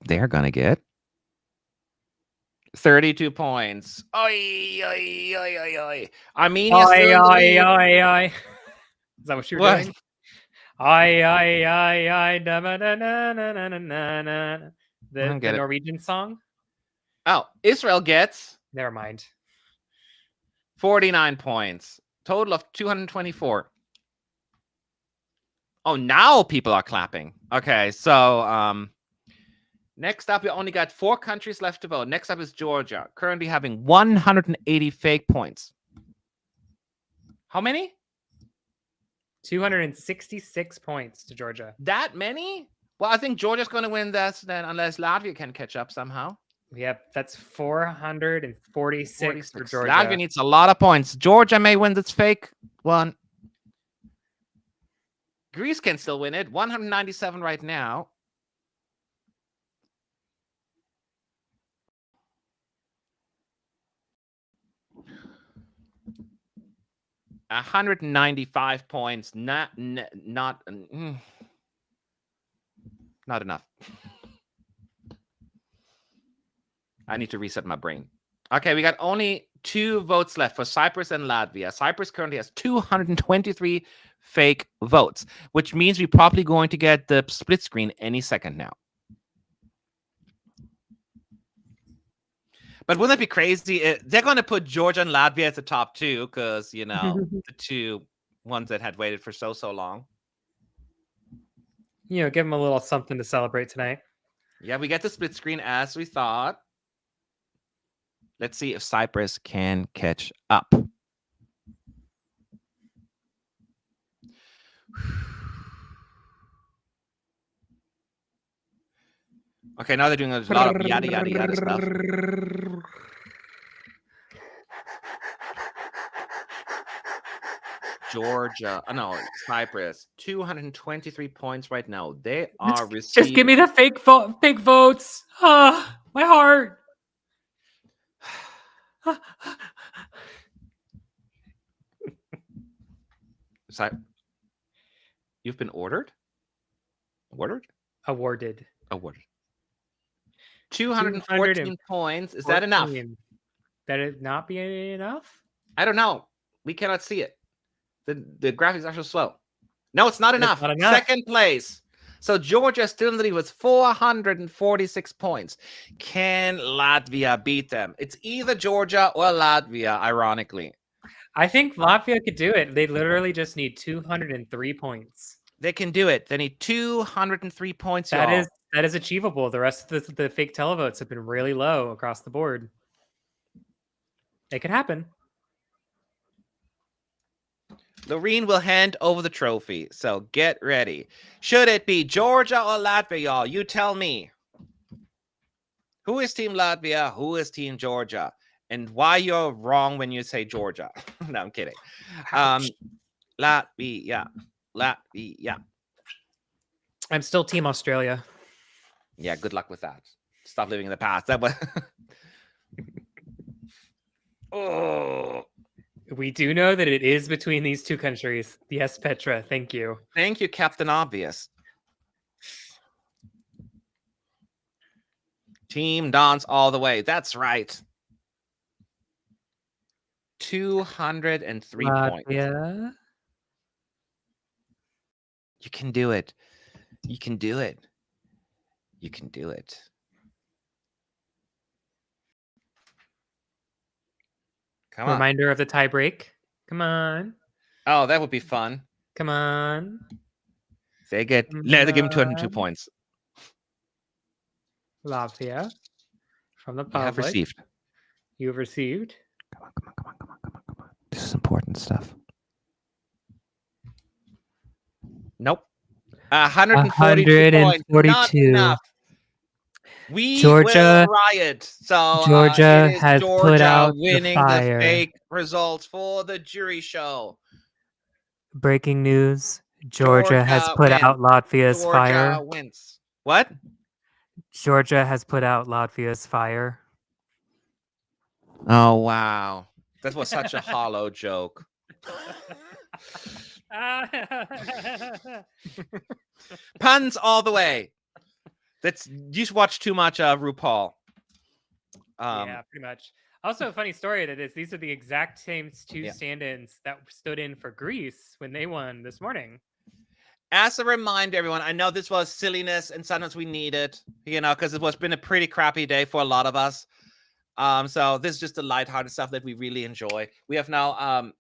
They're going to get 32 points. Oi, oi, oi, oi, oi. Armenia. Oi, oi, oi, oi. Is that what you were doing? Oi, oi, oi, oi. The Norwegian song? Oh, Israel gets. Never mind. 49 points. Total of 224. Oh, now people are clapping. Okay, so next up, we only got 4 countries left to vote. Next up is Georgia, currently having 180 fake points. How many? 266 points to Georgia. That many? Well, I think Georgia's going to win this then, unless Latvia can catch up somehow. Yep, that's 446 for Georgia. Latvia needs a lot of points. Georgia may win this fake one. Greece can still win it. 197 right now. $195 points. Not enough. I need to reset my brain. Okay, we got only 2 votes left for Cyprus and Latvia. Cyprus currently has 223 fake votes, which means we're probably going to get the split screen any second now. But wouldn't that be crazy? They're going to put Georgia and Latvia as the top 2 because, you know, the 2 ones that had waited for so long. You know, give them a little something to celebrate tonight. Yeah, we get the split screen as we thought. Let's see if Cyprus can catch up. Okay, now they're doing a lot of yada yada yada stuff. Georgia, no, Cyprus, 223 points right now. They are receiving. Just give me the fake votes. Ah, my heart. You've been ordered? Awarded. 214 points. Is that enough? That it not be enough? I don't know. We cannot see it. The graphics are so slow. No, it's not enough. Second place. So Georgia still in the lead with 446 points. Can Latvia beat them? It's either Georgia or Latvia, ironically. I think Latvia could do it. They literally just need 203 points. They can do it. They need 203 points. That is achievable. The rest of the fake televotes have been really low across the board. It could happen. Loreen will hand over the trophy, so get ready. Should it be Georgia or Latvia, y'all? You tell me. Who is Team Latvia? Who is Team Georgia? And why you're wrong when you say Georgia. No, I'm kidding. Latvia. I'm still Team Australia. Yeah, good luck with that. Stop living in the past. That was... Oh. We do know that it is between these two countries. Yes, Petra. Thank you. Thank you, Captain Obvious. Team Dance all the way. That's right. 203 points. Yeah. You can do it. You can do it. You can do it. Come on. Reminder of the tie break. Come on. Oh, that would be fun. Come on. They give him 202 points. Latvia. From the public. You have received. You've received. Come on. This is important stuff. Nope. 142 points. Not enough. We Georgia, will riot. So Georgia it is has Georgia put out winning the fire. fake results for the jury show. Breaking news: Georgia has put out Latvia's fire. Georgia wins. What? Georgia has put out Latvia's fire. Oh wow, that was such a hollow joke. Puns all the way. You should watch too much RuPaul. Yeah, pretty much. Also, a funny story that is these are the exact same two stand-ins that stood in for Greece when they won this morning. As a reminder, everyone, I know this was silliness and sometimes we need it, because it was been a pretty crappy day for a lot of us. So this is just the lighthearted stuff that we really enjoy. We have now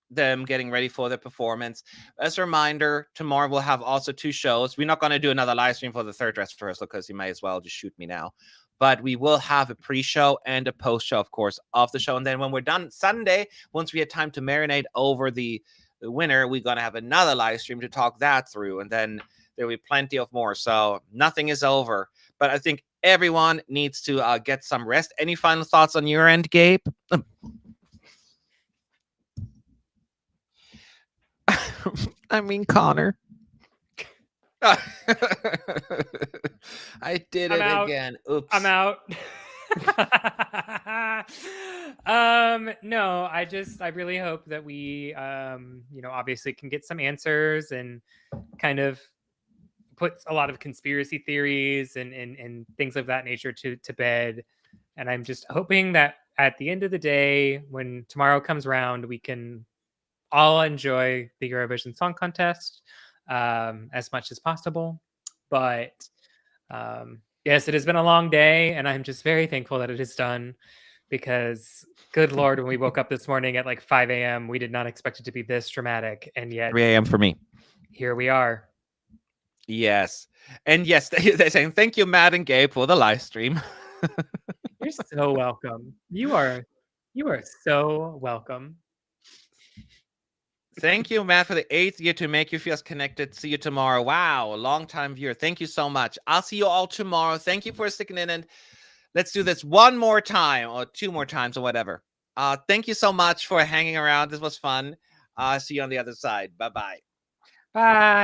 them getting ready for their performance. As a reminder, tomorrow we'll have also 2 shows. We're not going to do another live stream for the third dress rehearsal because you may as well just shoot me now. But we will have a pre-show and a post-show, of course, of the show. And then when we're done Sunday, once we have time to marinate over the winner, we're going to have another live stream to talk that through. And then there'll be plenty of more. So nothing is over. But I think everyone needs to get some rest. Any final thoughts on your end, Gabe? I mean, Connor. I did it again. Oops. I'm out. No, I really hope that we, obviously can get some answers and kind of put a lot of conspiracy theories and things of that nature to bed. And I'm just hoping that at the end of the day, when tomorrow comes around, we can all enjoy the Eurovision Song Contest as much as possible. But yes, it has been a long day, and I'm just very thankful that it is done because, good Lord, when we woke up this morning at like 5 a.m., we did not expect it to be this dramatic. And yet 3 a.m. for me. Here we are. Yes. And yes, they're saying thank you, Matt and Gabe, for the live stream. You're so welcome. You are so welcome. Thank you, Matt, for the 8th year to make you feel connected. See you tomorrow. Wow, long-time viewer. Thank you so much. I'll see you all tomorrow. Thank you for sticking in, and let's do this one more time or 2 more times or whatever. Thank you so much for hanging around. This was fun. See you on the other side. Bye-bye. Bye.